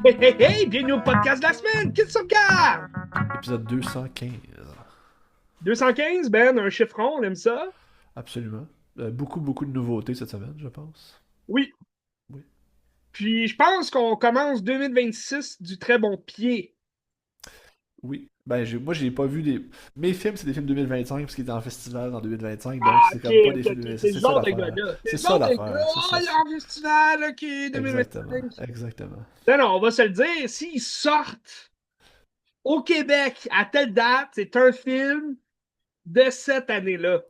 Hey, hey, hey, bienvenue au podcast de la semaine! Qu'est-ce que tu regardes? Épisode 215. 215, Ben, un chiffron, on aime ça? Absolument. Beaucoup de nouveautés cette semaine, je pense. Oui. Oui. Puis je pense qu'on commence 2026 du très bon pied. Oui. Ben, moi, j'ai pas vu des. Mes films, c'est des films 2025 parce qu'ils étaient en festival en 2025, donc Ah, c'est ok, comme pas des ok, films ok. 2026. C'est le C'est ça genre de l'affaire. gars-là. C'est C'est le ça genre de gars. l'affaire. Ah, il y a un festival, ok, Exactement. 2025. Exactement. Non, non, on va se le dire. S'ils sortent au Québec à telle date, c'est un film de cette année-là.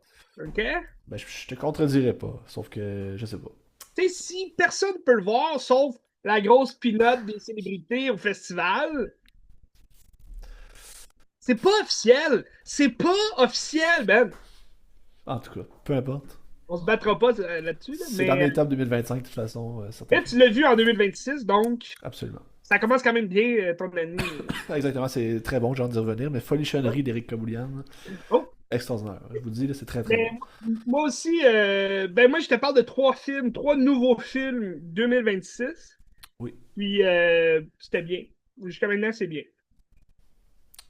OK? Ben, je te contredirais pas. Sauf que, je sais pas. Tu sais, si personne peut le voir, sauf la grosse pinote des célébrités au festival, c'est pas officiel. C'est pas officiel, Ben. En tout cas, peu importe. On se battra pas là-dessus, là, C'est dans mais mes tops 2025 de toute façon, là, certainement. tu l'as vu en 2026, donc Absolument. ça commence quand même bien ton année. Exactement, c'est très bon, j'ai hâte d'y revenir, mais Ouais. Folichonnerie d'Éric Kaboulian, Oh, extraordinaire. Je vous dis, là, c'est très très mais bon. moi aussi, ben moi, je te parle de trois films, trois nouveaux films 2026. Oui. Puis c'était bien. Jusqu'à maintenant, c'est bien.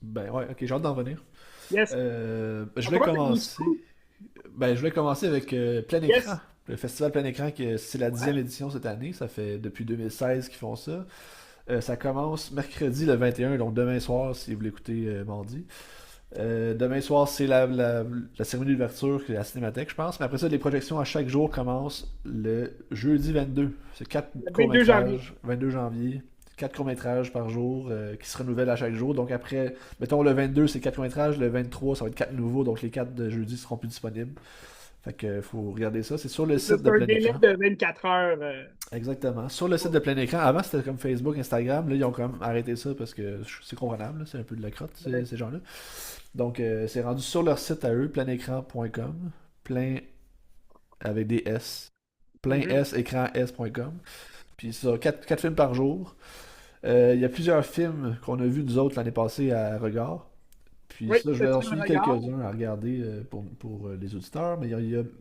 Ben ouais, ok, j'ai hâte d'en venir. Yes. Je On voulais commence avec les commencer. scoops. Ben, je voulais commencer avec Plein Écran. Yes. Le festival Plein Écran, c'est la dixième Ouais. édition cette année. Ça fait depuis 2016 qu'ils font ça. Ça commence mercredi le 21, donc demain soir, si vous l'écoutez mardi. Demain soir, c'est la cérémonie d'ouverture, qui est la Cinémathèque, je pense. Mais après ça, les projections à chaque jour commencent le jeudi 22. C'est 4 Le 22 janvier. courts-métrages, 22 janvier. 4 courts-métrages par jour qui se renouvellent à chaque jour. Donc après, mettons le 22, c'est 4 courts-métrages. Le 23, ça va être 4 nouveaux. Donc les 4 de jeudi seront plus disponibles. Fait que faut regarder ça. C'est sur le site C'est de un Plein délai Écran. de 24 heures. Exactement. Sur le site de Plein Écran. Avant, c'était comme Facebook, Instagram. Là, ils ont quand même arrêté ça parce que c'est comprenable. Là. C'est un peu de la crotte, Ouais. ces gens-là. Donc, c'est rendu sur leur site à eux, plainécran.com. Plein avec des S. Plein Mhm. S, écran S.com. Puis ça, 4 films par jour. Il y a plusieurs films qu'on a vus, nous autres, l'année passée à Regard. Puis Oui, ça, je vais en Festival souligner Regard. quelques-uns à regarder pour les auditeurs. Mais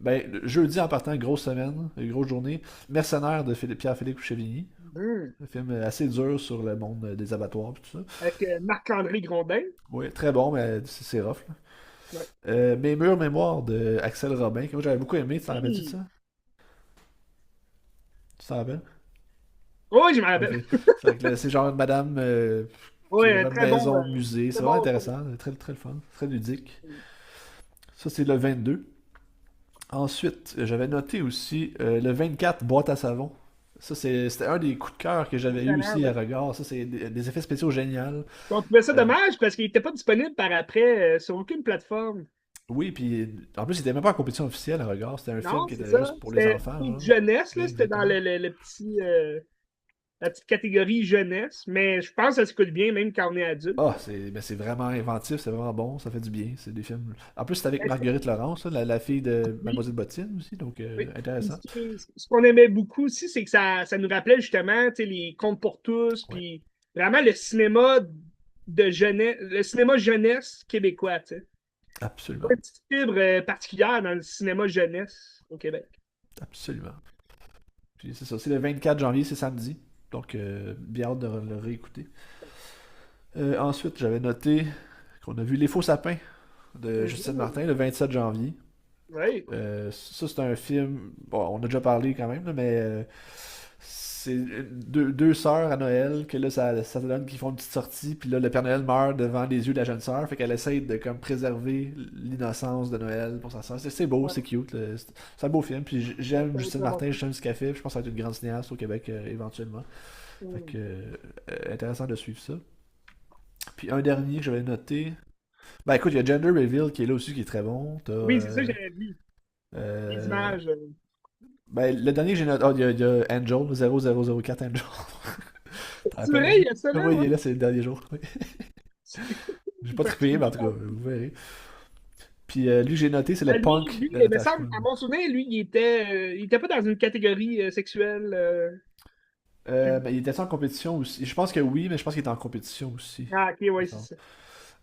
ben, jeudi en partant, grosse semaine, une grosse journée. Mercenaires de Pierre-Philippe Chevigny. Mhm. Un film assez dur sur le monde des abattoirs et tout ça. Avec Marc-André Grondin. Oui, très bon, mais c'est rough. Là. Ouais. Mes murs mémoire de Axel Robin, que moi j'avais beaucoup aimé. Tu t'en rappelles-tu de Hey. ça? Tu t'en rappelles? Oui, je me Ok. rappelle. Fait que là, c'est genre une madame qui Oui, est un genre une très bon. maison, musée. Très C'est vraiment bon. intéressant. Très, très le fun. Très ludique. Ça, c'est le 22. Ensuite, j'avais noté aussi le 24, boîte à savon. Ça, c'était un des coups de cœur que j'avais eu Excellent, aussi à oui. regard. Ça, c'est des effets spéciaux géniaux. On trouvait ça Euh, dommage parce qu'il n'était pas disponible par après sur aucune plateforme. oui, puis en plus, il était même pas en compétition officielle à regard. C'était un film Non, qui c'est était ça. juste pour les C'était enfants, pour genre. jeunesse, Oui, là. C'était dans exactement. le petit, la petite catégorie jeunesse. Mais je pense que ça se coule bien même quand on est adulte. Ah, c'est vraiment inventif, c'est vraiment bon, ça fait du bien. C'est des films. En plus, c'est avec Ben, Marguerite Laurence, là, la fille de oui, Mademoiselle Bottine aussi, donc oui. Puis intéressant. ce qu'on aimait beaucoup aussi, c'est que ça nous rappelait justement tu sais, les contes pour tous, Ouais, puis vraiment le cinéma de jeunesse, le cinéma jeunesse québécois. Tu sais. Il y a absolument. une petite fibre particulière dans le cinéma jeunesse au Québec. Absolument. Puis c'est ça, c'est le 24 janvier, c'est samedi. Donc, bien hâte de le réécouter. Ensuite, j'avais noté qu'on a vu Les Faux Sapins de Justine Mhm. Martin le 27 janvier. Oui. Ça, c'est un film. Bon, on a déjà parlé quand même, là, mais c'est deux sœurs à Noël que là, ça donne qu'ils font une petite sortie. Puis là, le Père Noël meurt devant les yeux de la jeune sœur. Fait qu'elle essaye de comme préserver l'innocence de Noël pour sa sœur. C'est beau, Ouais. c'est cute. Là. C'est un beau film. Puis j'aime C'est un Justine très bon Martin, film. j'aime ce qu'elle fait. Puis je pense que ça va être une grande cinéaste au Québec éventuellement. Fait Mm. que intéressant de suivre ça. Puis un dernier que j'avais noté. Ben écoute, il y a Gender Reveal qui est là aussi qui est très bon. T'as. Oui, c'est ça que j'avais vu. Les Euh, images. Ben, le dernier que j'ai noté, il y a Angel, 0004 Angel. T'en C'est rappelles de vrai, il lui? y a ça là, Oui, il ouais. est là, c'est le dernier jour. Oui. J'ai pas trippé, mais en tout cas, vous verrez. Puis lui que j'ai noté, c'est le punk Lui, de il me Natasha semble, à Clown. mon souvenir, lui, il était pas dans une catégorie sexuelle. Ben, il était en compétition aussi. Je pense que oui, mais je pense qu'il était en compétition aussi. Ah, ok, Il me ouais, c'est semble. ça.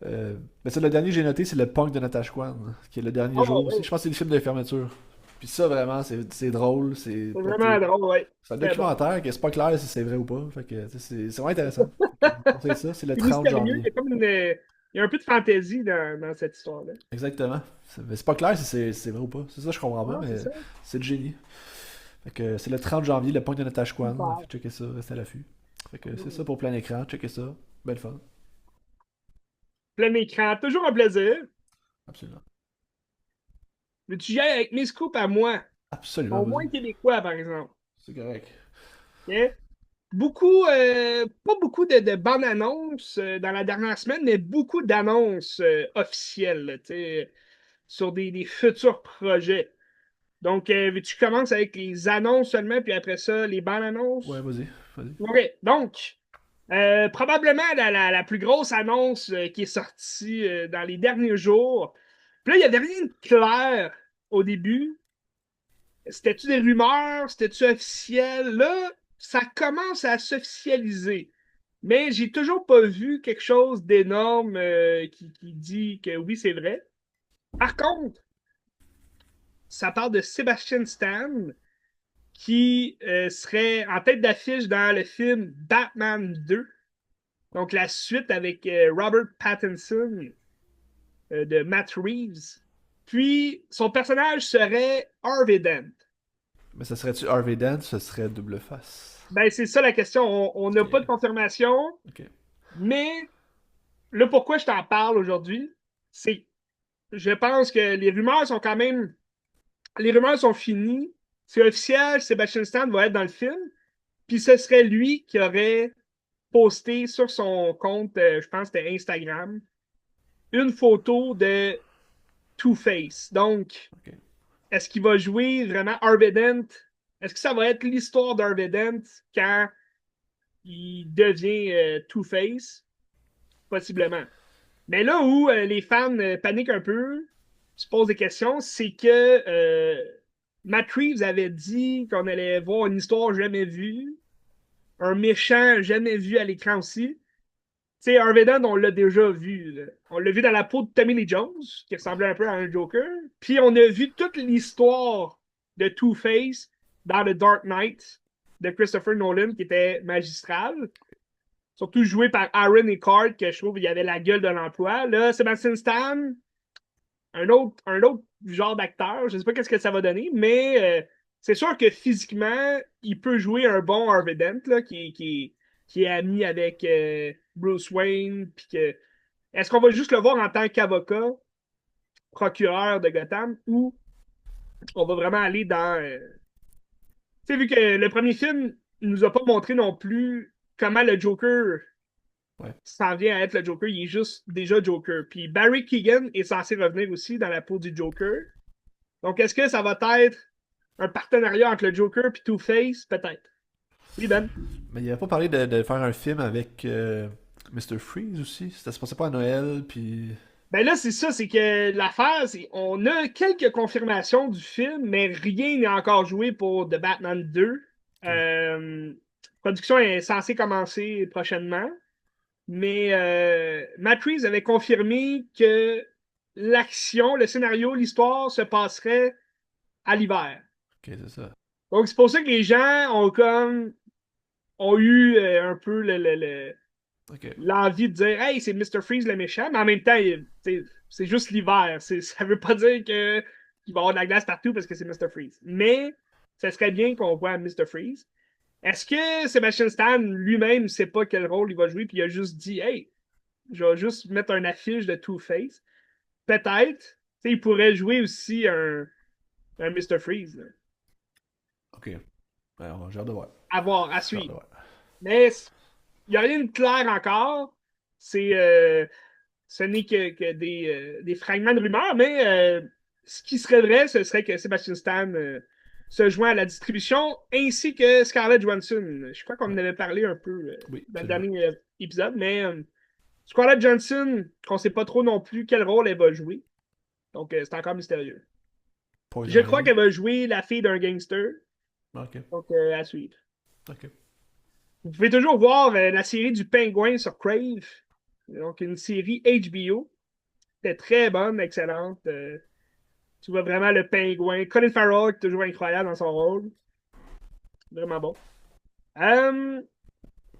Mais ça, le dernier que j'ai noté, c'est le Punk de Natasha Kwan, qui est le dernier Oh, jour aussi. ouais. Je pense que c'est le film de fermeture. Puis ça, vraiment, c'est drôle, c'est C'est pété. vraiment drôle, ouais. C'est un Très bon. documentaire que c'est pas clair si c'est vrai ou pas. Fait que c'est vraiment intéressant. Fait que je vous conseille ça, c'est le C'est 30 mystérieux, il y janvier. a comme une. Il y a un peu de fantaisie dans cette histoire-là. Exactement. Mais c'est pas clair si c'est vrai ou pas. C'est ça, je comprends pas, Non, c'est mais ça. c'est de génie. Fait que c'est le 30 janvier, le Punk de Natasha Kwan. Fait Super. que checkez ça, restez à l'affût. Fait que c'est ça pour plein écran, checkez ça. Belle fun. Plein écran, toujours un plaisir. Absolument. Mais tu y ailles avec mes scoops à moi. Absolument, Au moins vas-y. québécois, par exemple. C'est correct. OK? Beaucoup, pas beaucoup de bandes annonces dans la dernière semaine, mais beaucoup d'annonces officielles, là, tu sais, sur des futurs projets. Donc, tu commences avec les annonces seulement, puis après ça, les bandes Ouais, annonces. vas-y. Vas-y. OK. Donc, probablement la plus grosse annonce qui est sortie dans les derniers jours. Puis là, il n'y avait rien de clair au début. C'était-tu des rumeurs? C'était-tu officiel? Là, ça commence à s'officialiser. Mais j'ai toujours pas vu quelque chose d'énorme qui dit que oui, c'est vrai. Par contre, ça parle de Sebastian Stan qui serait en tête d'affiche dans le film Batman 2. Donc la suite avec Robert Pattinson de Matt Reeves. Puis son personnage serait Harvey Dent. Mais ça serait-tu Harvey Dent, ce serait double face. Ben, c'est ça la question. On n'a Ok. pas de confirmation, Ok. mais le pourquoi je t'en parle aujourd'hui, c'est je pense que les rumeurs sont quand même. Les rumeurs sont finies. C'est officiel, Sébastien Stan va être dans le film. Puis ce serait lui qui aurait posté sur son compte, je pense que c'était Instagram, une photo de Two-Face. Donc, Ok. est-ce qu'il va jouer vraiment Harvey Dent? Est-ce que ça va être l'histoire d'Harvey Dent quand il devient Two-Face? Possiblement. Mais là où les fans paniquent un peu, se posent des questions, c'est que Matt Reeves avait dit qu'on allait voir une histoire jamais vue, un méchant jamais vu à l'écran aussi. Tu sais, Harvey Dent, on l'a déjà vu, là. On l'a vu dans la peau de Tommy Lee Jones, qui ressemblait un peu à un Joker. Puis on a vu toute l'histoire de Two-Face dans The Dark Knight de Christopher Nolan, qui était magistral. Surtout joué par Aaron Eckhart, que je trouve qu'il avait la gueule de l'emploi. Là, Sebastian Stan, un autre genre d'acteur. Je ne sais pas qu'est-ce que ça va donner, mais c'est sûr que physiquement, il peut jouer un bon Harvey Dent, là, qui est ami avec Bruce Wayne. Puis que... Est-ce qu'on va juste le voir en tant qu'avocat, procureur de Gotham, ou on va vraiment aller dans. Tu sais, vu que le premier film ne nous a pas montré non plus comment le Joker Ouais. s'en vient à être le Joker, il est juste déjà Joker. Puis Barry Keegan est censé revenir aussi dans la peau du Joker. Donc, est-ce que ça va être un partenariat entre le Joker et Two-Face? Peut-être. Oui, Ben. Mais il avait pas parlé de faire un film avec Mr. Freeze aussi. Ça se passait pas à Noël, puis. Ben là, c'est ça, c'est que l'affaire, c'est on a quelques confirmations du film, mais rien n'est encore joué pour The Batman 2. Ok. Euh, production est censée commencer prochainement, mais Matt Reeves avait confirmé que l'action, le scénario, l'histoire se passerait à l'hiver. Ok, c'est ça. Donc, c'est pour ça que les gens ont eu un peu Ok. l'envie de dire Hey, c'est Mr. Freeze le méchant, mais en même temps, c'est juste l'hiver. Ça veut pas dire qu'il va y avoir de la glace partout parce que c'est Mr. Freeze. Mais ça serait bien qu'on voit Mr. Freeze. Est-ce que Sebastian Stan lui-même ne sait pas quel rôle il va jouer, puis il a juste dit Hey, je vais juste mettre une affiche de Two-Face? Peut-être. Il pourrait jouer aussi un Mr. Freeze, là. Ok. Ouais, j'ai hâte de voir. À voir, à J'ai hâte de suivre. voir. Mais il n'y a rien de clair encore. C'est, ce n'est que des fragments de rumeurs, mais ce qui serait vrai, ce serait que Sébastien Stan se joint à la distribution, ainsi que Scarlett Johansson. Je crois qu'on en Ouais. avait parlé un peu Oui, dans le absolument. dernier épisode, mais Scarlett Johansson, qu'on ne sait pas trop non plus quel rôle elle va jouer. Donc, c'est encore mystérieux. Je Poison crois Ivy. qu'elle va jouer la fille d'un gangster. Ok. Donc, à suivre. Ok. Vous pouvez toujours voir la série du Pingouin sur Crave. Donc, une série HBO. C'était très bonne, excellente. Tu vois vraiment le pingouin. Colin Farrell, qui est toujours incroyable dans son rôle. Vraiment bon. Euh,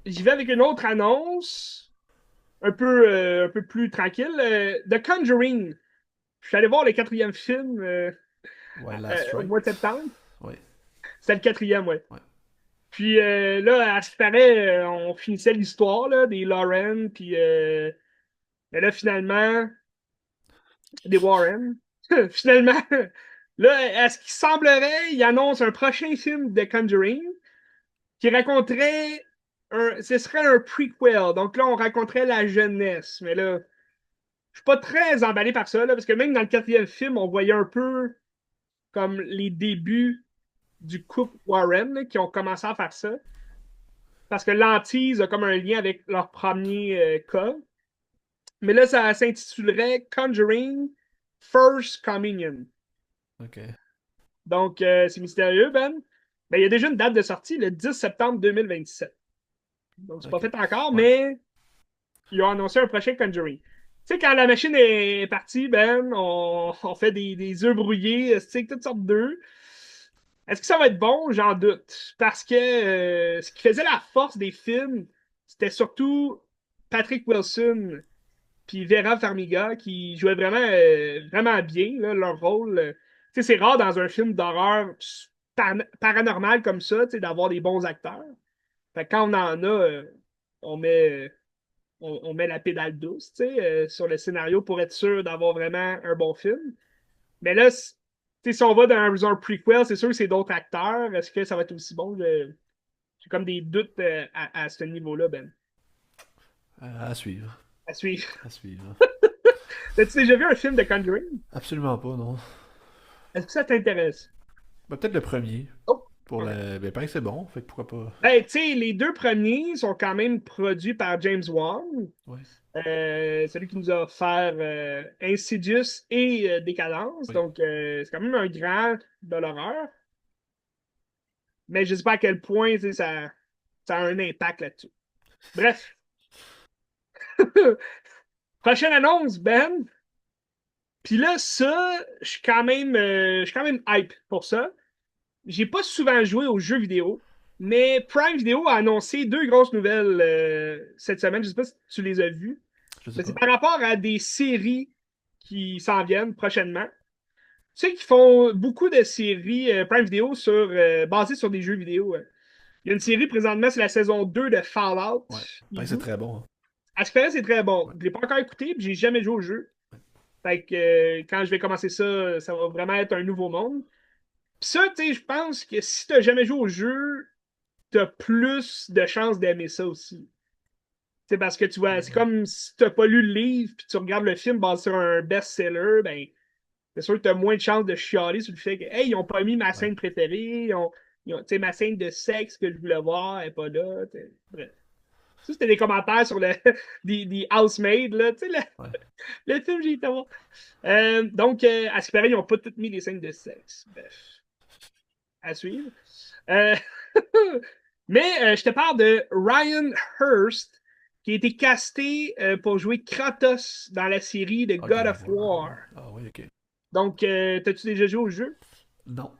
J'y vais avec une autre annonce, un peu plus tranquille. The Conjuring. Je suis allé voir le quatrième film Ouais, Last au mois de Strike. septembre. Ouais, C'était le quatrième, ouais. ouais. Puis là, à ce qui paraît, on finissait l'histoire là, des Lauren, puis mais là, finalement, des Warren. Finalement, là, à ce qui semblerait, il annonce un prochain film de Conjuring qui raconterait ce serait un prequel. Donc là, on raconterait la jeunesse. Mais là, je suis pas très emballé par ça, là, parce que même dans le quatrième film, on voyait un peu comme les débuts du couple Warren là, qui ont commencé à faire ça. Parce que l'antise a comme un lien avec leur premier cas. Mais là, ça s'intitulerait Conjuring First Communion. Ok. Donc, c'est mystérieux, Ben. Ben, il y a déjà une date de sortie, le 10 septembre 2027. Donc, c'est pas Ok. fait encore, Ouais. mais ils ont annoncé un prochain Conjuring. Tu sais, quand la machine est partie, Ben, on fait des œufs brouillés, tu sais, toutes sortes d'œufs. Est-ce que ça va être bon? J'en doute. Parce que ce qui faisait la force des films, c'était surtout Patrick Wilson puis Vera Farmiga qui jouaient vraiment bien là, leur rôle. Tu sais, c'est rare dans un film d'horreur paranormal comme ça, tu sais, d'avoir des bons acteurs. Fait que quand on en a, on met, on met la pédale douce, tu sais, sur le scénario pour être sûr d'avoir vraiment un bon film. Mais là, tu sais, si on va dans un prequel, c'est sûr que c'est d'autres acteurs. Est-ce que ça va être aussi bon? J'ai comme des doutes à ce niveau-là, Ben. À suivre. À suivre. À suivre. As-tu déjà vu un film de Conjuring? Absolument pas, non. Est-ce que ça t'intéresse? Bah, peut-être le premier. Oh! Pour OK. la... Ben, pareil que c'est bon, fait que pourquoi pas. Ben, tu sais, les deux premiers sont quand même produits par James Wan, Ouais. celui qui nous a offert Insidious et Décadence. Oui. Donc, c'est quand même un grand de l'horreur. Mais je sais pas à quel point tu sais, ça a un impact là-dessus. Bref. Prochaine annonce, Ben. Puis là, ça, je suis quand même hype pour ça. J'ai pas souvent joué aux jeux vidéo, mais Prime Video a annoncé deux grosses nouvelles cette semaine. Je sais pas si tu les as vues, Je sais mais c'est pas. par rapport à des séries qui s'en viennent prochainement. Tu sais qu'ils font beaucoup de séries Prime Video basées sur des jeux vidéo. Il y a une série présentement, c'est la saison 2 de Fallout. Ouais. Ils Pareil que c'est jouent. très bon, hein. À ce que c'est très bon. Ouais. Je l'ai pas encore écouté, puis j'ai jamais joué au jeu. Fait que quand je vais commencer ça, ça va vraiment être un nouveau monde. Puis ça, tu sais, je pense que si t'as jamais joué au jeu, t'as plus de chances d'aimer ça aussi. C'est parce que tu vois, c'est Ouais. comme si t'as pas lu le livre puis tu regardes le film basé sur un best-seller, ben c'est sûr que t'as moins de chances de chialer sur le fait que hey, ils ont pas mis ma Ouais. scène préférée, tu sais, ma scène de sexe que je voulais voir, elle est pas là. Bref. Ça, c'était des commentaires sur des Housemaid, là, tu sais, Ouais. le film que j'ai été voir. Donc, à ce qui paraît, ils n'ont pas toutes mis les scènes de sexe. Bref, à suivre. Euh, Mais je te parle de Ryan Hurst, qui a été casté pour jouer Kratos dans la série de Ok, God of War. Ah oui, ok. Donc, t'as-tu déjà joué au jeu? Non.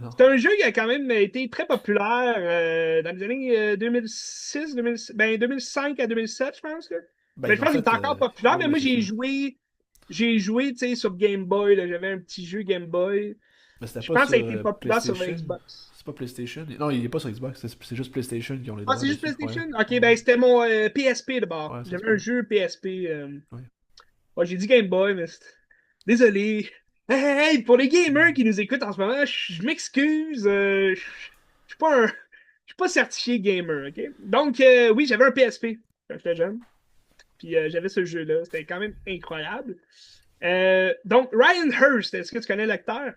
Non. C'est un jeu qui a quand même été très populaire dans les années 2006, 2005 à 2007, je pense. Ben, Mais ils je l'ont pense qu'il est fait. encore populaire. Oui, Mais oui, moi, c'est sûr. j'ai joué, tu sais, sur Game Boy. J'avais un petit jeu Game Boy. Mais c'était Je pas pense que sur ça a été populaire sur la PlayStation. Xbox. C'est pas PlayStation. Non, il est pas sur Xbox. C'est juste PlayStation qui ont les Ah, droits c'est juste dessus, je crois, PlayStation? hein. Ok, Ouais. ben c'était mon PSP d'abord. Ouais, ça se J'avais un peut. jeu PSP. Ouais. Ouais, j'ai dit Game Boy, mais désolé. Hey, pour les gamers Hmm. qui nous écoutent en ce moment, je m'excuse. Je suis pas certifié gamer, ok? Donc, oui, j'avais un PSP quand j'étais jeune. Puis j'avais ce jeu-là. C'était quand même incroyable. Donc, Ryan Hurst, est-ce que tu connais l'acteur?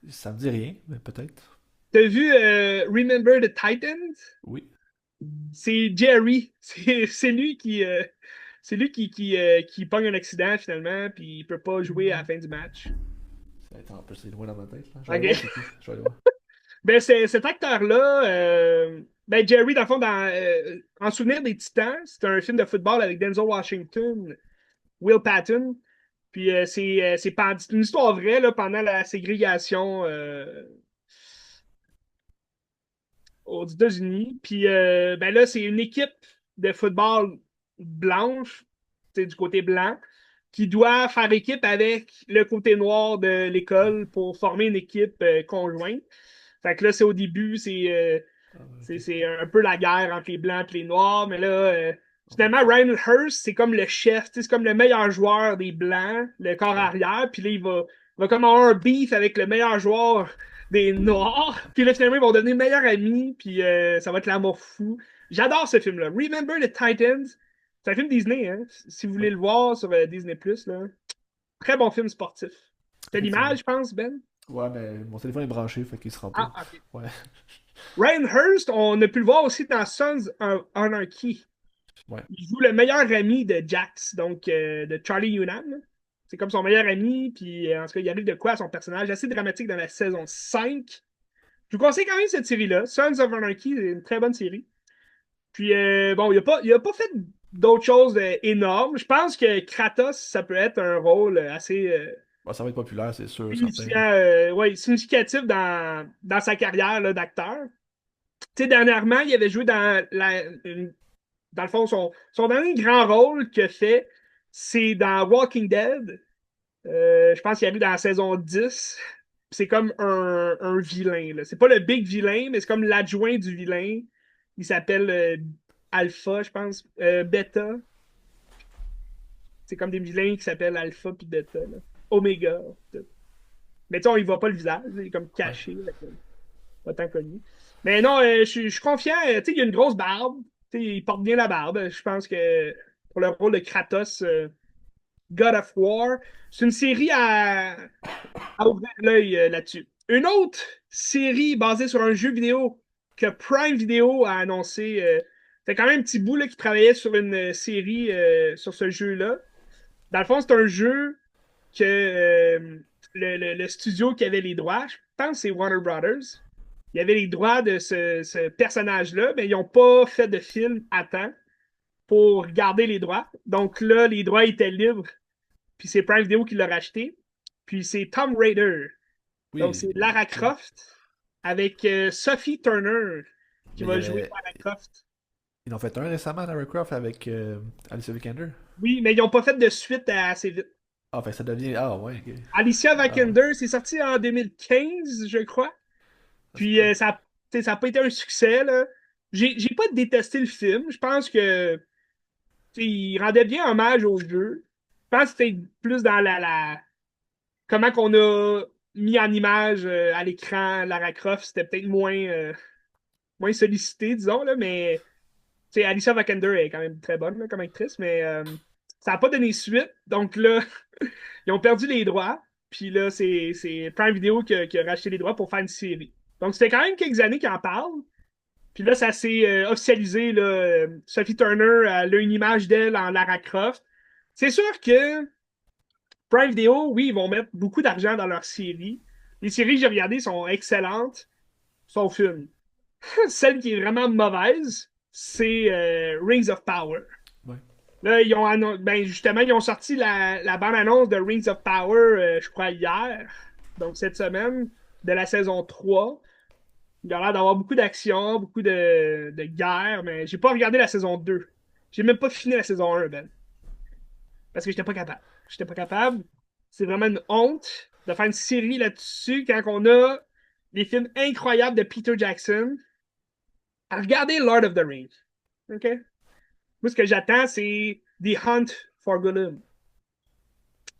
Ça me dit rien, mais peut-être. T'as vu Remember the Titans? Oui. C'est Jerry. C'est lui qui pogne un accident finalement, puis il peut pas jouer à la fin du match. Attends, en plus, c'est loin dans ma tête, là. Je vais aller voir OK. c'est qui. Je vais aller voir. Ben, cet acteur-là, Ben, Jerry, dans le fond, en souvenir des Titans, c'est un film de football avec Denzel Washington, Will Patton. Puis c'est une histoire vraie là, pendant la ségrégation aux États-Unis. Puis ben là, c'est une équipe de football blanche, c'est du côté blanc, qui doit faire équipe avec le côté noir de Ouais. l'école pour former une équipe conjointe. Fait que là, c'est au début, Ah, c'est ok. c'est un peu la guerre entre les blancs et les noirs, mais là, Ah, ouais. finalement, Ryan Hurst, c'est comme le chef, c'est comme le meilleur joueur des blancs, le corps Ouais. arrière, puis là, il va comme avoir un beef avec le meilleur joueur des noirs, puis là, finalement, ils vont devenir meilleurs amis, puis ça va être l'amour fou. J'adore ce film-là. Remember the Titans, c'est un film Disney, hein? Si vous voulez Ouais. le voir sur Disney+, là. Très bon film sportif. T'as Effectivement. l'image, je pense, Ben? Ouais, mais mon téléphone est branché, fait qu'il se rend pas. Ah, ok. Ouais. Ryan Hurst, on a pu le voir aussi dans Sons of Anarchy. Ouais. Il joue le meilleur ami de Jax, donc de Charlie Hunnam. C'est comme son meilleur ami, puis en tout cas, il arrive de quoi à son personnage, assez dramatique dans la saison 5. Je vous conseille quand même cette série-là. Sons of Anarchy, c'est une très bonne série. Puis bon, il a pas fait d'autres choses énormes. Je pense que Kratos, ça peut être un rôle assez Bah, ça va être populaire, c'est sûr, certain. signifiant, ouais, significatif dans sa carrière là, d'acteur. Tu sais, dernièrement, il avait joué dans le fond, son dernier grand rôle qu'il a fait, c'est dans Walking Dead. Je pense qu'il arrive dans la saison 10. C'est comme un vilain, là. C'est pas le big vilain, mais c'est comme l'adjoint du vilain. Il s'appelle Alpha, je pense. Beta. C'est comme des vilains qui s'appellent Alpha puis Beta, là. Oméga. Tout. Mais tu sais, on y voit pas le visage. Il est comme Ouais. caché, là, pas tant connu. Mais non, je suis confiant. Tu sais, il y a une grosse barbe. Tu sais, il porte bien la barbe. Je pense que pour le rôle de Kratos, God of War, c'est une série à ouvrir l'œil là-dessus. Une autre série basée sur un jeu vidéo que Prime Video a annoncé. C'est quand même un petit bout là, qui travaillait sur une série sur ce jeu-là. Dans le fond, c'est un jeu que le studio qui avait les droits, je pense que c'est Warner Brothers, il y avait les droits de ce personnage-là, mais ils n'ont pas fait de film à temps pour garder les droits. Donc là, les droits étaient libres, puis c'est Prime Video qui l'a racheté. Puis c'est Tomb Raider. Donc Oui. c'est Lara Ok. Croft avec Sophie Turner qui Mais il y va jouer avait. Lara Croft. Ils en ont fait un récemment, Lara Croft, avec Alicia Vikander. Oui, mais ils n'ont pas fait de suite assez vite. Ah, fait que ça devient. Ah, ouais, ok. Alicia Ah, ouais. Vikander, c'est sorti en 2015, je crois. Ça se Puis pourrait. ça n'a pas été un succès, là. J'ai pas détesté le film. Je pense que il rendait bien hommage au jeu. Je pense que c'était plus dans comment qu'on a mis en image à l'écran Lara Croft, c'était peut-être moins sollicité, disons, là, mais Alicia Vikander est quand même très bonne là, comme actrice, mais ça n'a pas donné suite. Donc là, ils ont perdu les droits. Puis là, c'est Prime Video qui a racheté les droits pour faire une série. Donc c'était quand même quelques années qu'ils en parlent. Puis là, ça s'est officialisé. Là, Sophie Turner, elle a une image d'elle en Lara Croft. C'est sûr que Prime Video, oui, ils vont mettre beaucoup d'argent dans leurs séries. Les séries que j'ai regardées sont excellentes, sauf une. Celle qui est vraiment mauvaise, c'est Rings of Power. Ouais. Là, ben, justement, ils ont sorti la bande-annonce de Rings of Power, je crois, hier, donc cette semaine, de la saison 3. Il y a l'air d'avoir beaucoup d'action, beaucoup de guerre, mais j'ai pas regardé la saison 2. J'ai même pas fini la saison 1, Ben, parce que j'étais pas capable. J'étais pas capable. C'est vraiment une honte de faire une série là-dessus quand on a des films incroyables de Peter Jackson. À regarder Lord of the Rings. OK? Moi, ce que j'attends, c'est The Hunt for Gollum.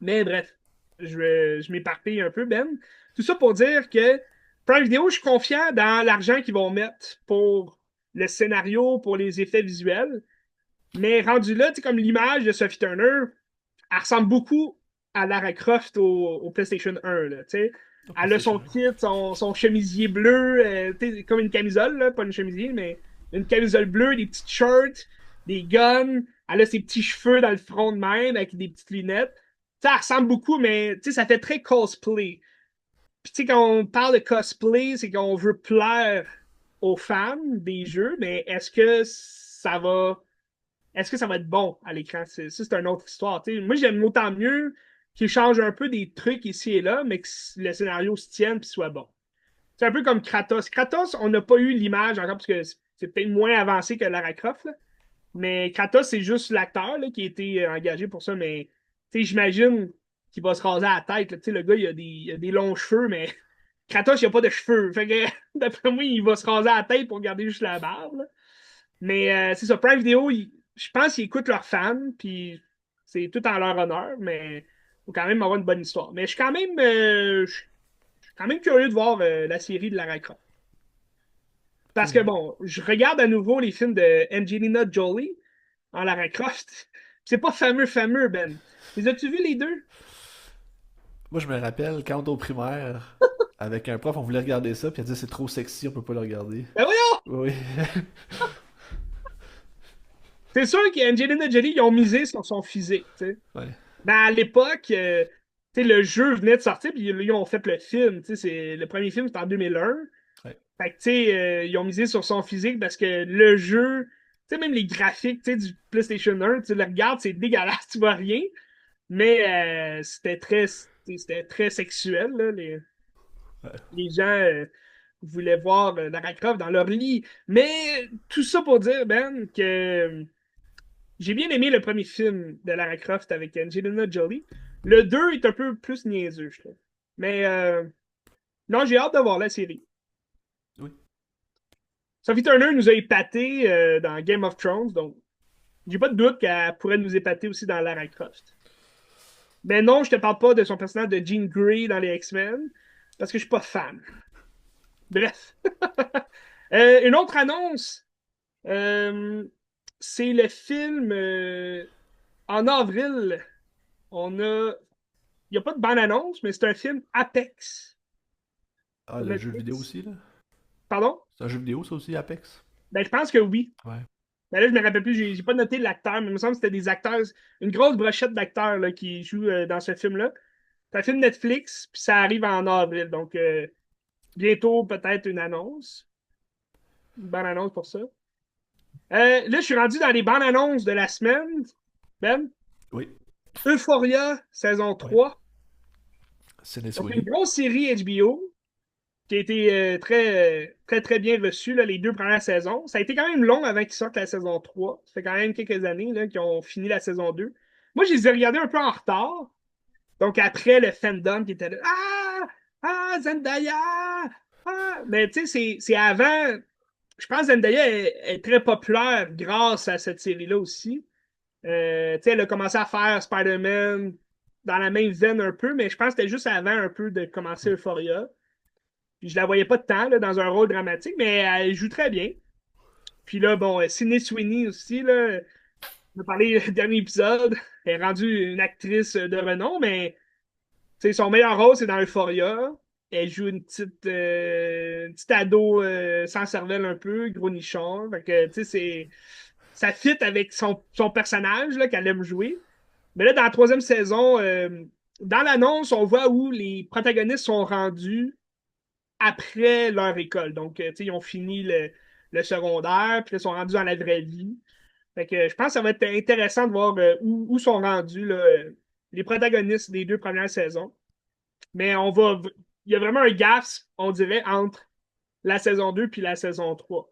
Mais bref, je m'éparpille un peu, Ben. Tout ça pour dire que Prime Video, je suis confiant dans l'argent qu'ils vont mettre pour le scénario, pour les effets visuels. Mais rendu là, tu sais, comme l'image de Sophie Turner, elle ressemble beaucoup à Lara Croft au PlayStation 1. Là, tu sais. Au Elle a PlayStation son 1. kit, son chemisier bleu, comme une camisole, là, pas une chemisier, mais une camisole bleue, des petites shirts, des guns. Elle a ses petits cheveux dans le front de même avec des petites lunettes. Tu sais, elle ressemble beaucoup, mais tu sais, ça fait très cosplay. Puis tu sais, quand on parle de cosplay, c'est qu'on veut plaire aux fans des jeux, mais est-ce que ça va être bon à l'écran? C'est une autre histoire. T'sais. Moi, j'aime autant mieux qu'ils changent un peu des trucs ici et là, mais que le scénario se tienne et soit bon. C'est un peu comme Kratos. Kratos, on n'a pas eu l'image encore parce que c'est peut-être moins avancé que Lara Croft, là. Mais Kratos, c'est juste l'acteur là, qui a été engagé pour ça. Mais j'imagine qu'il va se raser la tête. Là. Le gars, il a des longs cheveux, mais Kratos, il a pas de cheveux. Fait que, d'après moi, il va se raser la tête pour garder juste la barbe. Là. Mais c'est ça, Prime Video, je pense qu'ils écoutent leurs fans, puis c'est tout en leur honneur, mais il faut quand même avoir une bonne histoire. Mais je suis quand même curieux de voir la série de Lara Croft. Parce que bon, je regarde à nouveau les films de Angelina Jolie en Lara Croft. C'est pas fameux, fameux, Ben. Les as-tu vus les deux? Moi, je me rappelle, quand on était au primaire, avec un prof, on voulait regarder ça, puis il a dit c'est trop sexy, on peut pas le regarder. Ben voyons! Oui. C'est sûr qu'Angelina Jolie, ils ont misé sur son physique, tu sais. Ouais. Mais à l'époque, tu sais, le jeu venait de sortir, puis ils ont fait le film. Tu sais, le premier film, c'était en 2001. Ouais. Fait que, tu sais, ils ont misé sur son physique parce que le jeu, tu sais, même les graphiques, tu sais, du PlayStation 1, tu le regardes, c'est dégueulasse, tu vois rien. Mais c'était très sexuel, là. Ouais. Les gens voulaient voir Lara Croft dans leur lit. Mais tout ça pour dire, Ben, que j'ai bien aimé le premier film de Lara Croft avec Angelina Jolie. Le 2 est un peu plus niaiseux, je trouve. Mais non, j'ai hâte de voir la série. Oui. Sophie Turner nous a épaté dans Game of Thrones, donc j'ai pas de doute qu'elle pourrait nous épater aussi dans Lara Croft. Mais non, je te parle pas de son personnage de Jean Grey dans les X-Men, parce que je suis pas fan. Bref. Une autre annonce, euh, c'est le film en avril. On a Il n'y a pas de bande-annonce, mais c'est un film Apex Ah, sur le jeu vidéo Netflix. aussi, là. Pardon? C'est un jeu vidéo, ça aussi, Apex? Ben, je pense que oui. Ouais. Ben là, je me rappelle plus, j'ai pas noté l'acteur, mais il me semble que c'était des acteurs, une grosse brochette d'acteurs là, qui jouent dans ce film-là. C'est un film Netflix, puis ça arrive en avril. Donc, bientôt, peut-être une annonce. Une bande-annonce pour ça. Là, je suis rendu dans les bandes-annonces de la semaine. Ben, Oui. Euphoria, saison Ouais. 3. Sidney Donc, une Sweeney. grosse série HBO. Qui a été très, très, très bien reçu là, les deux premières saisons. Ça a été quand même long avant qu'ils sortent la saison 3. Ça fait quand même quelques années là, qu'ils ont fini la saison 2. Moi, je les ai regardés un peu en retard. Donc, après le fandom qui était là, ah! Ah, Zendaya! Ah! Mais tu sais, c'est avant. Je pense que Zendaya est très populaire grâce à cette série-là aussi. Tu sais, elle a commencé à faire Spider-Man dans la même veine un peu, mais je pense que c'était juste avant un peu de commencer Ouais. Euphoria. Puis je la voyais pas de temps là, dans un rôle dramatique, mais elle joue très bien. Puis là, bon, Sydney Sweeney aussi, là, on a parlé le dernier épisode, elle est rendue une actrice de renom, mais son meilleur rôle, c'est dans Euphoria. Elle joue une petite ado sans cervelle un peu, gros nichon. Fait que, ça fit avec son personnage là, qu'elle aime jouer. Mais là, dans la troisième saison, dans l'annonce, on voit où les protagonistes sont rendus après leur école. Donc, ils ont fini le secondaire, puis ils sont rendus dans la vraie vie. Fait que je pense que ça va être intéressant de voir où sont rendus là, les protagonistes des deux premières saisons. Mais il y a vraiment un gap, on dirait, entre la saison 2 puis la saison 3.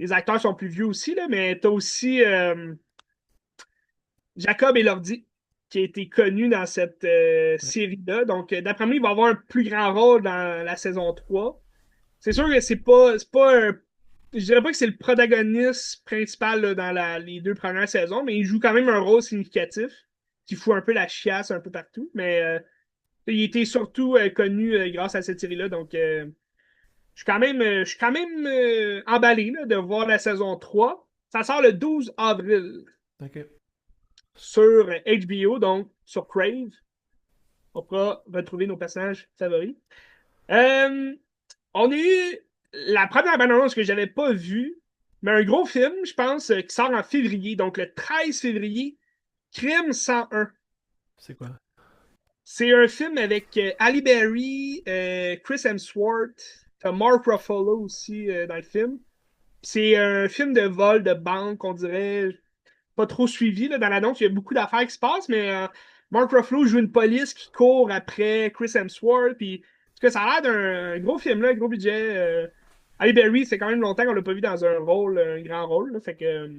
Les acteurs sont plus vieux aussi, là, mais tu as aussi Jacob Elordi, qui a été connu dans cette Ouais. série-là. Donc, d'après moi, il va avoir un plus grand rôle dans la saison 3. C'est sûr que c'est pas je dirais pas que c'est le protagoniste principal là, dans les deux premières saisons, mais il joue quand même un rôle significatif qui fout un peu la chiasse un peu partout. Mais il était surtout connu grâce à cette série-là. Donc, je suis quand même emballé là, de voir la saison 3. Ça sort le 12 avril Ok. sur HBO, donc sur Crave. On pourra retrouver nos personnages favoris. Euh, On a eu la première bande-annonce que j'avais pas vue, mais un gros film, je pense, qui sort en février, donc le 13 février, Crime 101. C'est quoi? C'est un film avec Halle Berry, Chris Hemsworth, t'as Mark Ruffalo aussi dans le film. C'est un film de vol de banque, on dirait, pas trop suivi là, dans l'annonce. Il y a beaucoup d'affaires qui se passent, mais Mark Ruffalo joue une police qui court après Chris Hemsworth. Puis, en tout cas, ça a l'air d'un gros film, là, un gros budget. Halle Berry, c'est quand même longtemps qu'on l'a pas vu dans un rôle, un grand rôle. Là, fait que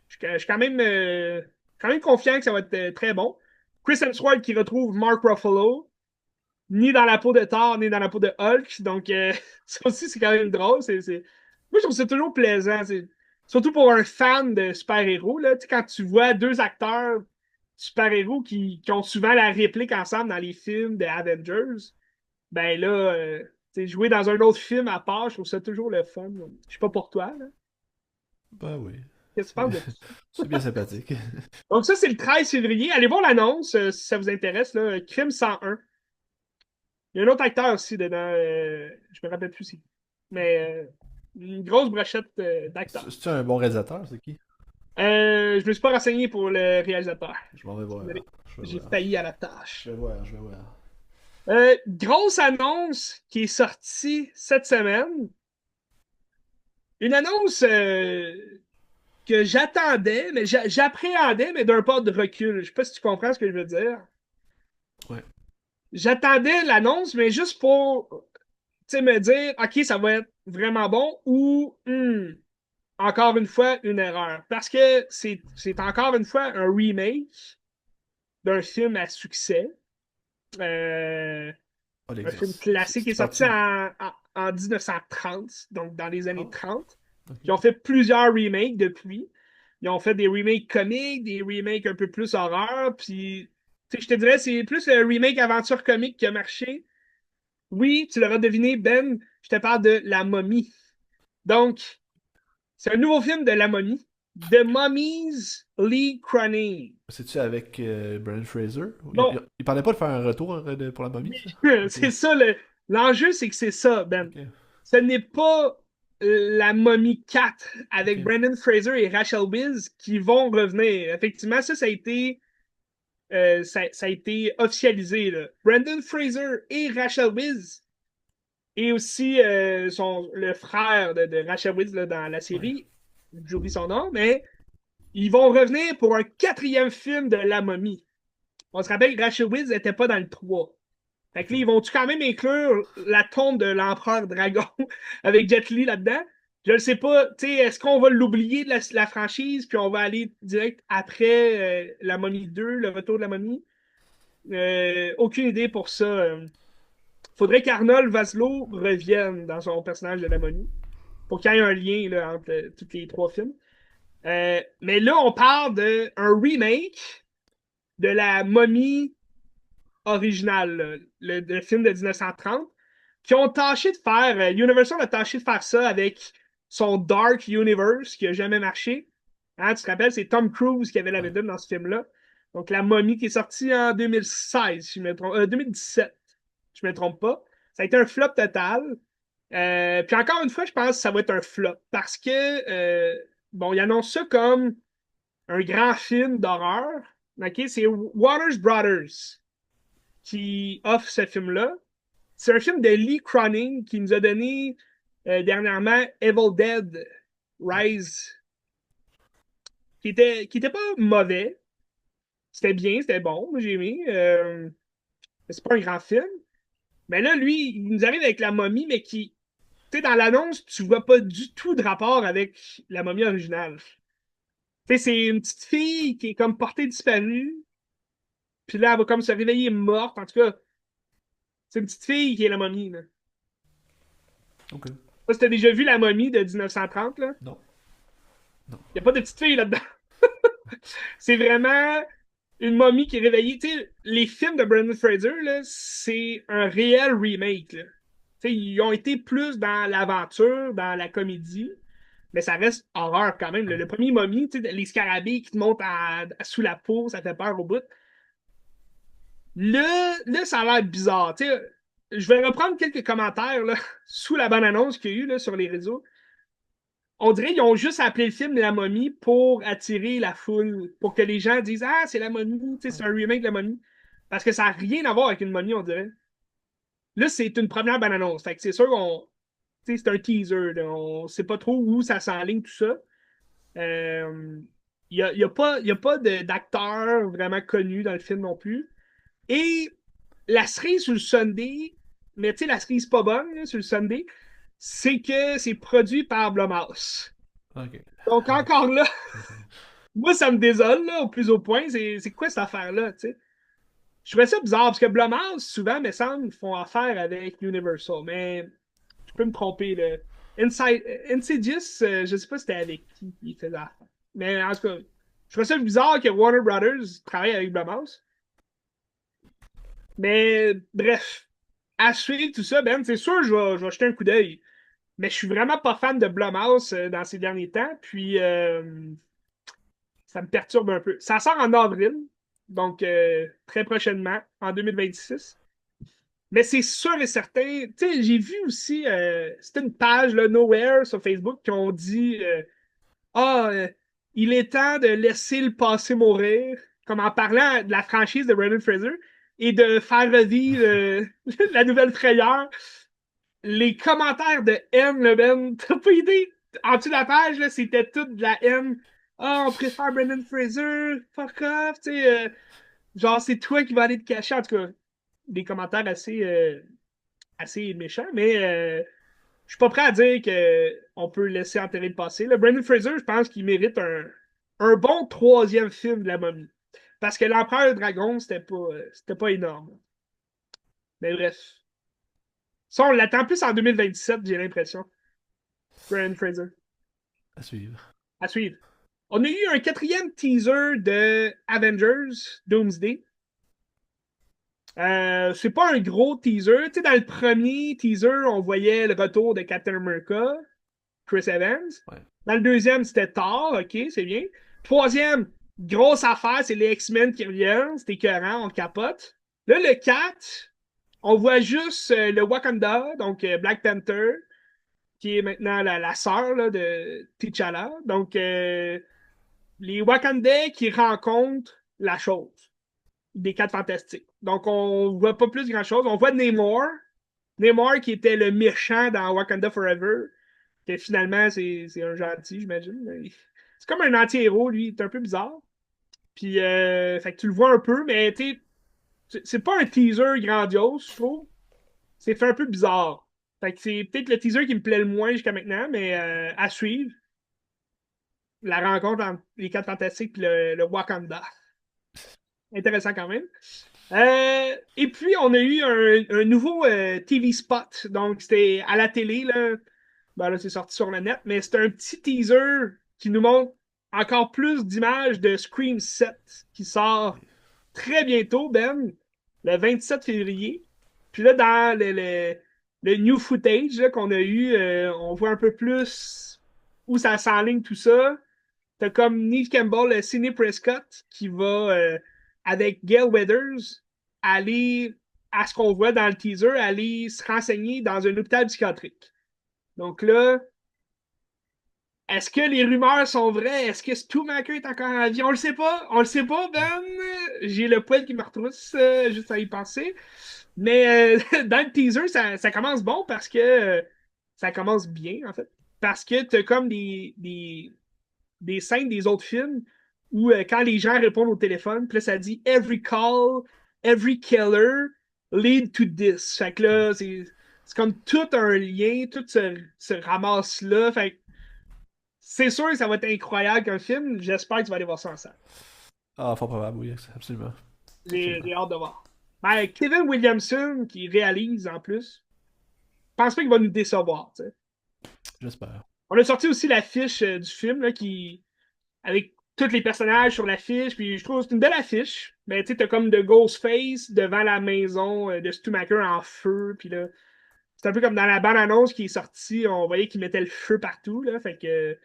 je suis quand même confiant que ça va être très bon. Chris Hemsworth qui retrouve Mark Ruffalo, ni dans la peau de Thor, ni dans la peau de Hulk. Donc, ça aussi, c'est quand même drôle. Moi, je trouve ça toujours plaisant. Surtout pour un fan de super-héros. Là, tu sais, quand tu vois deux acteurs super-héros qui ont souvent la réplique ensemble dans les films de Avengers, ben là, tu sais, jouer dans un autre film à part, je trouve ça toujours le fun. Je sais pas pour toi. Là. Ben oui. Qu'est-ce que tu C'est penses de tout ça? c'est bien sympathique. Donc, ça, c'est le 13 février. Allez voir l'annonce si ça vous intéresse. Là, Crime 101. Il y a un autre acteur aussi dedans. Je me rappelle plus si. Mais une grosse brochette d'acteurs. C'est un bon réalisateur, c'est qui? Je me suis pas renseigné pour le réalisateur. Je m'en vais voir. Désolé. Je vais J'ai voir. failli à la Je tâche. vais voir, je vais voir. Grosse annonce qui est sortie cette semaine. Une annonce que j'attendais, mais j'appréhendais, mais d'un pas de recul. Je sais pas si tu comprends ce que je veux dire. Ouais. J'attendais l'annonce, mais juste pour me dire, OK, ça va être vraiment bon ou encore une fois, une erreur. Parce que c'est encore une fois un remake d'un film à succès. Euh, Oh, un film c'est classique qui est c'est sorti parti. en 1930, donc dans les années Oh, 30. ok. Ils ont fait plusieurs remakes depuis. Ils ont fait des remakes comiques, des remakes un peu plus horreur. Puis, je te dirais, c'est plus le remake aventure comique qui a marché. Oui, tu l'auras deviné, Ben, je te parle de La Momie. Donc, c'est un nouveau film de La Momie. The Mummy's Lee Cronin. C'est-tu avec Brendan Fraser? Non, Il parlait pas de faire un retour pour la momie, ça? Ok. c'est ça, l'enjeu, c'est que c'est ça, Ben. Ok. Ce n'est pas La Momie 4 avec Ok. Brendan Fraser et Rachel Weisz qui vont revenir. Effectivement, ça a été officialisé. Là. Brendan Fraser et Rachel Weisz et aussi le frère de Rachel Weisz là, dans la Ouais. série, j'oublie son nom, mais ils vont revenir pour un quatrième film de La Momie. On se rappelle que Rachel Weisz n'était pas dans le 3. Fait que là, Ok. ils vont-tu quand même inclure la tombe de l'empereur dragon avec Jet Li là-dedans? Je ne sais pas, tu sais, est-ce qu'on va l'oublier de la franchise, puis on va aller direct après La Momie 2, le retour de la momie? Aucune idée pour ça. Faudrait qu'Arnold Vaslo revienne dans son personnage de la momie, pour qu'il y ait un lien là, entre tous les trois films. Mais là, on parle d'un remake de la momie originale, là, le film de 1930, qui ont tâché de faire, Universal a tâché de faire ça avec son Dark Universe qui a jamais marché. Hein, tu te rappelles, c'est Tom Cruise qui avait la Ouais. vedette dans ce film-là. Donc la momie qui est sortie en 2016, si je me trompe, 2017, je me trompe pas. Ça a été un flop total. Puis encore une fois, je pense que ça va être un flop parce que, bon, ils annoncent ça comme un grand film d'horreur. OK? C'est Waters Brothers qui offre ce film-là. C'est un film de Lee Cronin qui nous a donné dernièrement Evil Dead Rise, qui était pas mauvais. C'était bien, c'était bon, j'ai aimé. Mais c'est pas un grand film. Mais là, lui, il nous arrive avec la momie, mais qui, tu sais, dans l'annonce, tu vois pas du tout de rapport avec la momie originale. Tu sais, c'est une petite fille qui est comme portée disparue, puis là, elle va comme se réveiller morte. En tout cas, c'est une petite fille qui est la momie, là. Ok. Je sais pas si t'as déjà vu la momie de 1930, là. Non. Non. Il n'y a pas de petite fille là-dedans. C'est vraiment une momie qui est réveillée. Tu sais, les films de Brendan Fraser, là, c'est un réel remake. Là. Tu sais, ils ont été plus dans l'aventure, dans la comédie, mais ça reste horreur quand même. Ouais. Le premier momie, tu sais, les scarabées qui te montent sous la peau, ça fait peur au bout. Là, ça a l'air bizarre. Tu sais, je vais reprendre quelques commentaires là, sous la bande-annonce qu'il y a eu là, sur les réseaux. On dirait qu'ils ont juste appelé le film La Momie pour attirer la foule, pour que les gens disent ah, c'est la momie, c'est un remake de la momie. Parce que ça n'a rien à voir avec une momie, on dirait. Là, c'est une première bande-annonce. Fait que c'est sûr qu'on c'est un teaser. Là. On sait pas trop où ça s'enligne, tout ça. Il y a pas d'acteur vraiment connu dans le film non plus. Et la cerise sur le Sunday, mais tu sais, la cerise pas bonne là, sur le Sunday, c'est que c'est produit par Blumhouse. Ok. Donc encore là, moi ça me désole là, au plus haut point. C'est quoi cette affaire-là, tu sais? Je trouvais ça bizarre parce que Blumhouse, souvent, me semble, font affaire avec Universal, mais je peux me tromper. Là. Insidious, je sais pas c'était avec qui il faisait affaire. Mais en tout cas, je trouvais ça bizarre que Warner Brothers travaille avec Blumhouse. Mais bref, à suivre tout ça, Ben, c'est sûr, je vais jeter un coup d'œil. Mais je suis vraiment pas fan de Blumhouse dans ces derniers temps. Puis ça me perturbe un peu. Ça sort en avril, donc très prochainement, en 2026. Mais c'est sûr et certain. Tu sais, j'ai vu aussi, c'était une page, là, Nowhere, sur Facebook, qui ont dit Ah, il est temps de laisser le passé mourir, comme en parlant de la franchise de Brendan Fraser, et de faire revivre la nouvelle frayeur. Les commentaires de haine, le Ben, t'as pas idée? En dessous de la page, là, c'était toute de la haine. Ah, on préfère Brendan Fraser, fuck off, tu sais. Genre, c'est toi qui vas aller te cacher. En tout cas, des commentaires assez méchants, mais je suis pas prêt à dire qu'on peut laisser enterrer le passé. Là, Brendan Fraser, je pense qu'il mérite un bon troisième film de la momie. Parce que l'Empereur Dragon, c'était pas énorme. Mais bref. Ça, on l'attend plus en 2027, j'ai l'impression. Brendan Fraser. À suivre. À suivre. On a eu un quatrième teaser de Avengers Doomsday. C'est pas un gros teaser. Tu sais, dans le premier teaser, on voyait le retour de Captain America, Chris Evans. Ouais. Dans le deuxième, c'était Thor, ok, c'est bien. Troisième, grosse affaire, c'est les X-Men qui reviennent. C'était écœurant, on capote. Là, le 4, on voit juste le Wakanda, donc Black Panther, qui est maintenant la sœur là, de T'Challa. Donc, les Wakandais qui rencontrent la chose des Quatre Fantastiques. Donc, on voit pas plus grand-chose. On voit Namor. Namor qui était le méchant dans Wakanda Forever. Que finalement, c'est un gentil, j'imagine. C'est comme un anti-héros, lui. Il est un peu bizarre. Puis, fait que tu le vois un peu, mais tu c'est pas un teaser grandiose, je trouve. C'est fait un peu bizarre. Fait que c'est peut-être le teaser qui me plaît le moins jusqu'à maintenant, mais à suivre. La rencontre entre les Quatre Fantastiques et le Wakanda. Intéressant quand même. Et puis, on a eu un nouveau TV spot. Donc, c'était à la télé, là. Ben là, c'est sorti sur le net, mais c'est un petit teaser qui nous montre encore plus d'images de Scream 7 qui sort très bientôt, Ben, le 27 février. Puis là, dans le new footage qu'on a eu, on voit un peu plus où ça s'enligne tout ça. T'as comme Neve Campbell, Sidney Prescott, qui va, avec Gail Weathers, aller, à ce qu'on voit dans le teaser, aller se renseigner dans un hôpital psychiatrique. Donc là, est-ce que les rumeurs sont vraies? Est-ce que Stumaker est encore en vie? On le sait pas. On le sait pas, Ben. J'ai le poil qui me retrousse juste à y penser. Mais dans le teaser, ça commence bon parce que ça commence bien, en fait. Parce que t'as comme des scènes des autres films où quand les gens répondent au téléphone, puis là, ça dit Every call, every killer lead to this. Fait que là, c'est comme tout un lien, tout se ramasse-là. Fait que c'est sûr que ça va être incroyable comme film. J'espère que tu vas aller voir ça ensemble. Ah, fort probable, oui, absolument. J'ai Absolument. hâte de voir. Ben, Kevin Williamson, qui réalise en plus, je pense pas qu'il va nous décevoir. T'sais. J'espère. On a sorti aussi l'affiche du film là, avec tous les personnages sur l'affiche, puis je trouve que c'est une belle affiche. Mais tu sais, t'as comme de Ghostface devant la maison de Stumaker en feu, puis là, c'est un peu comme dans la bande-annonce qui est sortie, on voyait qu'il mettait le feu partout, là, fait que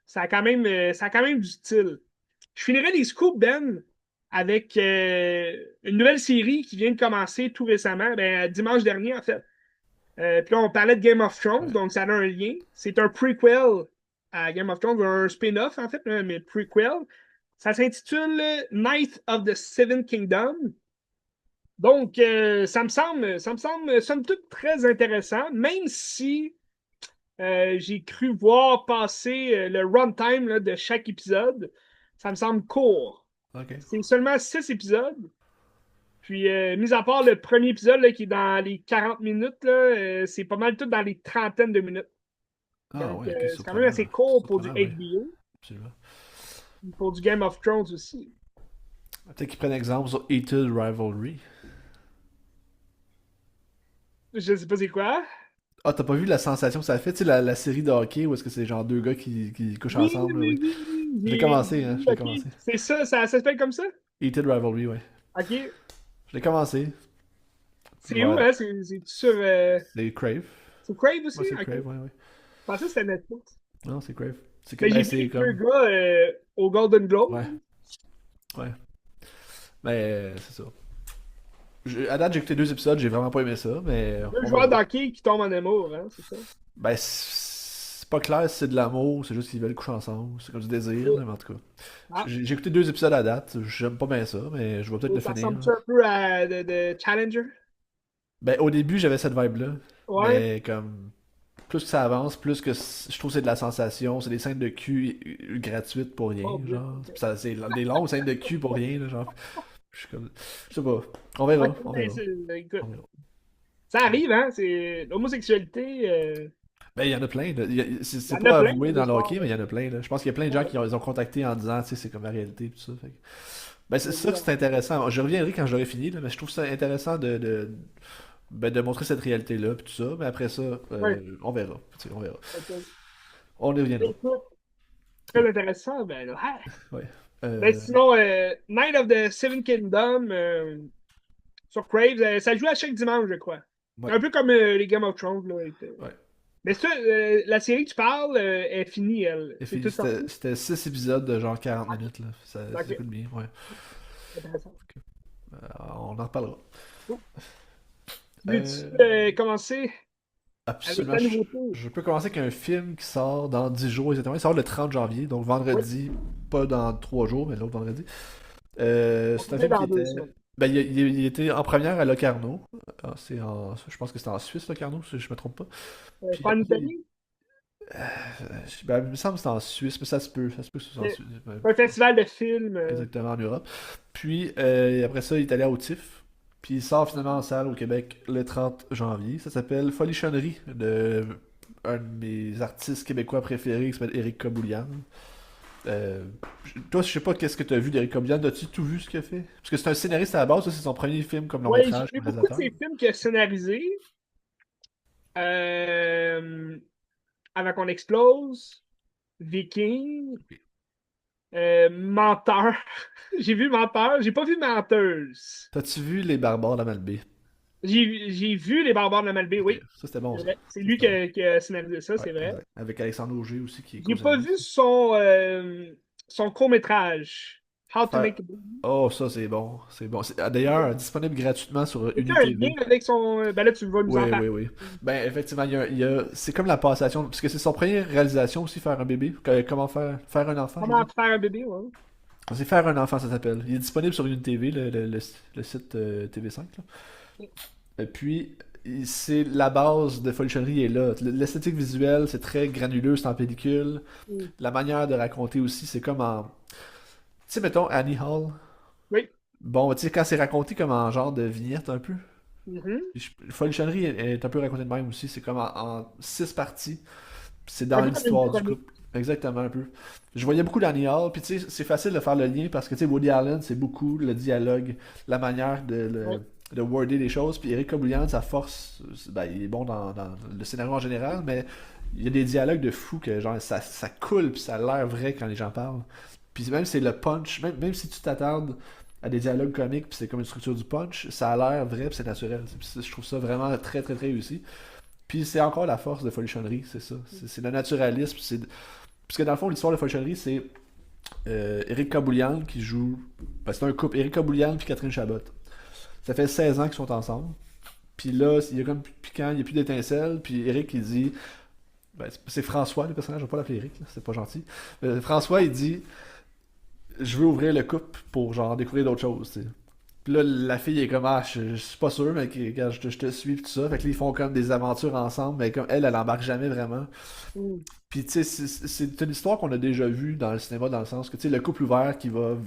ça a quand même du style. Je finirai les scoops, Ben, avec une nouvelle série qui vient de commencer tout récemment, ben, dimanche dernier, en fait. Puis là, on parlait de Game of Thrones, Ouais. donc ça a un lien. C'est un prequel à Game of Thrones, un spin-off, en fait, mais prequel. Ça s'intitule Night of the Seven Kingdoms. Donc, ça me semble, somme toute, très intéressant, même si J'ai cru voir passer le runtime là, de chaque épisode. Ça me semble court. Ok. C'est seulement 6 épisodes. Puis, mis à part le premier épisode là, qui est dans les 40 minutes, là, c'est pas mal tout dans les trentaines de minutes. Ah Donc, ouais, ok, c'est quand même assez court pour du surprenant, oui, HBO, absolument. pour du Game of Thrones aussi. Peut-être qu'ils prennent exemple sur Heated Rivalry. Je sais pas c'est quoi. Ah, t'as pas vu la sensation que ça fait, tu sais, la série de hockey où est-ce que c'est genre deux gars qui couchent Oui, ensemble, oui, oui. oui, oui. Je l'ai commencé, hein, je l'ai Ok. commencé. C'est ça, ça s'appelle comme ça? Heated Rivalry, ouais. Ok. Je l'ai commencé. C'est où, Ouais. hein? C'est sur. C'est Crave. C'est Crave aussi? Ouais, c'est Ok. Crave, ouais, ouais. Je pensais que c'était Netflix. Non, c'est Crave. C'est que, Mais ben, j'ai vu c'est les deux comme. gars au Golden Globe. Ouais, ouais. Mais c'est ça. À date, j'ai écouté 2 épisodes, j'ai vraiment pas aimé ça, mais Deux on joueurs verra. d'hockey qui tombent en amour, hein, c'est ça? Ben, c'est pas clair si c'est de l'amour, c'est juste qu'ils veulent coucher ensemble, c'est comme du désir, là, mais en tout cas. Ah, J'ai écouté 2 épisodes à date, j'aime pas bien ça, mais je vais peut-être le ça finir, ressemble là. un peu à de Challenger? Ben, au début, j'avais cette vibe-là, Ouais. mais comme. Plus que ça avance, plus que je trouve que c'est de la sensation, c'est des scènes de cul gratuites pour rien, Oh, bien. genre. Ok. Ça, c'est des longues scènes de cul pour rien, là, genre. Je suis comme. Je sais pas. On verra, Ok, on ben, verra. écoute, On verra. ça arrive, hein? C'est l'homosexualité. Ben, il y en a plein, là. Il y C'est en a pas plein avoué dans dans le l'histoire. hockey, mais il y en a plein, là. Je pense qu'il y a plein de gens qui les ont contactés en disant, tu sais, c'est comme la réalité, tout ça. Fait que- Ben, c'est ça que c'est intéressant. Je reviendrai quand j'aurai fini, là, mais je trouve ça intéressant ben, de montrer cette réalité-là, puis tout ça. Mais après ça, Ouais. on verra. Tu sais, on verra. Ok. On y reviendra. Écoute, très intéressant. Ben, là, ah. Ouais. Ben, Euh, sinon, Night of the Seven Kingdoms sur Crave, ça joue à chaque dimanche, je crois. ouais. Un peu comme les Game of Thrones. Là, Ouais. mais ça, la série que tu parles est finie, elle. Et C'est puis, tout sorti. c'était 6 épisodes de genre 40 Ah, minutes, là. Ça ok, coûte bien, ouais. intéressant. On en reparlera. Veux-tu Euh, commencer avec absolument. ta nouveauté? Je peux commencer avec un film qui sort dans 10 jours exactement. Il sort le 30 janvier, donc Oui, vendredi, pas dans 3 jours, mais l'autre vendredi. on C'est un revient film qui dans deux était. semaines. Ben, il était en première à Locarno. Je pense que c'était en Suisse, Locarno, si je me trompe pas. Puis Pas en après ça, Italie? ben, il me semble que c'était en Suisse, mais ça se peut que ce soit en Euh, Suisse. Ben, Un festival de films. exactement en Europe. Puis après ça, il est allé au TIFF. Puis il sort finalement en salle au Québec le 30 janvier. Ça s'appelle Folichonnerie de un de mes artistes québécois préférés qui s'appelle Éric Kaboulian. Euh, Toi, je sais pas qu'est-ce que tu as vu d'Éric Kaboulian. As-tu tout vu ce qu'il a fait? Parce que c'est un scénariste à la base, ça, c'est son premier film comme long Ouais, j'ai métrage vu comme beaucoup de réalisateur. ces films qu'il a scénarisés. Euh, Avant qu'on explose, Viking, Menteur. J'ai vu Menteur, j'ai pas vu Menteuse. T'as-tu vu Les Barbares de la Malbaie? J'ai vu Les Barbares de la Malbaie, Ok, oui. ça c'était bon C'est ça. vrai. C'est Ça lui c'était bon. qui a scénarisé ça, Ouais, c'est vrai. exact. Avec Alexandre Auger aussi qui est J'ai pas vu co-scénariste. son court-métrage, How to Faire- Make a Movie. Oh, ça c'est bon. C'est bon. D'ailleurs, disponible gratuitement sur C'est un lien UniTV. avec son. Ben là, tu vas nous en Oui, oui, parler. oui. Ben, effectivement, c'est comme la passation, parce que c'est son première réalisation aussi, faire un bébé. Comment faire un enfant, je veux Comment dire. faire un bébé, ouais. C'est faire un enfant, ça s'appelle. Il est disponible sur UniTV, le site TV5, là. Et puis, c'est la base de Folichonnerie est là. L'esthétique visuelle, c'est très granuleux, c'est en pellicule. Mm. La manière de raconter aussi, c'est comme en... Tu sais, mettons, Annie Hall. Oui. Bon, tu sais, quand c'est raconté comme en genre de vignette un peu. Mhm. Folichonnerie est un peu raconté de même aussi. C'est comme en 6 parties. C'est Un dans peu comme une l'histoire du chronique. couple. Exactement un peu. Je voyais beaucoup d'Annie Hall, puis tu sais, c'est facile de faire le lien parce que tu sais, Woody Allen, c'est beaucoup le dialogue, la manière Ouais. de worder les choses. Puis Eric Kaboulian, sa force, ben, il est bon dans le scénario en général, mais il y a des dialogues de fou que genre ça coule, puis ça a l'air vrai quand les gens parlent. Puis même c'est le punch, même si tu t'attardes à des dialogues comiques, puis c'est comme une structure du punch, ça a l'air vrai, puis c'est naturel. Puis je trouve ça vraiment très très très réussi. Puis c'est encore la force de Folichonnerie, c'est ça. C'est le naturalisme. Parce que dans le fond, l'histoire de Folichonnerie, c'est Éric Kaboulian qui joue. Ben, c'est un couple, Éric Kaboulian puis Catherine Chabot. Ça fait 16 ans qu'ils sont ensemble. Puis là, il y a comme piquant, il n'y a plus d'étincelle. Puis Éric, il dit. Ben, c'est François, le personnage, je vais pas l'appeler Éric, là, c'est pas gentil. François, il dit je veux ouvrir le couple pour genre découvrir d'autres choses, tu sais. Puis là, la fille est comme, ah, je suis pas sûr, mais quand je te suis, pis tout ça. Fait que là, ils font comme des aventures ensemble, mais comme elle embarque jamais vraiment. Mm. Puis tu sais, c'est une histoire qu'on a déjà vue dans le cinéma, dans le sens que, tu sais, le couple ouvert qui va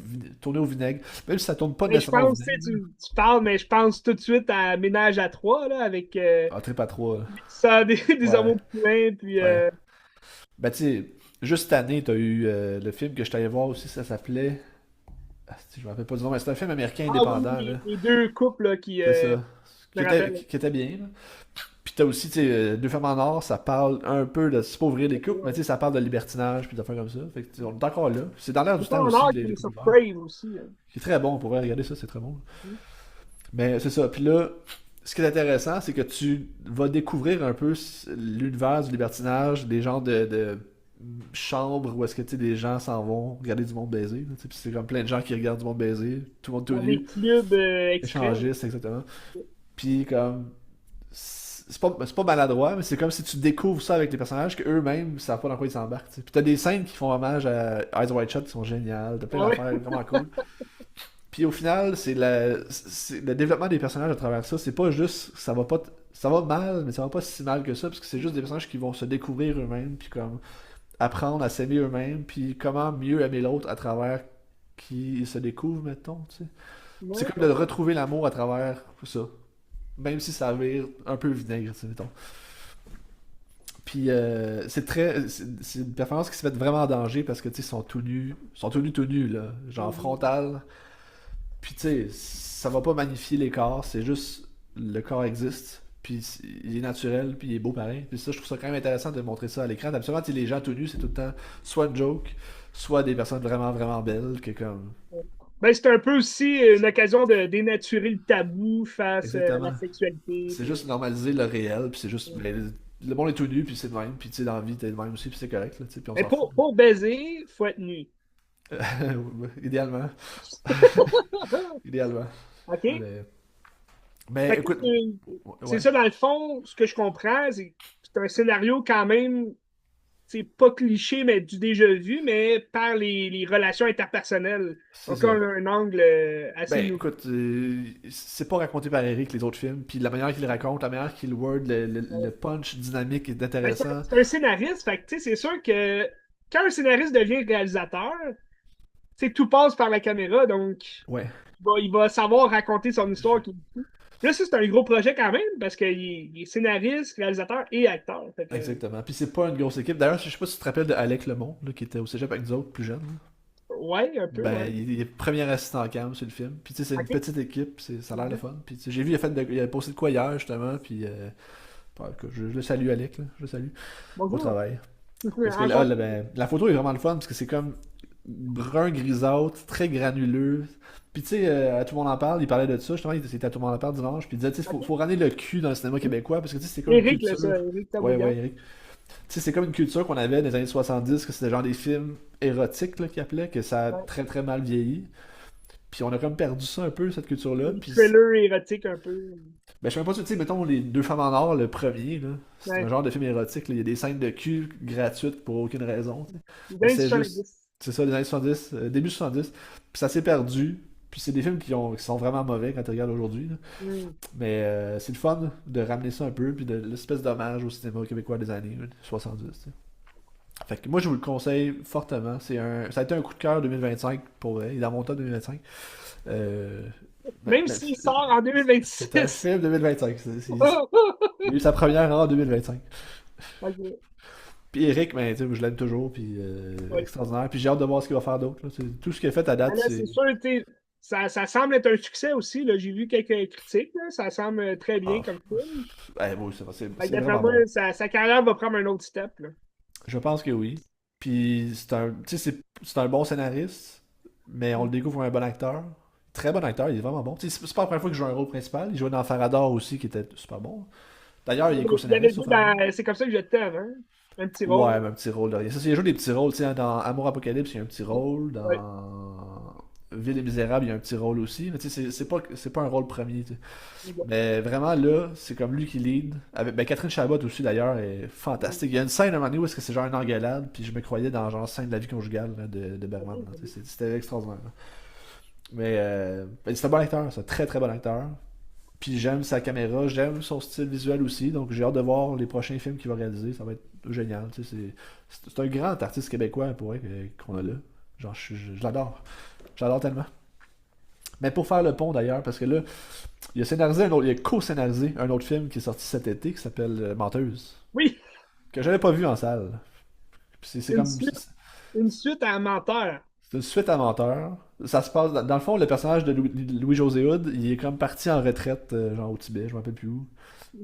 tourner au vinaigre, même si ça tourne pas Mais je nécessairement au pense, tu sais, vinaigre, tu parles, mais je pense tout de suite à Ménage à trois, là, avec ah, très pas trop, ça, des ouais, homos de poulain, puis ouais. Ben, tu sais, juste cette année, t'as eu le film que je t'allais voir aussi, ça s'appelait. Ah, je me rappelle pas du nom, mais c'est un film américain ah oui, indépendant, là. les deux couples là, qui, C'est ça. je me rappelle. Qui était bien, là. Puis t'as aussi, tu sais, Deux femmes en or, ça parle un peu de. C'est pas ouvrir des couples, mais tu sais, ça parle de libertinage, puis d'affaires comme ça. Fait que, tu sais, on est encore là. C'est dans l'air Les du temps femmes en aussi, or qui les est sur couples ouverts. Crave aussi. Hein. C'est très bon, pour regarder ça, c'est très bon. Mm. Mais c'est ça. Puis là, ce qui est intéressant, c'est que tu vas découvrir un peu l'univers du libertinage, des genres de chambres où est-ce que tu sais, des gens s'en vont regarder du monde baiser. Là, tu sais, puis c'est comme plein de gens qui regardent du monde baiser, tout le monde tout Dans des nu, clubs extrêmes. échangistes, exactement. Puis comme c'est pas maladroit, mais c'est comme si tu découvres ça avec les personnages que eux-mêmes savent pas dans quoi ils s'embarquent. Tu sais. Puis t'as des scènes qui font hommage à Eyes Wide Shut qui sont géniales, t'as plein Ah ouais. d'affaires vraiment cool. Puis au final, c'est le développement des personnages à travers ça. C'est pas juste, ça va pas, ça va mal, mais ça va pas si mal que ça, parce que c'est juste des personnages qui vont se découvrir eux-mêmes, puis comme apprendre à s'aimer eux-mêmes, puis comment mieux aimer l'autre à travers qui ils se découvrent, mettons. Tu sais. C'est Ouais, comme de retrouver l'amour à travers ça, même si ça vire un peu vinaigre, tu sais, mettons. Puis c'est une performance qui se met vraiment en danger parce que tu sais, ils sont tout nus là, genre frontal. Puis tu sais, ça va pas magnifier les corps, c'est juste le corps existe, puis il est naturel, puis il est beau pareil. Puis ça, je trouve ça quand même intéressant de montrer ça à l'écran. Absolument, tu sais, les gens tout nus, c'est tout le temps soit une joke, soit des personnes vraiment vraiment belles, que comme. ben, c'est un peu aussi une occasion de dénaturer le tabou face à la Exactement. sexualité. C'est Puis... juste normaliser le réel, puis c'est juste. Ben, le monde est tout nu, puis c'est de même, puis tu sais, dans la vie, t'es de même aussi, puis c'est correct, là, tu sais, puis on Mais s'en fout. pour baiser, faut être nu. Idéalement. Idéalement. OK? Mais, mais Fait que, écoute, c'est ouais. ça, dans le fond, ce que je comprends, c'est que c'est un scénario quand même, c'est pas cliché, mais du déjà vu, mais par les relations interpersonnelles. C'est Donc, ça. on a un angle assez Ben nouveau. écoute, c'est pas raconté par Eric les autres films, puis la manière qu'il raconte, la manière qu'il word, le punch dynamique est Ben, intéressant. c'est un scénariste, fait que, tu sais, c'est sûr que quand un scénariste devient réalisateur, tu sais, tout passe par la caméra, donc Ouais, il va savoir raconter son histoire. Là, ça, c'est un gros projet quand même, parce qu'il est scénariste, réalisateur et acteur. Fait que, exactement. Puis c'est pas une grosse équipe. D'ailleurs, je sais pas si tu te rappelles de Alec Lemont, là, qui était au cégep avec nous autres, plus jeune. Là. ouais, un peu, Ben, ouais. il est premier assistant cam sur le film. Puis tu sais, c'est une OK. petite équipe, ça a l'air le fun. Puis tu sais, j'ai vu, il a posté de quoi hier, justement, puis je le salue, Alec, là, je le salue. Beau Bonjour. travail. Parce que là, Enchanté. ben, la photo est vraiment le fun, parce que c'est comme brun grisâtre, très granuleux. Puis tu sais, à tout le monde en parle, il parlait de ça, justement, il était à tout le monde en parle dimanche, puis il disait, tu sais, faut OK. ramener le cul dans le cinéma québécois, parce que tu sais, c'est comme une Eric, là, culture. ça, Eric Ouais, Taboulian. ouais, Eric. Tu sais, c'est comme une culture qu'on avait dans les années 70, que c'était genre des films érotiques, là, qu'ils appelaient, que ça a Ouais. très très mal vieilli. Puis on a comme perdu ça un peu, cette culture-là. Des Puis, thrillers érotiques un peu. ben, je sais même pas si tu sais, mettons, les Deux femmes en or, le premier, là, c'est un Ouais. genre de film érotique, là. Il y a des scènes de cul gratuites pour aucune raison, tu sais. Des Mais années c'est juste, 70. c'est ça, les années 70, début 70. Puis ça s'est perdu. Puis c'est des films qui sont vraiment mauvais quand tu regardes aujourd'hui, là. Hmm. Mais c'est le fun de ramener ça un peu, puis de l'espèce d'hommage au cinéma québécois des années 70, tu sais. Fait que moi, je vous le conseille fortement. Ça a été un coup de cœur 2025 pour vrai. Il est dans mon top 2025. Euh, Même ben, s'il sort en c'est un 2026. film 2025. Il a eu sa première en 2025. OK. Puis Eric, ben, tu sais, je l'aime toujours, puis Ouais. extraordinaire. Puis j'ai hâte de voir ce qu'il va faire d'autre, là. Tout ce qu'il a fait à Ben date, là, c'est. c'est sûr, tu sais, ça semble être un succès aussi. Là. J'ai vu quelques critiques. Là. Ça semble très bien Ah, comme film. oui, Fait que c'est d'après vraiment moi, bon. sa carrière va prendre un autre step. Là. Je pense que oui. Puis tu sais, c'est un bon scénariste, mais on le découvre comme un bon acteur. Très bon acteur, il est vraiment bon. Tu sais, c'est pas la première fois qu'il joue un rôle principal. Il jouait dans Farador aussi, qui était super bon. D'ailleurs, il est Il avait co-scénariste joué sur Farador. dans C'est comme ça que je t'aime, hein? Un petit Ouais, rôle. mais un petit rôle de rien. Ça, il joue des petits rôles. Tu sais, dans Amour Apocalypse, il y a un petit rôle. Ouais. Dans Ville et Misérable, il y a un petit rôle aussi. Mais tu sais, c'est pas un rôle premier. Tu sais. Mais vraiment, là, c'est comme lui qui lead. Ben, Catherine Chabot aussi, d'ailleurs, est fantastique. Il y a une scène à un moment donné où est-ce que c'est genre une engueulade, puis je me croyais dans genre scène de la vie conjugale là, de Bergman. Là. Tu sais, c'était extraordinaire. Là. Mais ben, c'est un bon acteur, c'est un très très bon acteur. Puis j'aime sa caméra, j'aime son style visuel aussi, donc j'ai hâte de voir les prochains films qu'il va réaliser, ça va être génial. Tu sais, c'est un grand artiste québécois pour vrai, qu'on a là. Genre, je l'adore. J'adore tellement. Mais pour faire le pont d'ailleurs, parce que là, il a co-scénarisé un autre film qui est sorti cet été qui s'appelle Menteuse, Oui, que j'avais pas vu en salle. Puis c'est une comme. suite, une suite à Menteur. C'est une suite à Menteur. Ça se passe. Dans le fond, le personnage de Louis-José Hood, il est comme parti en retraite, genre au Tibet, je me rappelle plus où.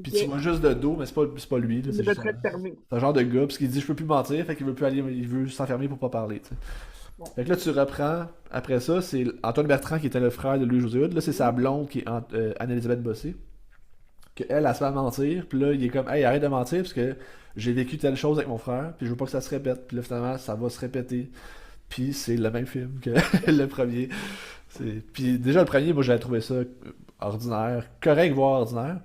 Puis tu Ok. vois juste de dos, mais c'est pas lui, là, Une c'est juste retraite fermée. c'est un genre de gars, parce qu'il dit je peux plus mentir, fait qu'il veut plus aller, il veut s'enfermer pour pas parler, tu sais. Bon. Fait que là, tu reprends, après ça, c'est Antoine Bertrand qui était le frère de Louis-José Hood, là, c'est sa blonde qui est Anne-Elisabeth Bossé, qu'elle, elle se met à mentir, puis là, il est comme, hey, arrête de mentir, parce que j'ai vécu telle chose avec mon frère, puis je veux pas que ça se répète, puis là, finalement, ça va se répéter, puis c'est le même film que le premier. Puis déjà, le premier, moi, j'avais trouvé ça ordinaire, correct, voire ordinaire,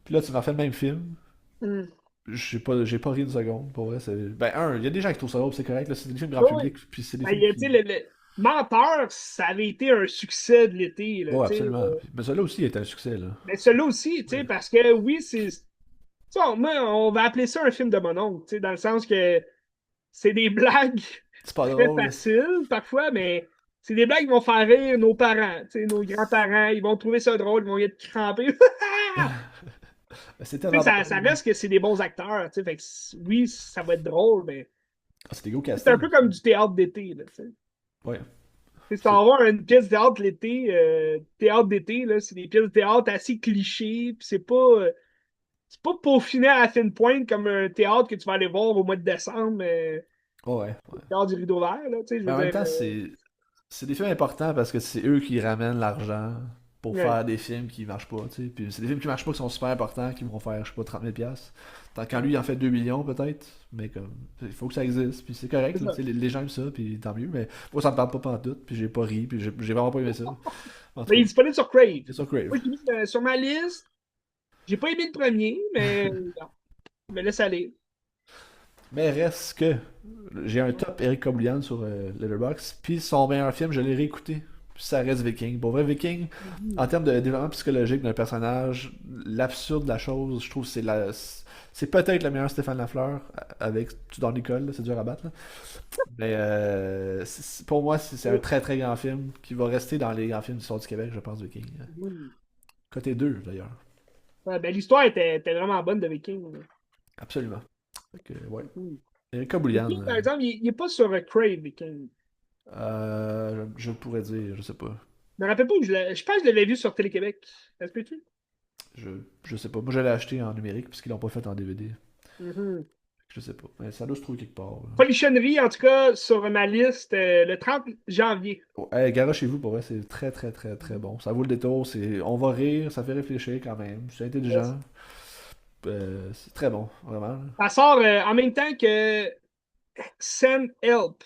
puis là, tu m'as fait le même film, Hmm. j'ai pas ri une seconde, pour vrai. Ben, il y a des gens qui trouvent ça drôle, c'est correct, là, c'est des films grand Ouais, ouais. public, puis c'est des Ben, films tu sais, qui. Menteur, ça avait été un succès de l'été, là, Ouais, tu sais. absolument. Mais celui-là aussi est un succès, là. Mais celui-là aussi, tu Oui. sais, parce que oui, c'est. Tu sais, moi, on va appeler ça un film de mon oncle, tu sais, dans le sens que c'est des blagues C'est pas très drôle. faciles parfois, mais c'est des blagues qui vont faire rire nos parents, tu sais, nos grands-parents, ils vont trouver ça drôle, ils vont y être crampés. Mais c'est Tu sais, tellement pas ça drôle. reste que c'est des bons acteurs, tu sais, fait que oui, ça va être drôle, mais Ah, c'est des gros c'est un castings peu aussi. comme du théâtre d'été, là, tu sais. Ouais. Tu sais, si tu C'est- vas voir une pièce de théâtre l'été, théâtre d'été, là, c'est des pièces de théâtre assez clichés, puis c'est pas peaufiné à la fine pointe comme un théâtre que tu vas aller voir au mois de décembre, Ouais. le théâtre du Rideau Vert, là, tu sais, je Mais veux en même dire. temps, c'est des films importants parce que c'est eux qui ramènent l'argent pour Ouais. faire des films qui marchent pas, tu sais. Puis c'est des films qui marchent pas qui sont super importants, qui vont faire, je sais pas, 30 000 piastres. Tant quand lui, il en fait 2 millions peut-être, mais comme, il faut que ça existe, puis c'est correct, C'est là, tu ça. sais, les gens aiment ça, puis tant mieux, mais moi, ça me parle pas pantoute, puis j'ai pas ri, puis j'ai vraiment pas aimé ça. En Mais tout il est cas, disponible sur Crave. c'est ça Crave. Moi, j'ai mis sur ma liste. J'ai pas aimé le premier, mais non, je me laisse aller. Mais reste que, j'ai un top Eric Koboulian sur Letterboxd, puis son meilleur film, je l'ai réécouté. Puis ça reste Viking. Pour vrai, Viking, en Mhm. termes de développement psychologique d'un personnage, l'absurde de la chose, je trouve que c'est peut-être le meilleur Stéphane Lafleur avec Tu dans l'école, c'est dur à battre. Là. Mais pour moi, c'est un très très grand film qui va rester dans les grands films d'histoire du Québec, je pense, Viking. Mhm. Côté 2 d'ailleurs. Ouais, ben, l'histoire était vraiment bonne de Viking, là. Absolument. Fait que, ouais. Mhm. Eric Koboulian, Viking, par exemple, il est pas sur Crave, Viking. je pourrais dire, je sais pas. Je me rappelle pas que je pense que je l'avais vu sur Télé-Québec. Est-ce que tu? Je, je sais pas. Moi, je l'ai acheté en numérique parce qu'ils l'ont pas fait en DVD. Mhm. Je sais pas. Mais ça doit se trouver quelque part. Là. Polychonnerie, en tout cas, sur ma liste le 30 janvier. Oh, hey, Gara chez vous, pour vrai, c'est très, très, très, très bon. Ça vaut le détour. On va rire, ça fait réfléchir quand même. C'est Yes. intelligent. C'est très bon, vraiment. Ça sort en même temps que Send Help,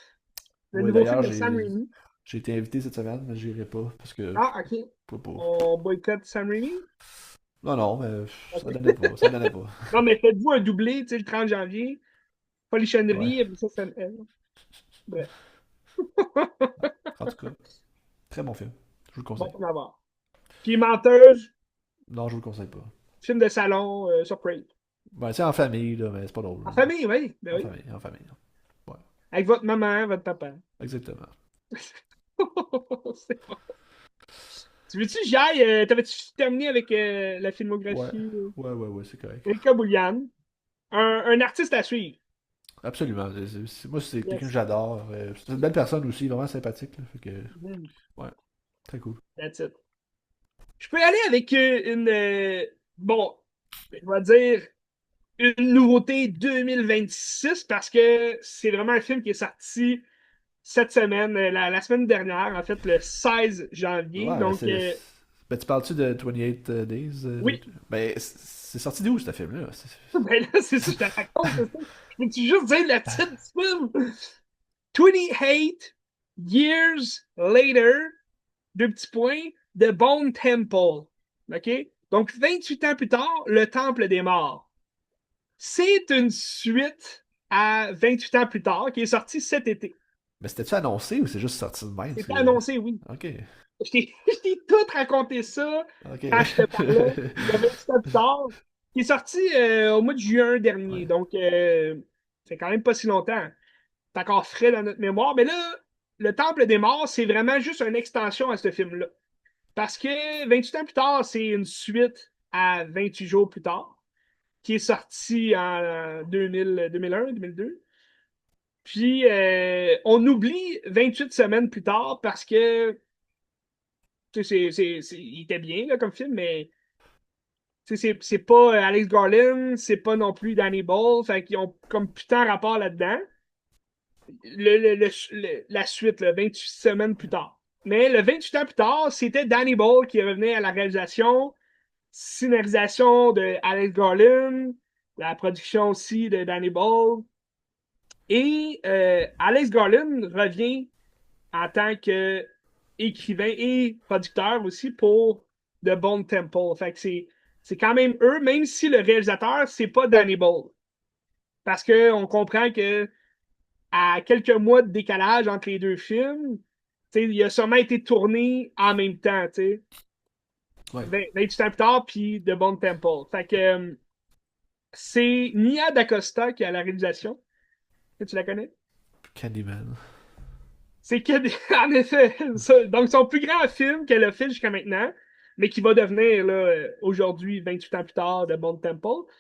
le Oui, nouveau film d'ailleurs, de Sam Raimi. j'ai été invité cette semaine, mais j'irai pas parce que. Ah, ok. Pas. On boycotte Sam Raimi. Non, non, mais ça Ok. donnait pas. Ça donnait pas. Non, mais faites-vous un doublé, tu sais, le 30 janvier. Ouais. Polychonnerie, et puis ça, Send Help. Bref. En tout cas, très bon film. Je vous le Bon, conseille. on va voir. Puis Menteuse, Non, je vous le conseille pas. film de salon sur Crave. Ben, c'est en famille, là, mais c'est pas drôle. En famille, oui. Ben En oui. famille, en famille. Ouais, Avec votre maman, votre papa. exactement. C'est bon. Tu veux-tu que j'aille? T'avais-tu terminé avec la Ouais, filmographie? ouais, c'est correct. Rika Boulian, un artiste à suivre. Absolument. Moi, c'est quelqu'un que Yes. j'adore. C'est une belle personne aussi, vraiment sympathique. Là, fait que, Mhm. ouais, très cool. That's it. Je peux y aller avec bon, je vais dire une nouveauté 2026 parce que c'est vraiment un film qui est sorti cette semaine, la semaine dernière, en fait, le 16 janvier. Ouais, Donc, Ben, tu parles-tu de 28 Days? oui, Ben, c'est sorti d'où, ce film-là? ben là, c'est ça, je te raconte. C'est ça. Je peux-tu juste dire le titre du film? 28 Years Later, deux petits points, The Bone Temple. OK? Donc, 28 ans plus tard, le Temple des Morts. C'est une suite à 28 ans plus tard qui est sortie cet été. Mais c'était-tu annoncé ou c'est juste sorti de même? C'était annoncé, oui. Ok. Je t'ai tout raconté ça Ok. quand je te parlais de 28 ans plus tard, qui est sorti au mois de juin dernier. Ouais. Donc, c'est quand même pas si longtemps. C'est encore frais dans notre mémoire. Mais là, Le Temple des Morts, c'est vraiment juste une extension à ce film-là. Parce que 28 ans plus tard, c'est une suite à 28 jours plus tard, qui est sorti en 2000, 2001, 2002. Puis, on oublie 28 semaines plus tard parce que tu sais, il était bien là, comme film, mais tu sais, c'est pas Alex Garland, c'est pas non plus Danny Boyle, fait qu'ils ont comme putain rapport là-dedans. La suite, là, 28 semaines plus tard. Mais le 28 ans plus tard, c'était Danny Boyle qui revenait à la réalisation, scénarisation de Alex Garland, la production aussi de Danny Boyle. Et Alex Garland revient en tant qu'écrivain et producteur aussi pour The Bone Temple. Fait que c'est quand même eux, même si le réalisateur, c'est pas Danny Boyle. Parce qu'on comprend que à quelques mois de décalage entre les deux films, il a sûrement été tourné en même temps, 28 ans plus tard, puis The Bone Temple. Fait que c'est Nia DaCosta qui a la réalisation. Tu la connais? Candyman. C'est que, en effet, donc son plus grand film qu'elle a fait jusqu'à maintenant, mais qui va devenir là, aujourd'hui, 28 ans plus tard, de Bone Temple.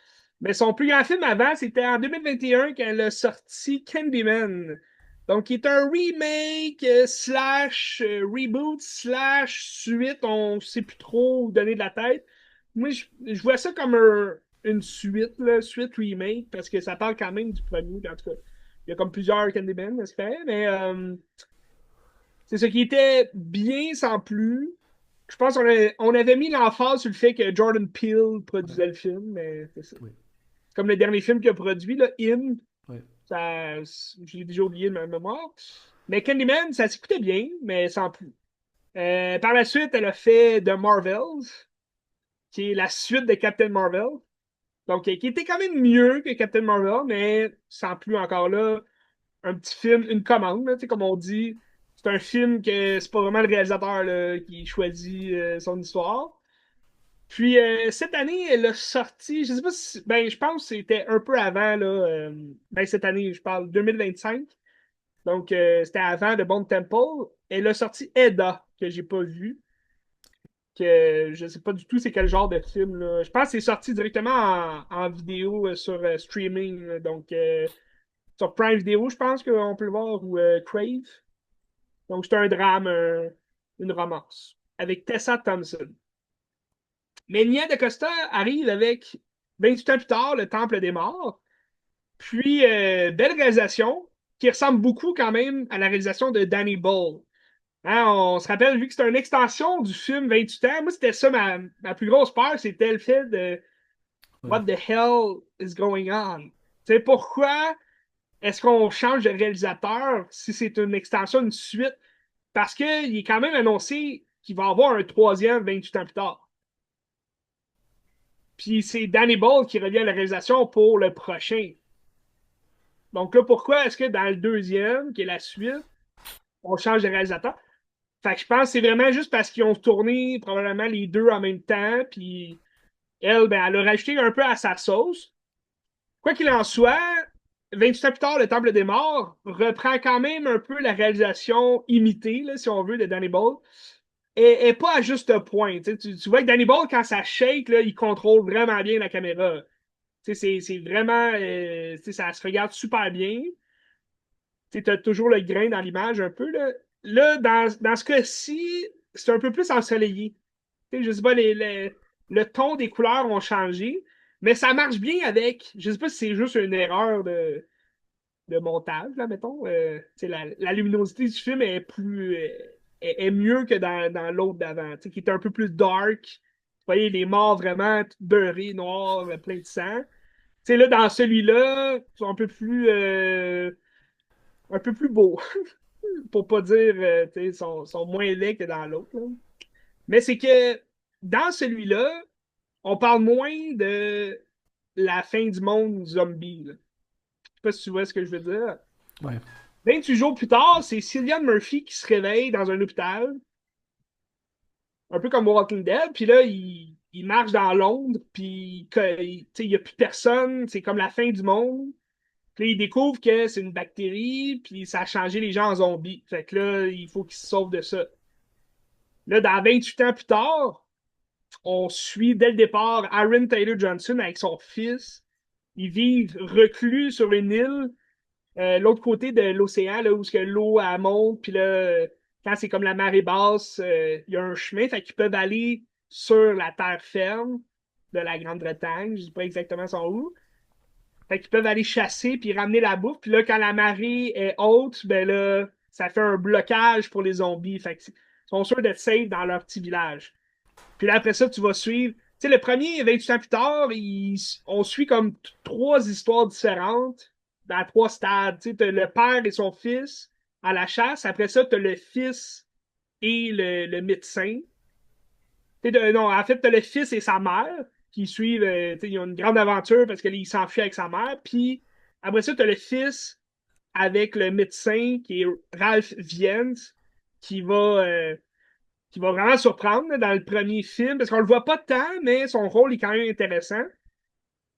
Mais son plus grand film avant, c'était en 2021 qu'elle a sorti Candyman. Donc, qui est un remake slash reboot slash suite, on ne sait plus trop où donner de la tête. Moi, je vois ça comme une suite, là, suite remake, parce que ça parle quand même du premier. En tout cas, il y a comme plusieurs Candyman, n'est-ce pas? Mais c'est ce qui était bien sans plus. Je pense qu'on avait mis l'emphase sur le fait que Jordan Peele Ouais. produisait le film, mais c'est ça. Oui. C'est comme le dernier film qu'il a produit, là, In. Oui. Ça, j'ai déjà oublié de ma mémoire. Mais Candyman, ça s'écoutait bien, mais sans plus. Par la suite, elle a fait The Marvels, qui est la suite de Captain Marvel. Donc, qui était quand même mieux que Captain Marvel, mais sans plus encore là. Un petit film, une commande, là, comme on dit. C'est un film que c'est pas vraiment le réalisateur là, qui choisit son histoire. Puis cette année, elle a sorti, je sais pas si, ben je pense que c'était un peu avant là, ben cette année, je parle 2025. Donc c'était avant de Bone Temple. Elle a sorti Edda que j'ai pas vu, que je sais pas du tout c'est quel genre de film là. Je pense que c'est sorti directement en vidéo sur streaming, là. Donc sur Prime Video, je pense qu'on peut le voir ou Crave. Donc, c'est un drame, une romance, avec Tessa Thompson. Mais Nia DaCosta arrive avec 28 ans plus tard, Le Temple des Morts. Puis, belle réalisation, qui ressemble beaucoup quand même à la réalisation de Danny Boyle. Hein, on se rappelle, vu que c'est une extension du film 28 ans, moi, c'était ça ma plus grosse peur, c'était le fait de Oui. What the hell is going on? Tu sais, pourquoi est-ce qu'on change de réalisateur si c'est une extension, une suite? Parce qu'il est quand même annoncé qu'il va y avoir un troisième 28 ans plus tard. Puis c'est Danny Boyle qui revient à la réalisation pour le prochain. Donc là, pourquoi est-ce que dans le deuxième, qui est la suite, on change de réalisateur? Fait que je pense que c'est vraiment juste parce qu'ils ont tourné probablement les deux en même temps, puis elle, ben, elle a rajouté un peu à sa sauce. Quoi qu'il en soit, 28 ans plus tard, Le Temple des Morts reprend quand même un peu la réalisation imitée, là, si on veut, de Danny Boyle. Et pas à juste point. Tu vois que Danny Boyle, quand ça shake, là, il contrôle vraiment bien la caméra. C'est vraiment. Ça se regarde super bien. Tu as toujours le grain dans l'image un peu. Là dans ce cas-ci, c'est un peu plus ensoleillé. Je sais pas, le ton des couleurs ont changé, mais ça marche bien avec. Je sais pas si c'est juste une erreur de montage, là, mettons. La luminosité du film est plus est mieux que dans l'autre d'avant, qui est un peu plus dark. Vous voyez, les morts vraiment beurrés, noirs, plein de sang. Là, dans celui-là, ils sont un peu plus beaux, pour pas dire, sont moins laids que dans l'autre, là. Mais c'est que dans celui-là, on parle moins de la fin du monde zombie, là. Je sais pas si tu vois ce que je veux dire. Ouais. 28 jours plus tard, c'est Cillian Murphy qui se réveille dans un hôpital. un peu comme Walking Dead, puis là, il marche dans Londres, puis il n'y a plus personne, c'est comme la fin du monde. Puis là, il découvre que c'est une bactérie, puis ça a changé les gens en zombies. Fait que là, il faut qu'il se sauve de ça. Là, dans 28 ans plus tard, on suit dès le départ Aaron Taylor Johnson avec son fils. Ils vivent reclus sur une île, l'autre côté de l'océan, là, où que l'eau elle monte, puis là, quand c'est comme la marée basse, il y a un chemin, fait qu'ils peuvent aller sur la terre ferme de la Grande-Bretagne, je sais pas exactement son où. Fait qu'ils peuvent aller chasser puis ramener la bouffe. Puis là, quand la marée est haute, ben là, ça fait un blocage pour les zombies. Fait qu'ils sont sûrs d'être safe dans leur petit village. Puis là, après ça, tu vas suivre. Tu sais, le premier, 28 ans plus tard, on suit comme trois histoires différentes dans trois stades. Tu sais, t'as le père et son fils à la chasse. Après ça, t'as le fils et le médecin. Non, en fait, t'as le fils et sa mère qui suivent. Ils ont une grande aventure parce qu'il s'enfuit avec sa mère. Puis après ça, t'as le fils avec le médecin qui est Ralph Fiennes qui va, euh, qui va vraiment surprendre là, dans le premier film parce qu'on le voit pas tant, mais son rôle est quand même intéressant.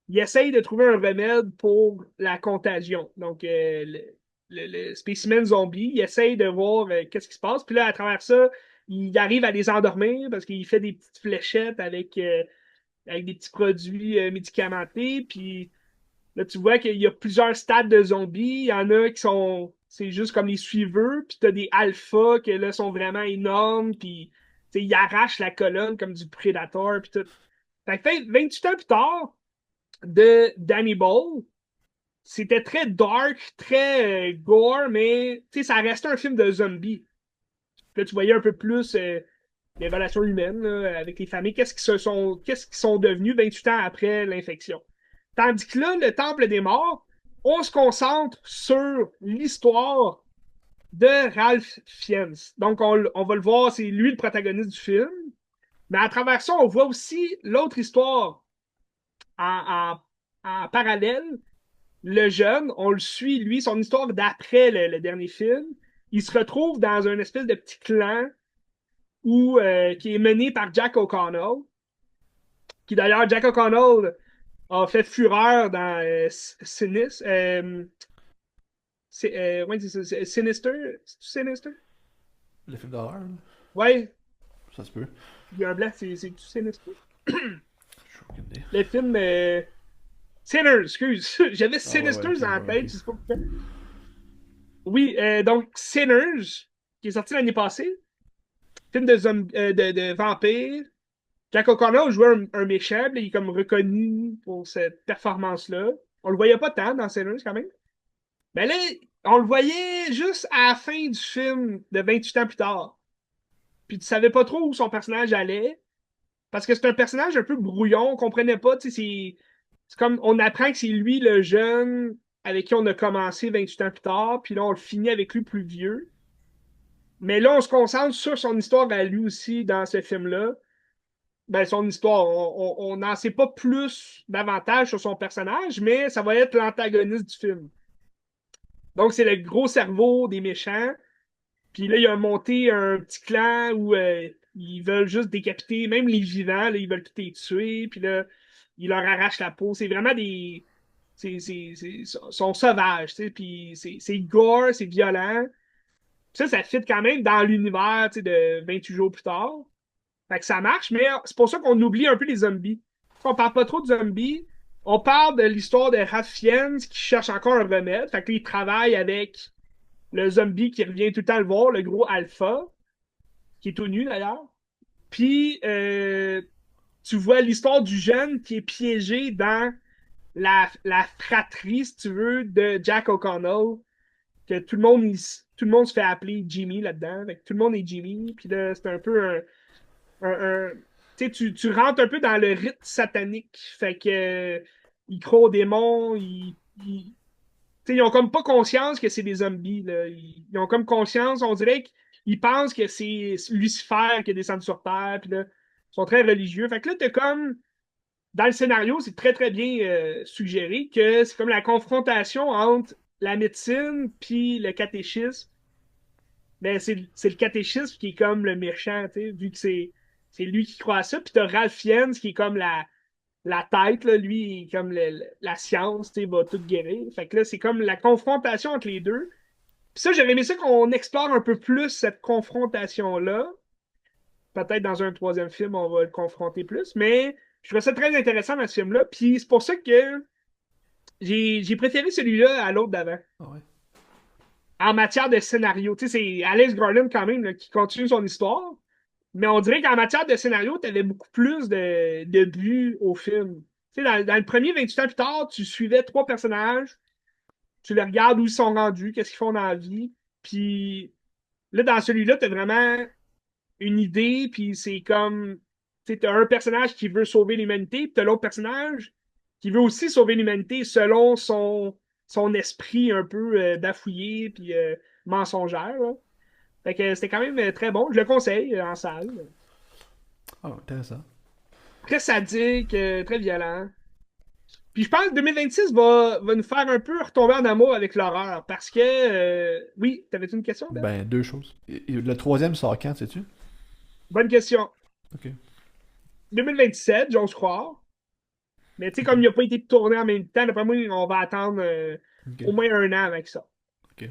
Il essaye de trouver un remède pour la contagion. Donc, le spécimen zombie, il essaye de voir qu'est-ce qui se passe. Puis là, à travers ça, il arrive à les endormir parce qu'il fait des petites fléchettes avec des petits produits médicamentés. Puis là, tu vois qu'il y a plusieurs stades de zombies. Il y en a qui sont, c'est juste comme les suiveux. Puis t'as des alphas qui là sont vraiment énormes. Puis ils arrachent la colonne comme du Predator. Puis tout. Fait que 28 ans plus tard, de Danny Boyle, c'était très dark, très gore, mais ça restait un film de zombies. Là, tu voyais un peu plus les relations humaines là, avec les familles, qu'est-ce qu'ils sont devenus 28 ans après l'infection. Tandis que là, le Temple des Morts, on se concentre sur l'histoire de Ralph Fiennes. Donc, on va le voir, c'est lui le protagoniste du film. Mais à travers ça, on voit aussi l'autre histoire en, en parallèle. Le jeune, on le suit, lui, son histoire d'après le dernier film. Il se retrouve dans un espèce de petit clan qui est mené par Jack O'Connell, qui d'ailleurs, Jack O'Connell a fait fureur dans Sinis, ouais, Sinister. C'est Sinister? Le film d'horreur, là. Ouais, Ça se peut. il y a un blanc, c'est Sinister. Je suis aucune idée. Le film Sinners, excuse. J'avais Ah ouais, ouais, Sinister ok, dans la ouais, tête, ok. je sais pas pourquoi. Oui, donc Sinners, qui est sorti l'année passée. Film de vampire. Jack O'Connell jouait un méchant, il est comme reconnu pour cette performance-là. On le voyait pas tant dans Sinners quand même. Mais là, on le voyait juste à la fin du film de 28 ans plus tard. Puis tu savais pas trop où son personnage allait. Parce que c'est un personnage un peu brouillon, on comprenait pas, tu sais, c'est comme on apprend que c'est lui le jeune avec qui on a commencé 28 ans plus tard, puis là on le finit avec lui plus vieux. Mais là, on se concentre sur son histoire à lui aussi dans ce film-là. Ben, son histoire, on n'en sait pas plus davantage sur son personnage, mais ça va être l'antagoniste du film. Donc, c'est le gros cerveau des méchants. Puis là, il a monté un petit clan où ils veulent juste décapiter, même les vivants, là, ils veulent tout les tuer. Puis là, ils leur arrachent la peau. C'est vraiment des. Sont sauvages, tu sais. Puis c'est gore, c'est violent. Ça fit quand même dans l'univers, tu sais, de 28 jours plus tard. Fait que ça marche, mais c'est pour ça qu'on oublie un peu les zombies. On parle pas trop de zombies. On parle de l'histoire de Raffiens qui cherche encore un remède. Fait que là, il travaille avec le zombie qui revient tout le temps le voir, le gros Alpha, qui est tout nu d'ailleurs. Puis, tu vois l'histoire du jeune qui est piégé dans la fratrie, si tu veux, de Jack O'Connell. Que tout le monde se fait appeler Jimmy là-dedans. Fait que tout le monde est Jimmy. Puis là, c'est un peu tu rentres un peu dans le rite satanique. Fait que ils croient aux démons, ils ont comme pas conscience que c'est des zombies. Là. Ils ont comme conscience, on dirait qu'ils pensent que c'est Lucifer qui est descendu sur Terre. Puis là, ils sont très religieux. Fait que là, t'as comme. Dans le scénario, c'est très très bien suggéré que c'est comme la confrontation entre la médecine puis le catéchisme. Ben, c'est le catéchisme qui est comme le méchant, vu que C'est lui qui croit à ça. Puis t'as Ralph Fiennes qui est comme la tête, là, lui, il est comme la science, tu sais, va tout guérir. Fait que là, c'est comme la confrontation entre les deux. Puis ça, j'aurais aimé ça qu'on explore un peu plus cette confrontation-là. Peut-être dans un troisième film, on va le confronter plus. Mais je trouve ça très intéressant dans ce film-là. Puis c'est pour ça que j'ai préféré celui-là à l'autre d'avant. Ah ouais. En matière de scénario. Tu sais, c'est Alex Garland quand même là, qui continue son histoire. Mais on dirait qu'en matière de scénario, tu avais beaucoup plus de buts au film. Tu sais, dans le premier 28 ans plus tard, tu suivais trois personnages, tu les regardes où ils sont rendus, qu'est-ce qu'ils font dans la vie. Puis là, dans celui-là, tu as vraiment une idée, puis c'est comme, tu sais, as un personnage qui veut sauver l'humanité, puis tu as l'autre personnage qui veut aussi sauver l'humanité selon son esprit un peu bafouillé, puis mensongère. Là. Fait que c'était quand même très bon. Je le conseille en salle. Ah, intéressant. Très sadique, très violent. Puis je pense que 2026 va nous faire un peu retomber en amour avec l'horreur. Parce que, oui, t'avais-tu une question, Ben? Ben, deux choses. Le troisième sort quand, sais-tu? Bonne question. Ok. 2027, j'ose croire. Mais tu sais, Ok. comme il n'a pas été tourné en même temps, d'après moi, on va attendre Ok. au moins un an avec ça. Ok.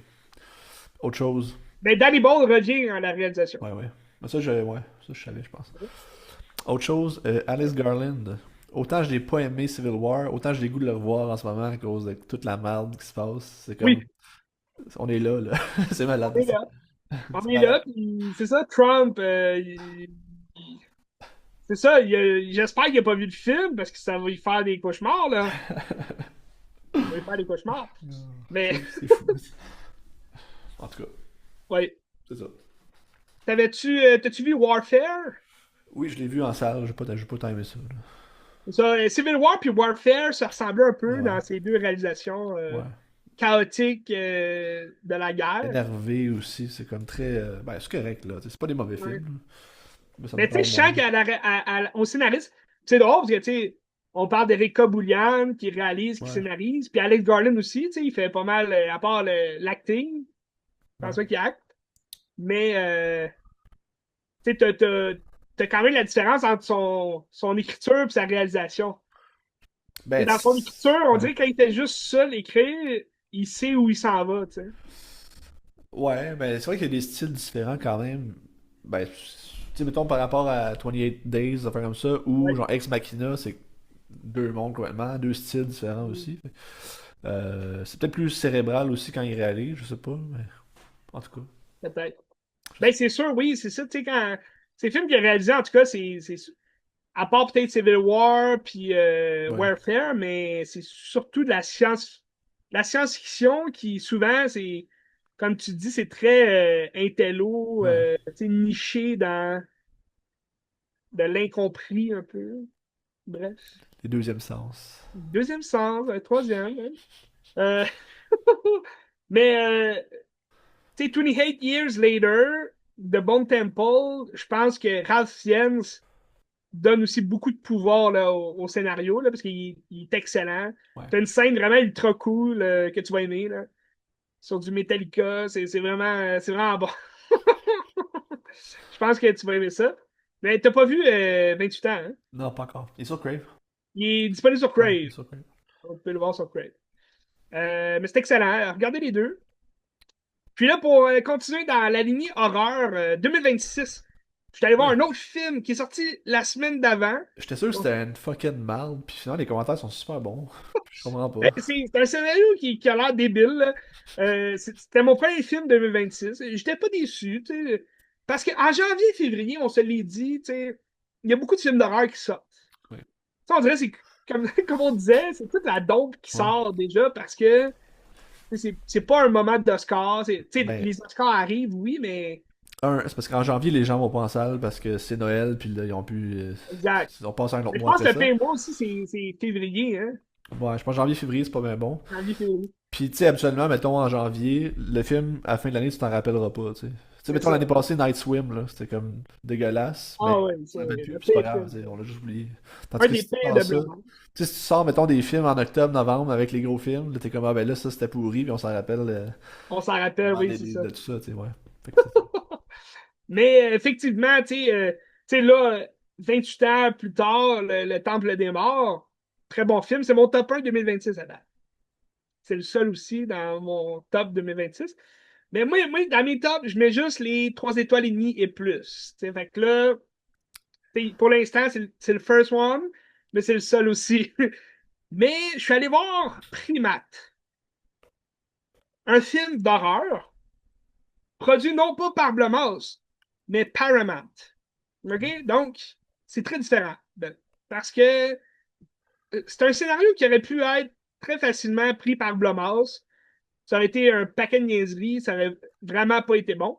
Autre chose. Mais Danny Boyle revient à la réalisation. Ouais, ouais. Ben, ouais, ça, je savais, je pense. Autre chose, Alice Garland. Autant je l'ai pas aimé Civil War, autant j'ai le goût de le revoir en ce moment à cause de toute la merde qui se passe. C'est Oui, comme. On est là. C'est on malade. est là. On C'est est malade. là, puis c'est ça, Trump, c'est ça, j'espère qu'il n'a pas vu le film parce que ça va lui faire des cauchemars, là. Ça va lui faire des cauchemars. Mais, C'est fou. En tout cas, ouais. c'est ça. T'as-tu vu Warfare? Oui, je l'ai vu en salle, j'ai pas tant aimé ça. C'est ça, Civil War puis Warfare, ça ressemblait un peu Ouais, dans ces deux réalisations ouais. chaotiques de la guerre. Énervé aussi, c'est comme très. Ben, c'est correct, là. C'est pas des mauvais Ouais. films, là. Mais ça me Mais tu sais, parle je moins. sens au scénariste, c'est drôle parce que, tu sais, on parle d'Erika Boulian qui réalise, qui Ouais, scénarise, puis Alex Garland aussi, tu sais, il fait pas mal, à part l'acting, c'est ouais. ça qu'il acte. Mais, tu sais, t'as quand même la différence entre son écriture et sa réalisation. Et Ben, dans son écriture, on ouais. dirait qu'il était juste seul écrire, il sait où il s'en va, tu sais. Ouais, ben, c'est vrai qu'il y a des styles différents quand même. Ben, tu sais, mettons par rapport à 28 Days, affaire comme ça, ou Ouais. genre Ex Machina, c'est deux mondes complètement, deux styles différents aussi. C'est peut-être plus cérébral aussi quand il réalise, je sais pas, mais en tout cas. Peut-être. Ben, c'est sûr, oui, c'est ça, tu sais, quand. Ces films qu'il a réalisés, en tout cas, à part peut-être Civil War puis Ouais, Warfare, mais c'est surtout de la science-fiction qui souvent c'est comme tu dis c'est très intello, ouais. tu sais, niché dans de l'incompris un peu. Bref, Les deuxièmes sens. deuxième sens, troisième. Hein. Euh, mais tu sais, 28 Years Later, de Bon Temple, je pense que Ralph Fiennes donne aussi beaucoup de pouvoir là, au scénario, là, parce qu'il est excellent. Ouais. T'as une scène vraiment ultra cool que tu vas aimer, là, sur du Metallica. C'est vraiment bon. Je pense que tu vas aimer ça. Mais t'as pas vu 28 ans, hein? Non, pas encore. Il est sur Crave. Il est disponible sur Ouais, il est Crave. sur Crave. On peut le voir sur Crave. Mais c'est excellent. Regardez les deux. Puis là, pour continuer dans la lignée horreur 2026, je suis allé voir Oui. un autre film qui est sorti la semaine d'avant. J'étais sûr que c'était une fucking merde, puis finalement les commentaires sont super bons. Je comprends Ben, pas. c'est un scénario qui a l'air débile. Là. C'était mon premier film 2026. J'étais pas déçu. Tu sais, parce qu'en janvier et février, on se l'est dit, tu sais, il y a beaucoup de films d'horreur qui sortent. Ouais. Tu sais, on dirait c'est comme, comme on disait, c'est toute la dope qui Ouais. sort déjà parce que c'est pas un moment d'Oscar. Tu sais, Ben, les Oscars arrivent, oui, mais c'est parce qu'en janvier, les gens vont pas en salle parce que c'est Noël, puis là, ils ont pu. exact. Ils ont passé un autre Mais je mois pense après que le ça. pire mois aussi, c'est février, hein? Ouais, je pense janvier, février, c'est pas bien bon. Janvier, février. Puis, tu sais, habituellement, mettons en janvier, le film, à la fin de l'année, tu t'en rappelleras pas, tu sais. Tu sais, C'est mettons ça. l'année passée, Night Swim, là, c'était comme dégueulasse, mais Ah ouais, on c'est s'en rappelle plus, le puis c'est pas pire grave, film. tu sais, on l'a juste oublié. Tandis Un que des si tu pires de penses ça, Blumhouse. tu sais, si tu sors, mettons, des films en octobre, novembre, avec les gros films, là, t'es comme, ah ben là, ça c'était pourri, puis on s'en rappelle On s'en rappelle, pendant oui, c'est ça. de tout ça, tu sais, ouais. Fait que c'est ça. Mais effectivement, tu sais, sais, là, 28 ans plus tard, le Temple des Morts, très bon film. C'est mon top 1 2026 à date. C'est le seul aussi dans mon top 2026. Mais moi, dans mes tops, je mets juste les 3 étoiles et demie et plus. T'sais, fait que là, pour l'instant, c'est le first one, mais c'est le seul aussi. Mais je suis allé voir Primate, un film d'horreur produit non pas par Blumhouse, mais Paramount. OK? Donc, c'est très différent. Parce que c'est un scénario qui aurait pu être très facilement pris par Blumhouse. Ça aurait été un paquet de niaiseries, ça aurait vraiment pas été bon.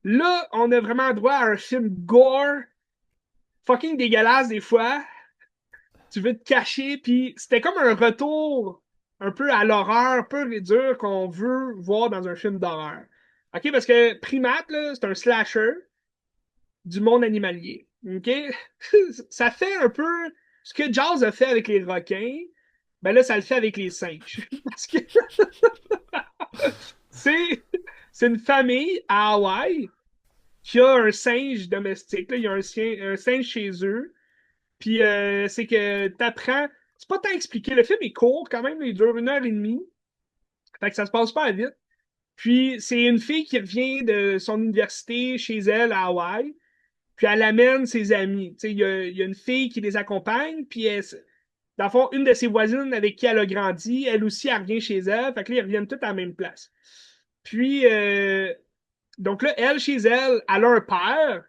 Là, on a vraiment droit à un film gore, fucking dégueulasse des fois. Tu veux te cacher, puis c'était comme un retour un peu à l'horreur, peu et dur qu'on veut voir dans un film d'horreur. OK, parce que Primate, là, c'est un slasher du monde animalier. OK? Ça fait un peu ce que Jaws a fait avec les requins, ben là, ça le fait avec les singes. Parce que c'est c'est une famille à Hawaï qui a un singe domestique. Là. Il y a un singe chez eux. Puis c'est que t'apprends. C'est pas tant expliqué. Le film est court quand même. Il dure 1 heure et demie. Fait que ça se passe pas vite. Puis c'est une fille qui revient de son université chez elle à Hawaï. Puis elle amène ses amis. Il y a une fille qui les accompagne. Puis dans le fond, une de ses voisines avec qui elle a grandi, elle aussi, elle revient chez elle. Fait que là, ils reviennent toutes à la même place. Puis, donc là, elle, chez elle, elle a un père.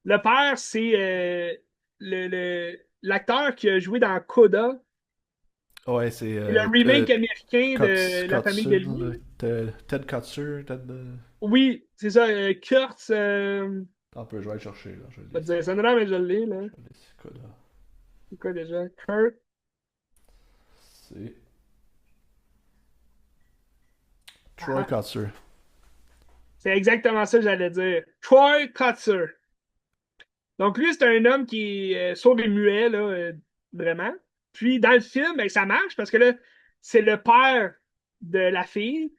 Le père, c'est l'acteur qui a joué dans Coda. Ouais, c'est C'est le remake américain de La famille de Kotsun, Lee. Ted Kotzer, Ted... Oui, c'est ça. Kurt, On peut, je vais aller chercher, là. Je je vais l'ai te ici. dire ça, non, mais je l'ai, là. Je l'ai ici, Coda. C'est quoi déjà? Kurt. C'est Troy Ah, Kotzer. c'est exactement ça que j'allais dire. Troy Kotzer. Donc lui, c'est un homme qui est sourd et muet, là, vraiment. Puis dans le film, ben, ça marche parce que là, c'est le père de la fille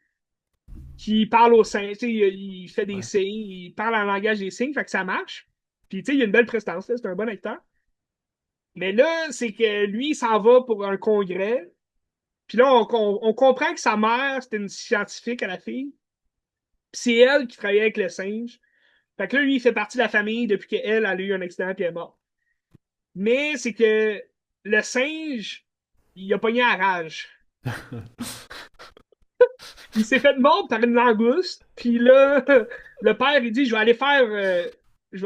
qui parle aux signes. Tu sais, il fait des Ouais. signes, il parle en langage des signes, fait que ça marche. Puis tu sais, il a une belle prestance, là, c'est un bon acteur. Mais là, c'est que lui, il s'en va pour un congrès. Puis là, on comprend que sa mère, c'était une scientifique à la fille. Puis c'est elle qui travaillait avec le singe. Fait que là, lui, il fait partie de la famille depuis qu'elle a eu un accident et elle est morte. Mais c'est que le singe, il a pogné à rage. Il s'est fait mordre par une langouste. Puis là, le père, il dit, je vais aller faire... tu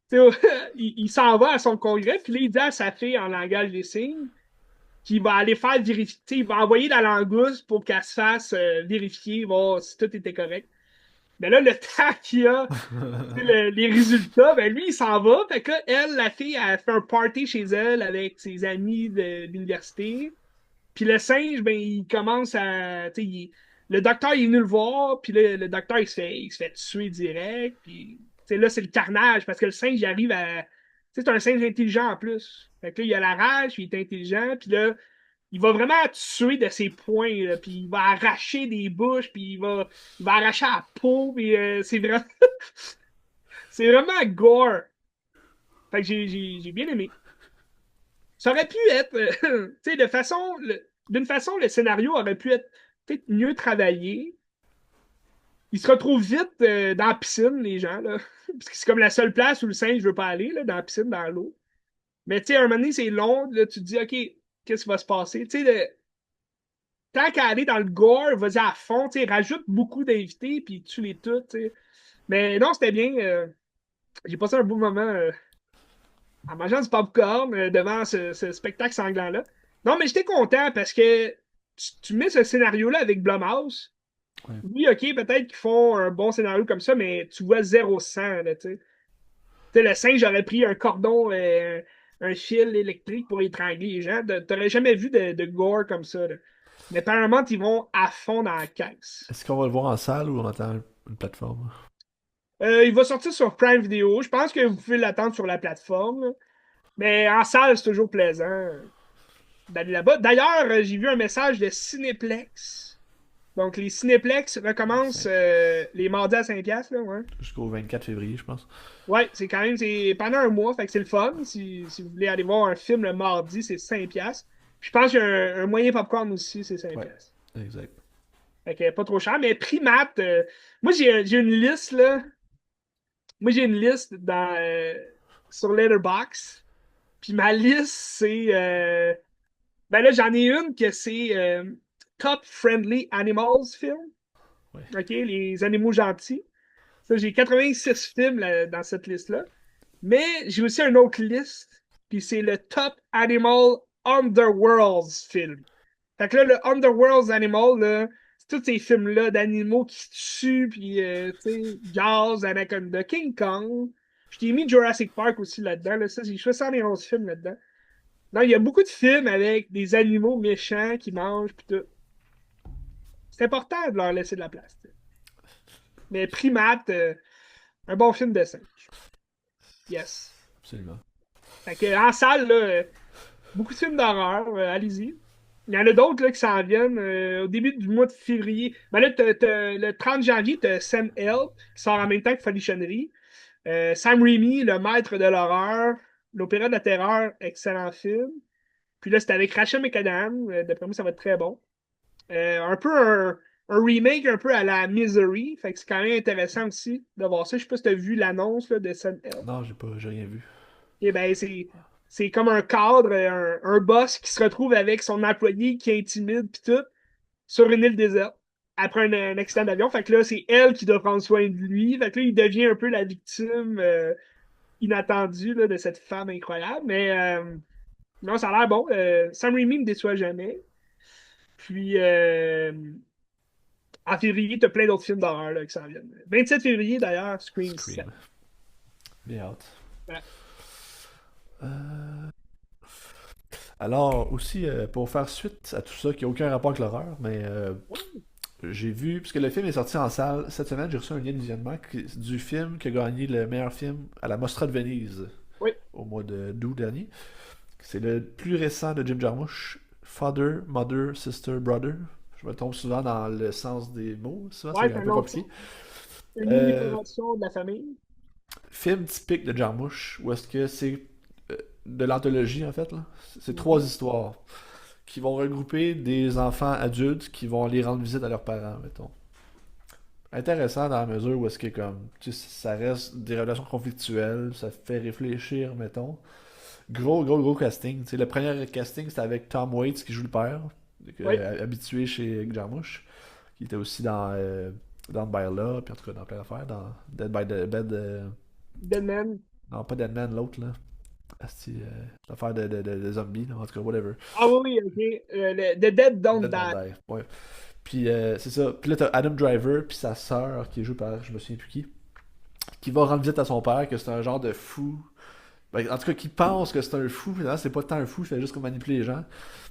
sais, il s'en va à son congrès. Puis là, il dit à sa fille en langage des signes qu'il va aller faire vérifier. Il va envoyer la langouste pour qu'elle se fasse vérifier, voir si tout était correct. Mais là, le temps qu'il y a les résultats, ben lui, il s'en va. Fait que elle, la fille, elle fait un party chez elle avec ses amis de l'université. Puis le singe, ben, il commence à. Le docteur, il est venu le voir. Puis le docteur, il se fait tuer direct. Puis là, c'est le carnage parce que le singe, il arrive à. C'est un singe intelligent en plus. Fait que là, il a la rage, puis il est intelligent. Puis là, il va vraiment tuer de ses poings. Là, puis il va arracher des bouches. Puis il va arracher la peau. Puis c'est vraiment. C'est vraiment gore. Fait que j'ai bien aimé. Ça aurait pu être, tu sais, d'une façon, le scénario aurait pu être peut-être mieux travaillé. Ils se retrouvent vite dans la piscine, les gens, là. Parce que c'est comme la seule place où le singe veut pas aller, là, dans la piscine, dans l'eau. Mais tu sais, à un moment donné, c'est long, là, tu te dis, OK, qu'est-ce qui va se passer? Tu sais, tant qu'à aller dans le gore, vas-y à fond, tu sais, rajoute beaucoup d'invités, puis tue-les tous, tu sais. Mais non, c'était bien. J'ai passé un beau moment en mangeant du popcorn devant ce spectacle sanglant-là. Non, mais j'étais content parce que tu mets ce scénario-là avec Blumhouse. Ouais. Oui, OK, peut-être qu'ils font un bon scénario comme ça, mais tu vois 0-100, là, tu sais. Tu sais, le singe aurait pris un cordon, un fil électrique pour étrangler les gens. T'aurais jamais vu de gore comme ça, là. Mais apparemment, ils vont à fond dans la caisse. Est-ce qu'on va le voir en salle ou on attend une plateforme? Il va sortir sur Prime Video. Je pense que vous pouvez l'attendre sur la plateforme, là. Mais en salle, c'est toujours plaisant d'aller là-bas. D'ailleurs, j'ai vu un message de Cinéplex Donc, les Cinéplex recommencent 5. les mardis à 5$, là, ouais. Jusqu'au 24 février, je pense. Ouais, c'est quand même, c'est pendant un mois, fait que c'est le fun. Si vous voulez aller voir un film le mardi, c'est 5$. Puis je pense qu'il y a un moyen popcorn aussi, c'est 5$. Ouais, exact. Fait que pas trop cher, mais Primate, moi j'ai une liste, là. Moi j'ai une liste sur Letterboxd. Puis ma liste, c'est. Ben là, j'en ai une que c'est Top Friendly Animals Film. Ouais. OK, les animaux gentils. Ça, j'ai 86 films dans cette liste-là. Mais j'ai aussi une autre liste, puis c'est le Top Animal Underworlds film. Fait que là, le Underworlds Animal, là, c'est tous ces films-là d'animaux qui tuent, puis, tu sais, Jaws, Anaconda, King Kong. Je t'ai mis Jurassic Park aussi là-dedans. Là, ça, j'ai 71 films là-dedans. Non, il y a beaucoup de films avec des animaux méchants qui mangent, puis tout. C'est important de leur laisser de la place. T'sais. Mais Primate, un bon film de 5. Yes. Absolument. Fait que, en salle, là, beaucoup de films d'horreur, allez-y. Il y en a d'autres là, qui s'en viennent au début du mois de février. Ben là, le 30 janvier, tu as Sam Help qui sort en même temps que Folichonnerie. Sam Raimi, le maître de l'horreur. L'Opéra de la terreur, excellent film. Puis là, c'est avec Rachel McAdams. D'après moi, ça va être très bon. Un peu un remake un peu à la Misery. Fait que c'est quand même intéressant aussi de voir ça. Je sais pas si tu as vu l'annonce là, de Sam Help. Non, j'ai rien vu. Eh ben, c'est comme un cadre, un boss qui se retrouve avec son employé qui intimide pis tout, sur une île déserte, après un accident d'avion. Fait que là, c'est elle qui doit prendre soin de lui. Fait que là, il devient un peu la victime inattendue là, de cette femme incroyable. Mais non, ça a l'air bon. Sam Raimi me déçoit jamais. Puis en février, t'as plein d'autres films d'horreur là, qui s'en viennent. 27 février, d'ailleurs, Scream 7. Scream. Bien hâte. Ouais. Euh, Alors, aussi, pour faire suite à tout ça, qui n'a aucun rapport avec l'horreur, mais j'ai vu, puisque le film est sorti en salle cette semaine, j'ai reçu un lien de visionnement du film qui a gagné le meilleur film à la Mostra de Venise Oui. au mois d'août dernier. C'est le plus récent de Jim Jarmusch, Father, Mother, Sister, Brother. Je me trompe souvent dans le sens des mots, souvent Ouais, c'est c'est un un peu autre compliqué. une Euh, mini-promotion de la famille. Film typique de Jarmusch, où est-ce que c'est de l'anthologie en fait, là. C'est trois Mhm. histoires qui vont regrouper des enfants adultes qui vont aller rendre visite à leurs parents, mettons. Intéressant dans la mesure où est-ce que comme tu sais, ça reste des relations conflictuelles, ça fait réfléchir, mettons. Gros casting. Tu sais, le premier casting c'était avec Tom Waits qui joue le père, Oui. habitué chez Jarmusch, qui était aussi dans By Law, puis en tout cas dans plein d'affaires, dans Dead by the Bed. Deadman. Non, pas Deadman, l'autre là. Asti, l'affaire de zombies, là, en tout cas, whatever. Ah oui, oui, ok. The Dead Don't Dead Don't Die. Die. Ouais. Puis c'est ça. Puis là, t'as Adam Driver, puis sa sœur, qui est jouée par, je me souviens plus qui va rendre visite à son père, que c'est un genre de fou. Ben, en tout cas, qui pense que c'est un fou, finalement, c'est pas tant un fou, il fait juste comme manipuler les gens.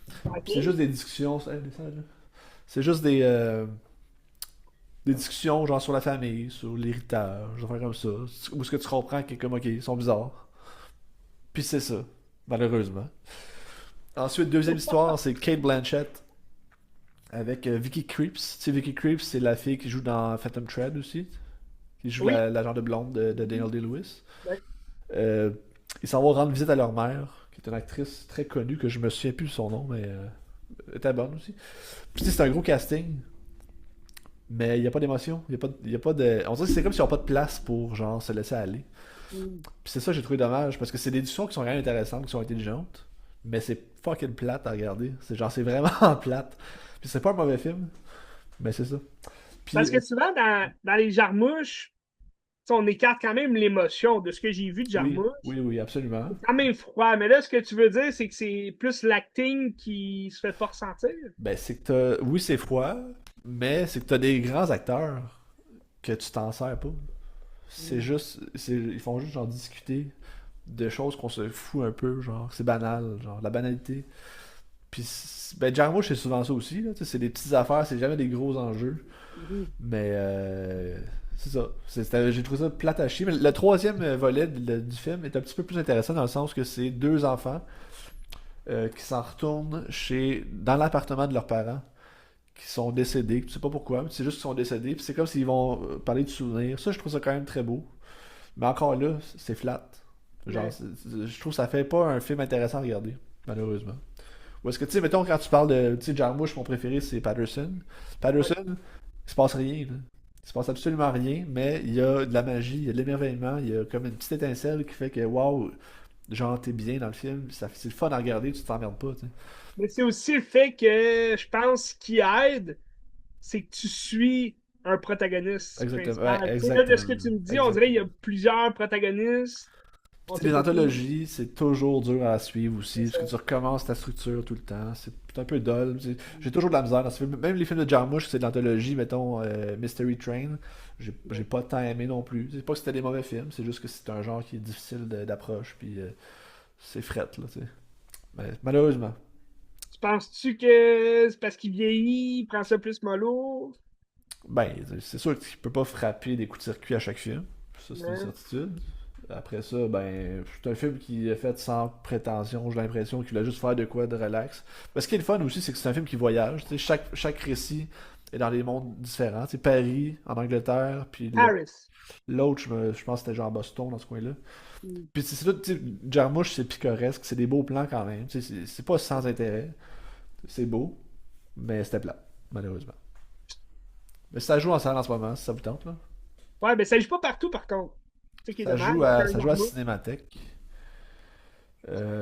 Puis c'est Ok. juste des discussions. C'est juste des discussions, genre sur la famille, sur l'héritage, des affaires comme ça. Où est-ce que tu comprends que, comme, ok, ils sont bizarres. Puis c'est ça, malheureusement. Ensuite, deuxième histoire, c'est Kate Blanchett avec Vicky Creeps. Tu sais, Vicky Creeps, c'est la fille qui joue dans Phantom Thread aussi, qui joue Oui. la genre de blonde de Daniel Day-Lewis. Ouais. Euh, ils s'en vont rendre visite à leur mère, qui est une actrice très connue, que je me souviens plus de son nom, mais elle était bonne aussi. Puis tu sais, c'est un gros casting, mais il n'y a pas d'émotion. Il y a pas de... On dirait que c'est comme s'ils n'ont pas de place pour genre se laisser aller. Mm. Puis c'est ça que j'ai trouvé dommage, parce que c'est des discussions qui sont vraiment intéressantes, qui sont intelligentes, mais c'est fucking plate à regarder. C'est genre, c'est vraiment plate. Puis c'est pas un mauvais film, mais c'est ça. Puis, Parce que souvent, dans les Jarmouches, tu sais, on écarte quand même l'émotion de ce que j'ai vu de Jarmouche. oui, absolument. C'est quand même froid. Mais là, ce que tu veux dire, c'est que c'est plus l'acting qui se fait pas ressentir. Ben, c'est que t'as... Oui, c'est froid, mais c'est que t'as des grands acteurs que tu t'en sers pas. C'est Mm. juste... Ils font juste, genre, discuter de choses qu'on se fout un peu, genre, c'est banal, genre, la banalité. Puis, ben, Jarmusch, c'est souvent ça aussi, là, tu sais, c'est des petites affaires, c'est jamais des gros enjeux. Mhm. Mais c'est ça. J'ai trouvé ça plate à chier. Mais le troisième volet du film est un petit peu plus intéressant dans le sens que c'est deux enfants qui s'en retournent dans l'appartement de leurs parents qui sont décédés, tu sais pas pourquoi, mais c'est juste qu'ils sont décédés, puis c'est comme s'ils vont parler de souvenirs. Ça, je trouve ça quand même très beau. Mais encore là, c'est flat. Genre, Ouais. je trouve que ça fait pas un film intéressant à regarder, malheureusement. Ou est-ce que, tu sais, mettons, quand tu parles de, tu sais, Jarmusch, mon préféré, c'est Patterson. Ouais. Patterson, il se passe rien, là. Il se passe absolument rien, mais il y a de la magie, il y a de l'émerveillement, il y a comme une petite étincelle qui fait que, waouh, genre, t'es bien dans le film, c'est le fun à regarder, tu t'emmerdes pas, tu sais. Mais c'est aussi le fait que je pense qui aide, c'est que tu suis un protagoniste Exactement, ouais, principal. Tu sais, là, de ce que exactement, tu me dis, on dirait qu'il y a exactement. plusieurs protagonistes. Puis, On tu sais, sait les pas tout. anthologies, c'est toujours dur à suivre C'est aussi, parce ça. que tu recommences ta structure tout le temps, c'est un peu dull. J'ai toujours de la misère dans ce film. Même les films de Jarmusch, c'est de l'anthologie, mettons Mystery Train, j'ai pas tant aimé non plus. C'est pas que c'était des mauvais films, c'est juste que c'est un genre qui est difficile d'approche, puis c'est fret, là, tu sais. Mais malheureusement. Tu penses-tu que c'est parce qu'il vieillit, il prend ça plus mollo? Ben, c'est sûr qu'il peut pas frapper des coups de circuit à chaque film. Ça, c'est une Ouais. certitude. Après ça, ben, c'est un film qui est fait sans prétention. J'ai l'impression qu'il voulait juste faire de quoi de relax. Mais ce qui est le fun aussi, c'est que c'est un film qui voyage. Tu sais, chaque récit est dans des mondes différents. Tu sais, Paris, en Angleterre, puis Paris. l'autre, je pense que c'était genre Boston, dans ce coin-là. Hmm. Puis c'est tout, tu sais, Jarmusch, c'est pittoresque, c'est des beaux plans quand même. Tu sais, c'est pas sans intérêt. C'est beau, mais c'était plat, malheureusement. Mais ça joue en salle en ce moment, si ça vous tente, là. Ouais, mais ça joue pas partout, par contre. C'est ce qui est dommage avec un Ça joue à Jarmusch. Cinémathèque.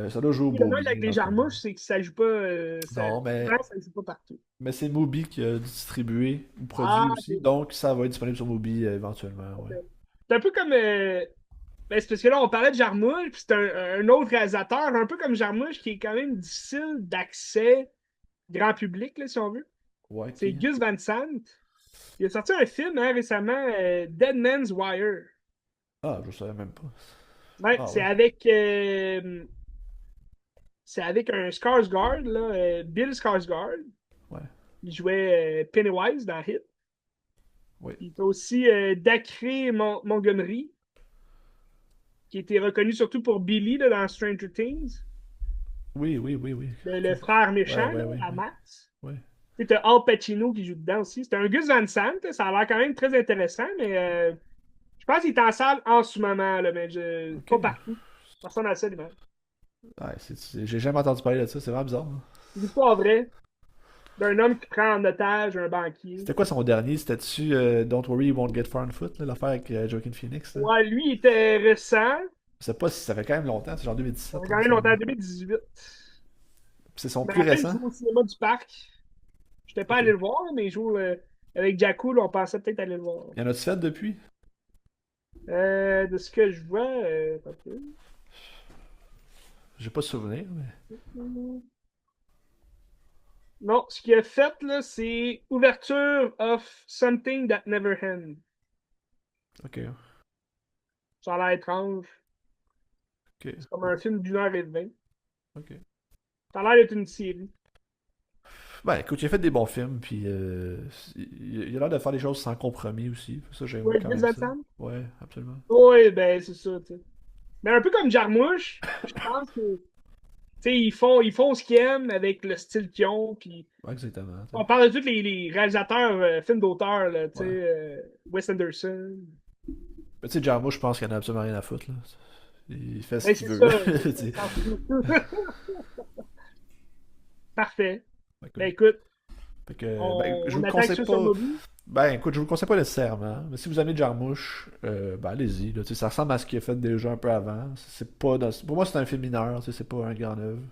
Ça doit jouer au Ce qui est dommage Bowling avec les éventuellement. Jarmouches, c'est que ça joue pas. Non, Souvent, ça joue pas partout. mais c'est Mubi qui a distribué ou Ah, produit aussi, ok. donc ça va être disponible sur Mubi éventuellement, Ok. ouais. C'est un peu comme. Ben, c'est parce que là, on parlait de Jarmusch, puis c'est un autre réalisateur, un peu comme Jarmusch, qui est quand même difficile d'accès grand public, là, si on veut. Ouais, C'est qui? Gus Van Sant. Il a sorti un film hein, récemment, Dead Man's Wire. Ah, je savais même pas. Ouais, Ah ouais, c'est avec un Skarsgård, là, Bill Skarsgård. ouais, Il jouait Pennywise dans Hit. oui. Puis t'as aussi Dacre Montgomery, qui était reconnu surtout pour Billy là, dans Stranger Things, Oui, oui, oui, oui. le Ok. frère Ouais, méchant, ouais, là, ouais, à ouais. Max. Ouais. Tu t'as Al Pacino qui joue dedans aussi. C'est un Gus Van Sant, ça a l'air quand même très intéressant, mais je pense qu'il est en salle en ce moment, là, mais Ok. pas partout. Personne n'a ça, l'image. Ouais, j'ai jamais entendu parler de ça, c'est vraiment bizarre, hein. C'est l'histoire vraie d'un homme qui prend en otage un banquier. C'était quoi son dernier? C'était-tu Don't Worry, You Won't Get Far on Foot, là, l'affaire avec Joaquin Phoenix, là? Ouais, lui, il était récent. Je sais pas si ça fait quand même longtemps, c'est genre Ça fait 2017, il quand me même longtemps, semble. 2018. C'est son Je me plus rappelle, il récent? joue au cinéma du parc. Je n'étais pas Ok. allé le voir, mais il joue avec Jakku, là, on pensait peut-être aller le voir. Y en a-tu fait depuis? De ce que je vois, attends un peu. J'ai pas souvenir, mais. Non, ce qu'il a fait, là, c'est Ouverture of Something That Never Ends. Ok, Ça a l'air étrange. ok, C'est comme un bon, film d'1h20. ok. Ça a l'air d'être une série. Ben, écoute, il a fait des bons films, puis il a l'air de faire des choses sans compromis aussi. Ça, j'aime Ouais, quand Gus même Van ça. Sant? Ouais, absolument. Oui, ben, c'est ça, tu sais. Mais un peu comme Jarmouche, je pense que, tu sais, ils font ce qu'ils aiment avec le style qu'ils ont, puis Ouais, exactement, tu sais. on parle de tous les réalisateurs, films d'auteur, là, tu sais, Ouais. Wes Anderson. Mais tu sais, Jarmo, je pense qu'il en a absolument rien à foutre, là. Il fait ce Ben, qu'il c'est veut, ça. là. Tu sais. Parfait. Écoute, Ben, écoute, ben, je on vous le attaque conseille ça sur pas. Moby. Ben, écoute, je vous le conseille pas nécessairement. Mais si vous aimez Jarmouche, ben, allez-y, là. Tu sais, ça ressemble à ce qu'il a fait déjà un peu avant. C'est pas pour moi, c'est un film mineur, tu sais, c'est pas un grand œuvre.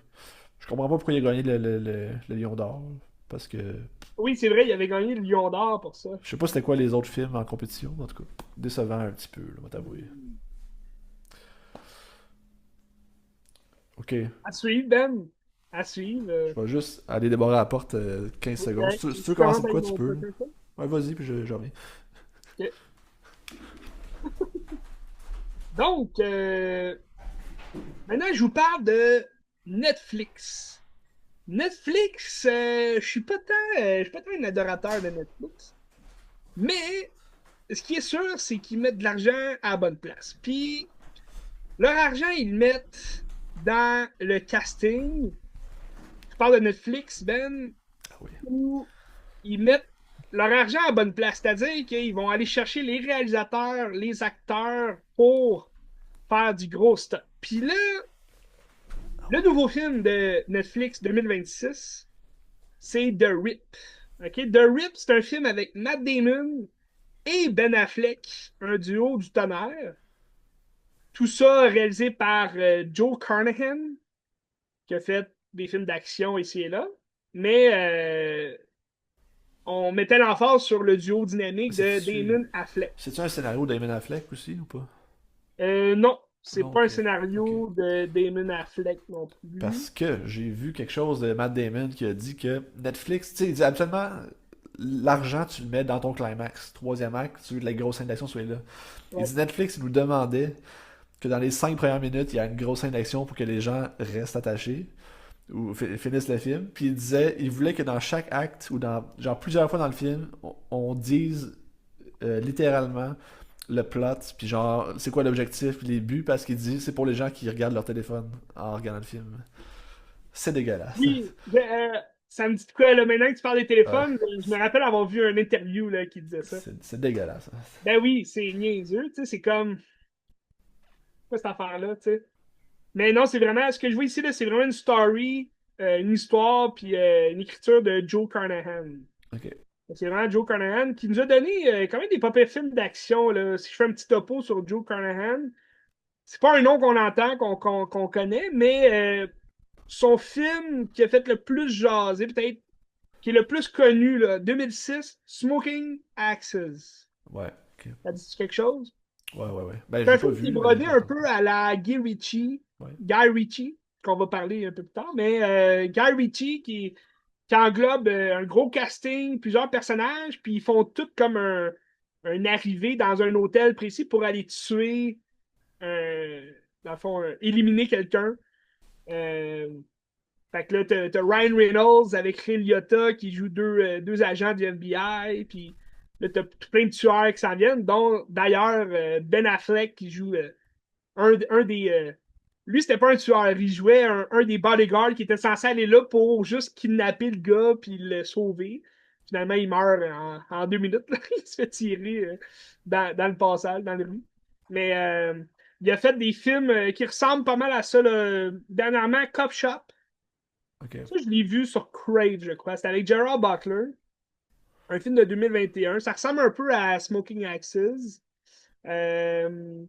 Je comprends pas pourquoi il a gagné le Lion d'Or. Parce que Oui, c'est vrai, il avait gagné le Lion d'Or pour ça. je sais pas c'était quoi les autres films en compétition, mais en tout cas, décevant un petit peu, là, on va t'avouer. Ok, À suivre, Ben. À suivre. je vais juste aller débarrer à la porte 15 Oui, secondes. correct. Si tu veux Tu commencer commences de avec quoi, tu mon peux. prochain film? Ouais, vas-y, puis je reviens. Ok. Donc, maintenant, je vous parle de Netflix. Netflix, je suis pas tant un adorateur de Netflix, mais ce qui est sûr, c'est qu'ils mettent de l'argent à la bonne place. Puis, leur argent, ils le mettent dans le casting. Je parle de Netflix, Ben, Ah oui. où ils mettent leur argent à bonne place. C'est-à-dire qu'ils vont aller chercher les réalisateurs, les acteurs pour faire du gros stuff. Puis là, le nouveau film de Netflix 2026, c'est The Rip. OK? The Rip, c'est un film avec Matt Damon et Ben Affleck, un duo du tonnerre. Tout ça réalisé par Joe Carnahan, qui a fait des films d'action ici et là. Mais on mettait l'emphase sur le duo dynamique de C'est-tu Damon Affleck. c'est-tu un scénario d'Eamon Affleck aussi ou pas? Non, c'est Non, pas un ok. Ok. scénario de Damon Affleck non plus. Parce que j'ai vu quelque chose de Matt Damon qui a dit que Netflix, tu sais, il dit absolument l'argent, tu le mets dans ton climax. Troisième acte, tu veux que la grosse scène d'action soit là. Il Ouais. dit Netflix, il nous demandait que dans les 5 premières minutes, il y a une grosse scène d'action pour que les gens restent attachés ou finissent le film. Puis il disait, il voulait que dans chaque acte ou dans genre plusieurs fois dans le film, on dise littéralement le plot, puis genre c'est quoi l'objectif, puis les buts, parce qu'il dit c'est pour les gens qui regardent leur téléphone en regardant le film. C'est dégueulasse. Oui, ça me dit de quoi, là, maintenant que tu parles des Ouais. téléphones, je me rappelle avoir vu un interview là, qui disait ça. C'est dégueulasse. Ben oui, c'est niaiseux, tu sais, c'est comme, quoi cette affaire-là, tu sais. Mais non, c'est vraiment, ce que je vois ici, là, c'est vraiment une story, une histoire, puis une écriture de Joe Carnahan. Ok. C'est vraiment Joe Carnahan qui nous a donné quand même des pas pires films d'action, là. Si je fais un petit topo sur Joe Carnahan, c'est pas un nom qu'on entend, qu'on connaît, mais son film qui a fait le plus jaser, peut-être, qui est le plus connu, là, 2006, Smoking Axes. Ouais. Ok. Ça dit quelque chose? Ouais. Ben, C'est je un l'ai pas film qui est vu, mais brodé j'ai un entendu. peu à la Ouais. Guy Ritchie, qu'on va parler un peu plus tard, mais Guy Ritchie qui englobe un gros casting, plusieurs personnages, puis ils font tout comme un arrivé dans un hôtel précis pour aller tuer, dans le fond, éliminer quelqu'un. Euh, Fait que là, t'as Ryan Reynolds avec Ray Liotta qui joue deux agents du FBI, puis là, t'as plein de tueurs qui s'en viennent, dont d'ailleurs Ben Affleck qui joue un des. Lui, c'était pas un tueur, il jouait un des bodyguards qui était censé aller là pour juste kidnapper le gars puis le sauver. Finalement, il meurt en 2 minutes. Là. Il se fait tirer dans le passage, dans le rue. Mais il a fait des films qui ressemblent pas mal à ça. Là. Dernièrement, Cop Shop. Ok. Ça, je l'ai vu sur Crave, je crois. C'était avec Gerard Butler, un film de 2021. Ça ressemble un peu à Smoking Axes. Euh,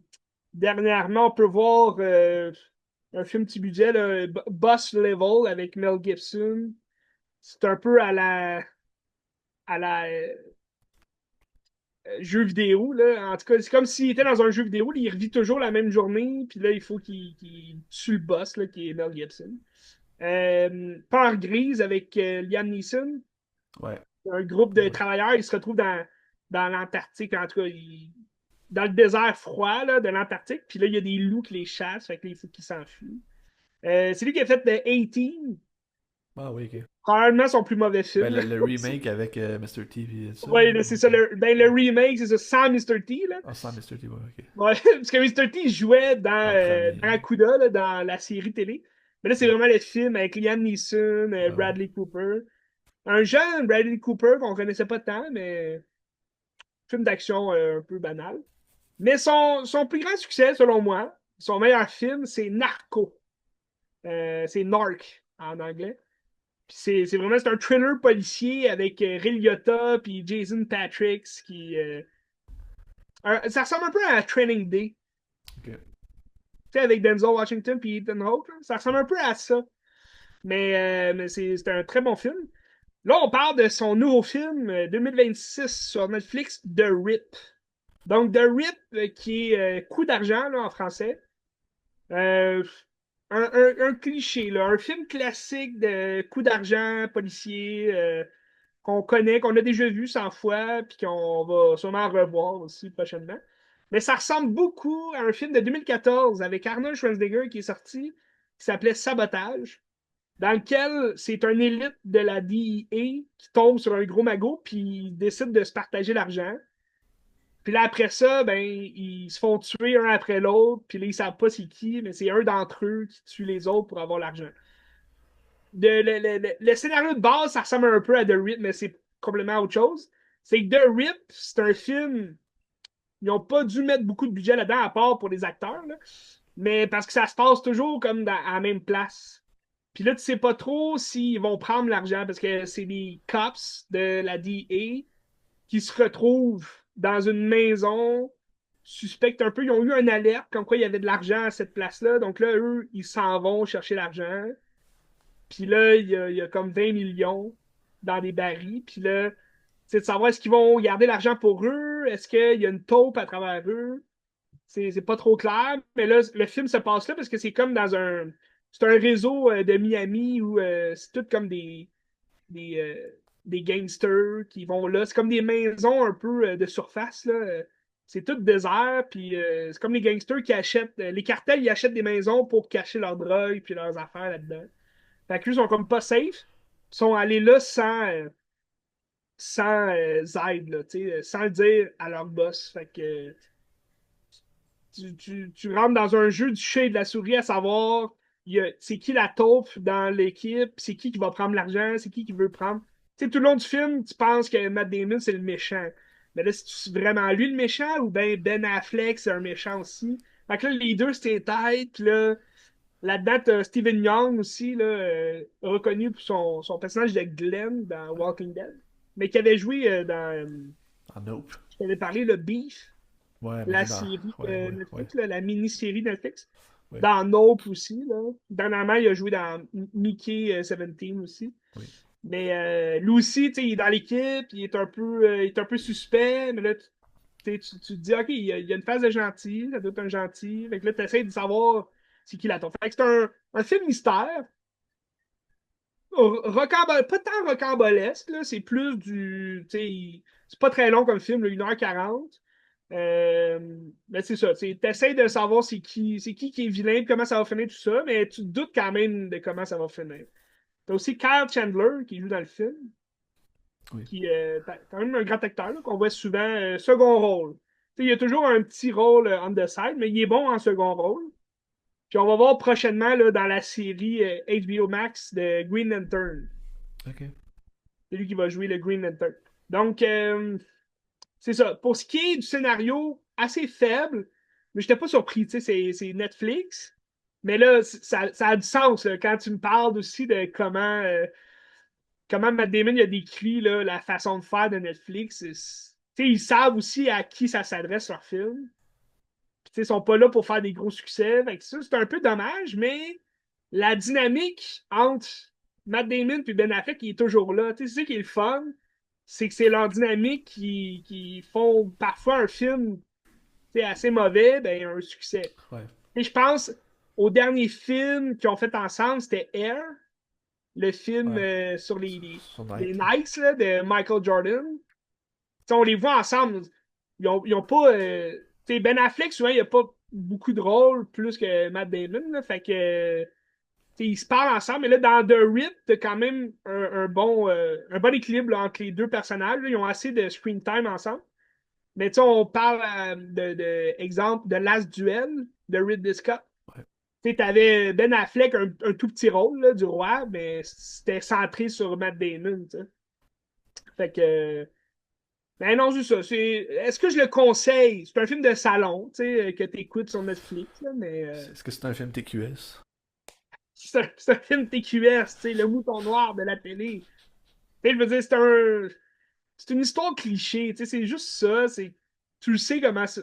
Dernièrement, on peut voir un film petit budget, là, Boss Level avec Mel Gibson. C'est un peu à la jeu vidéo. Là. En tout cas, c'est comme s'il était dans un jeu vidéo. Là, il revit toujours la même journée. Puis là, il faut qu'il tue le boss, là, qui est Mel Gibson. Peur grise avec Liam Neeson. Ouais. Un groupe de Ouais. travailleurs, ils se retrouvent dans l'Antarctique, en tout cas, dans le désert froid là, de l'Antarctique. Puis là, il y a des loups qui les chassent, fait que là, il faut qu'ils s'enfuient. C'est lui qui a fait The A-Team, Ah oui, ok. probablement son plus mauvais Ben, film. Là, le aussi. remake avec Mr. T et tout ça. Ouais, là, c'est ça. Le remake, c'est ça, sans Mr. T. Là. Ah, sans Mr. T, ouais, ok. Ouais, parce que Mr. T jouait Dans le dans premier. Akuda, là, dans la série télé. Mais là, c'est Ouais. vraiment le film avec Liam Neeson, Ouais, ouais. Bradley Cooper. Un jeune Bradley Cooper qu'on connaissait pas tant, mais film d'action un peu banal. Mais son plus grand succès, selon moi, son meilleur film, c'est Narco. C'est Narc en anglais. Puis c'est vraiment c'est un thriller policier avec Ray Liotta puis Jason Patrick ça ressemble un peu à Training Day. Ok. Tu sais, avec Denzel Washington puis Ethan Hawke. Là. Ça ressemble un peu à ça. Mais c'est un très bon film. Là, on parle de son nouveau film 2026 sur Netflix, The Rip. Donc, The Rip, qui est Coup d'argent là, en français. Euh, un cliché, là, un film classique de coup d'argent policier qu'on connaît, qu'on a déjà vu 100 fois, puis qu'on va sûrement revoir aussi prochainement. Mais ça ressemble beaucoup à un film de 2014 avec Arnold Schwarzenegger qui est sorti, qui s'appelait Sabotage, dans lequel c'est un élite de la DEA qui tombe sur un gros magot, puis il décide de se partager l'argent. Puis là, après ça, ben, ils se font tuer un après l'autre. Puis là, ils savent pas c'est qui, mais c'est un d'entre eux qui tue les autres pour avoir l'argent. Le scénario de base, ça ressemble un peu à The Rip, mais c'est complètement autre chose. C'est que The Rip, c'est un film. Ils n'ont pas dû mettre beaucoup de budget là-dedans, à part pour les acteurs, là. Mais parce que ça se passe toujours comme à la même place. Puis là, tu sais pas trop s'ils vont prendre l'argent parce que c'est des cops de la DA qui se retrouvent dans une maison suspecte un peu. Ils ont eu une alerte comme quoi il y avait de l'argent à cette place-là. Donc là, eux, ils s'en vont chercher l'argent. Puis là, il y a comme 20 millions dans des barils. Puis là, c'est de savoir est-ce qu'ils vont garder l'argent pour eux? Est-ce qu'il y a une taupe à travers eux? C'est pas trop clair. Mais là, le film se passe là parce que c'est comme dans un. C'est un réseau de Miami où c'est tout comme des, des gangsters qui vont là. C'est comme des maisons un peu de surface, là. C'est tout désert, puis c'est comme les gangsters qui achètent. Les cartels, ils achètent des maisons pour cacher leurs drogues puis leurs affaires là-dedans. Fait qu'eux sont comme pas safe. Ils sont allés là sans aide, là, sans le dire à leur boss. Fait que tu rentres dans un jeu du chat et de la souris à savoir c'est qui la taupe dans l'équipe, c'est qui va prendre l'argent, c'est qui veut prendre. Tu sais, tout le long du film, tu penses que Matt Damon, c'est le méchant. Mais là, c'est vraiment lui le méchant ou Ben Affleck, c'est un méchant aussi. Fait que là, les deux, c'était tête. Puis là-dedans, t'as Stephen Young aussi, là, reconnu pour son personnage de Glenn dans Walking Dead, mais qui avait joué Ah, Nope. je t'avais parlé, le Beef, Ouais, mais la c'est dans. série Ouais, ouais, ouais. Netflix, là, la mini-série Netflix. Ouais, Dans Nope aussi. Là. Dernièrement, il a joué dans Mickey 17 aussi. oui. Mais lui aussi, il est dans l'équipe, il est un peu suspect, mais là, tu te dis, OK, il y a une phase de gentil, ça doit être un gentil. Fait que là, tu essaies de savoir c'est qui la tombe. Fait que c'est un film mystère. Pas tant rocambolesque, là, c'est plus du. C'est pas très long comme film, là, 1h40. Mais c'est ça, tu essaies de savoir c'est qui est vilain, comment ça va finir, tout ça, mais tu te doutes quand même de comment ça va finir. T'as aussi Kyle Chandler qui joue dans le film, Oui. qui est quand même un grand acteur là, qu'on voit souvent second rôle. Il y a toujours un petit rôle on the side, mais il est bon en second rôle. Puis on va voir prochainement là, dans la série HBO Max de Green Lantern. Ok. C'est lui qui va jouer le Green Lantern. Donc, c'est ça. Pour ce qui est du scénario, assez faible, mais je n'étais pas surpris. Tu sais, c'est Netflix. Mais là, ça a du sens là, quand tu me parles aussi de comment Matt Damon a décrit là, la façon de faire de Netflix. Tu sais, ils savent aussi à qui ça s'adresse leur film. Puis, tu sais, ils sont pas là pour faire des gros succès. Fait que ça, c'est un peu dommage, mais la dynamique entre Matt Damon et Ben Affleck qui est toujours là. Tu sais, c'est ça qui est le fun, c'est que c'est leur dynamique qui font parfois un film assez mauvais, ben un succès. Ouais. Et je pense au dernier film qu'ils ont fait ensemble, c'était Air, le film Ouais. sur Sur les Nike. Knights là, de Michael Jordan. T'sais, on les voit ensemble. Ils ont pas. Ben Affleck, souvent, il n'y a pas beaucoup de rôles plus que Matt Damon. Là, fait que ils se parlent ensemble, mais là, dans The Rip, t'as quand même un bon équilibre là, entre les deux personnages. Là. Ils ont assez de screen time ensemble. Mais tu sais, on parle exemple de Last Duel de Ridley Scott. Ouais. Tu t'avais Ben Affleck, un tout petit rôle là, du roi, mais c'était centré sur Matt Damon. T'sais. Fait que. Ben non, c'est ça. Est-ce que je le conseille? C'est un film de salon, que tu écoutes sur Netflix, là, mais Est-ce que c'est un film TQS? c'est un film TQS, le mouton noir de la télé. Je veux dire, c'est une histoire cliché, c'est juste ça. Tu le sais comment ça.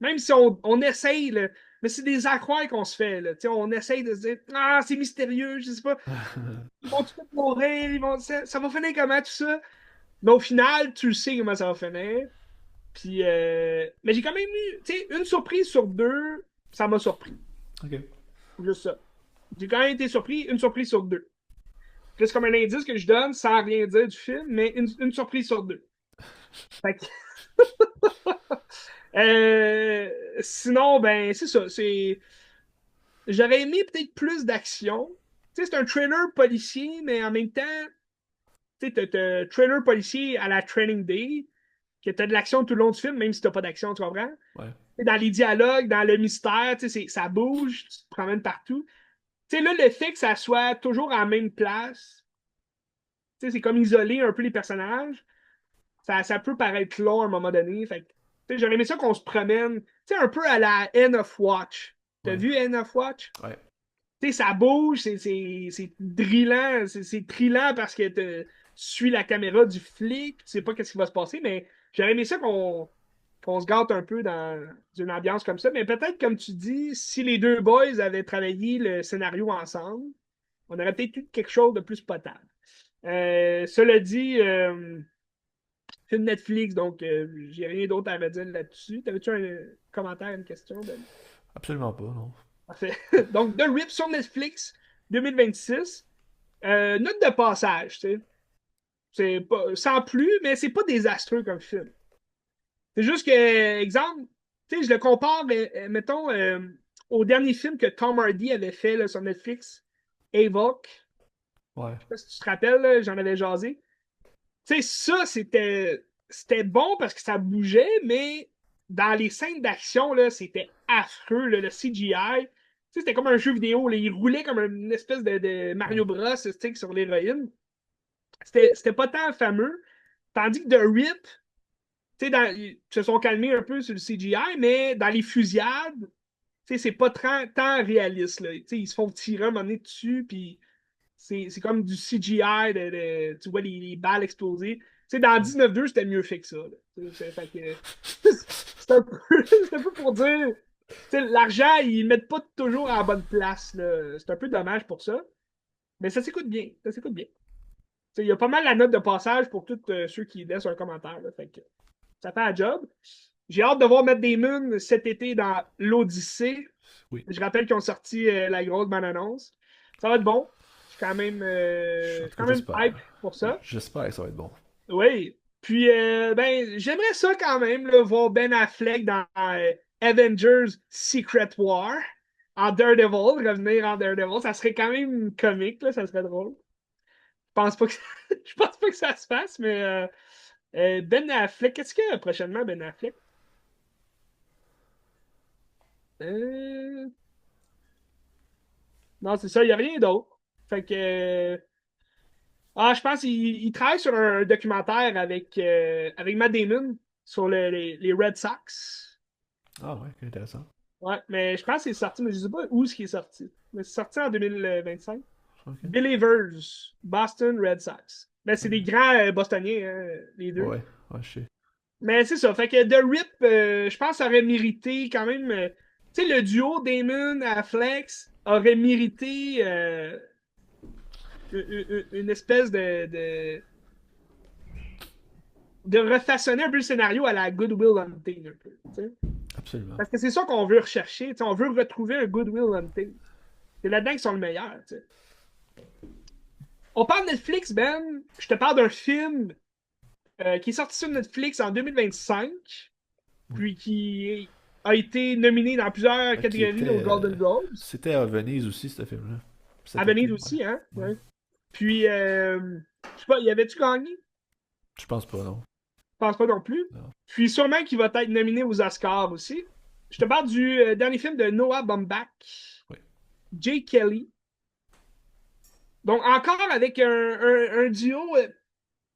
Même si on essaye, là, mais c'est des accrocs qu'on se fait. Là, on essaye de se dire, ah, c'est mystérieux, je sais pas. Ils vont tout mourir, ça va finir comment tout ça? Mais au final, tu le sais comment ça va finir. Puis, mais j'ai quand même eu, une surprise sur deux, ça m'a surpris. Ok. Juste ça. J'ai quand même été surpris, une surprise sur deux. C'est comme un indice que je donne sans rien dire du film, mais une surprise sur deux. Fait que, sinon, ben, c'est ça. J'aurais aimé peut-être plus d'action. C'est un thriller policier, mais en même temps, t'as un thriller policier à la Training Day, que t'as de l'action tout le long du film, même si t'as pas d'action, tu comprends? Ouais. Dans les dialogues, dans le mystère, ça bouge, tu te promènes partout. Là, le fait que ça soit toujours en même place, sais, c'est comme isoler un peu les personnages. Ça peut paraître long à un moment donné. Fait que, tu sais, j'aurais aimé ça qu'on se promène, tu sais, un peu à la End of Watch. T'as Ouais. vu End of Watch? Ouais. Tu sais, ça bouge, c'est drillant, c'est trillant parce que tu suis la caméra du flic, tu sais pas qu'est-ce qui va se passer, mais j'aurais aimé ça qu'on se gâte un peu dans une ambiance comme ça. Mais peut-être, comme tu dis, si les deux boys avaient travaillé le scénario ensemble, on aurait peut-être eu quelque chose de plus potable. Cela dit, film Netflix, donc j'ai rien d'autre à redire là-dessus. T'avais-tu un commentaire, une question, Ben? Absolument pas, non. Parfait. Donc, The Rip sur Netflix 2026. Note de passage, tu sais. C'est pas, sans plus, mais c'est pas désastreux comme film. C'est juste que, exemple, tu sais, je le compare, mettons, au dernier film que Tom Hardy avait fait là, sur Netflix, Avoc. Ouais. Je sais pas si tu te rappelles, là, j'en avais jasé. Tu sais, ça, c'était bon parce que ça bougeait, mais dans les scènes d'action, là, c'était affreux, là, le CGI. Tu sais, c'était comme un jeu vidéo, là, il roulait comme une espèce de Ouais. Mario Bros, tu sais, sur l'héroïne. C'était pas tant fameux. Tandis que The Rip, tu sais, ils se sont calmés un peu sur le CGI, mais dans les fusillades, tu sais, c'est pas tant réaliste, là. Tu sais, ils se font tirer un moment donné dessus, puis c'est comme du CGI, tu vois les balles exploser. Tu sais, dans Ouais. 19-2, c'était mieux fait que ça, là. Fait que, c'est un peu, c'est un peu pour dire, tu sais, l'argent, ils le mettent pas toujours à la bonne place, là. C'est un peu dommage pour ça. Mais ça s'écoute bien. Ça s'écoute bien. Tu sais, il y a pas mal la note de passage pour tous ceux qui laissent un commentaire, là. Fait que ça fait un job. J'ai hâte de voir Matt Damon cet été dans l'Odyssée. Oui. Je rappelle qu'ils ont sorti la grosse bande-annonce. Ça va être bon. En Je suis tout cas, quand même j'espère. hype pour ça. J'espère que ça va être bon. Oui. Puis, ben, j'aimerais ça quand même, là, voir Ben Affleck dans Avengers Secret War, en Daredevil, revenir en Daredevil. Ça serait quand même comique, là, ça serait drôle. Je pense pas que, je pense pas que ça se fasse, mais Ben Affleck, qu'est-ce qu'il y a prochainement, Ben Affleck? Euh, Non, c'est ça, il n'y a rien d'autre. Fait que. Je pense qu'il travaille sur un documentaire avec Matt Damon sur les Red Sox. Ah ouais, intéressant. Ouais, mais je pense que c'est sorti, mais je sais pas où ce qui est sorti. Mais c'est sorti en 2025. Ok. Believers, Boston Red Sox. Mais c'est des Ok. grands Bostoniens, hein, les deux. Ouais, ouais, je sais. Mais c'est ça. Fait que The Rip, je pense, aurait mérité quand même. Tu sais, le duo Damon à Flex aurait mérité une espèce de refaçonner un peu le scénario à la Good Will Hunting, un peu. Tu sais. Absolument. Parce que c'est ça qu'on veut rechercher. Tu sais, on veut retrouver un Good Will Hunting. C'est là-dedans qu'ils sont le meilleur. Tu sais. On parle de Netflix, Ben. Je te parle d'un film qui est sorti sur Netflix en 2025, Oui. puis qui a été nominé dans plusieurs Qui catégories était. aux Golden Globes. C'était à Venise aussi, ce film-là. À Cet été, Venise ouais. aussi, hein? Ouais. Ouais. Puis, je sais pas, y avait-tu gagné? Je pense pas, non. Je pense pas non plus. Non. Puis sûrement qu'il va être nominé aux Oscars aussi. Je te parle du dernier film de Noah Baumbach, Oui. Jay Kelly. Donc encore avec un duo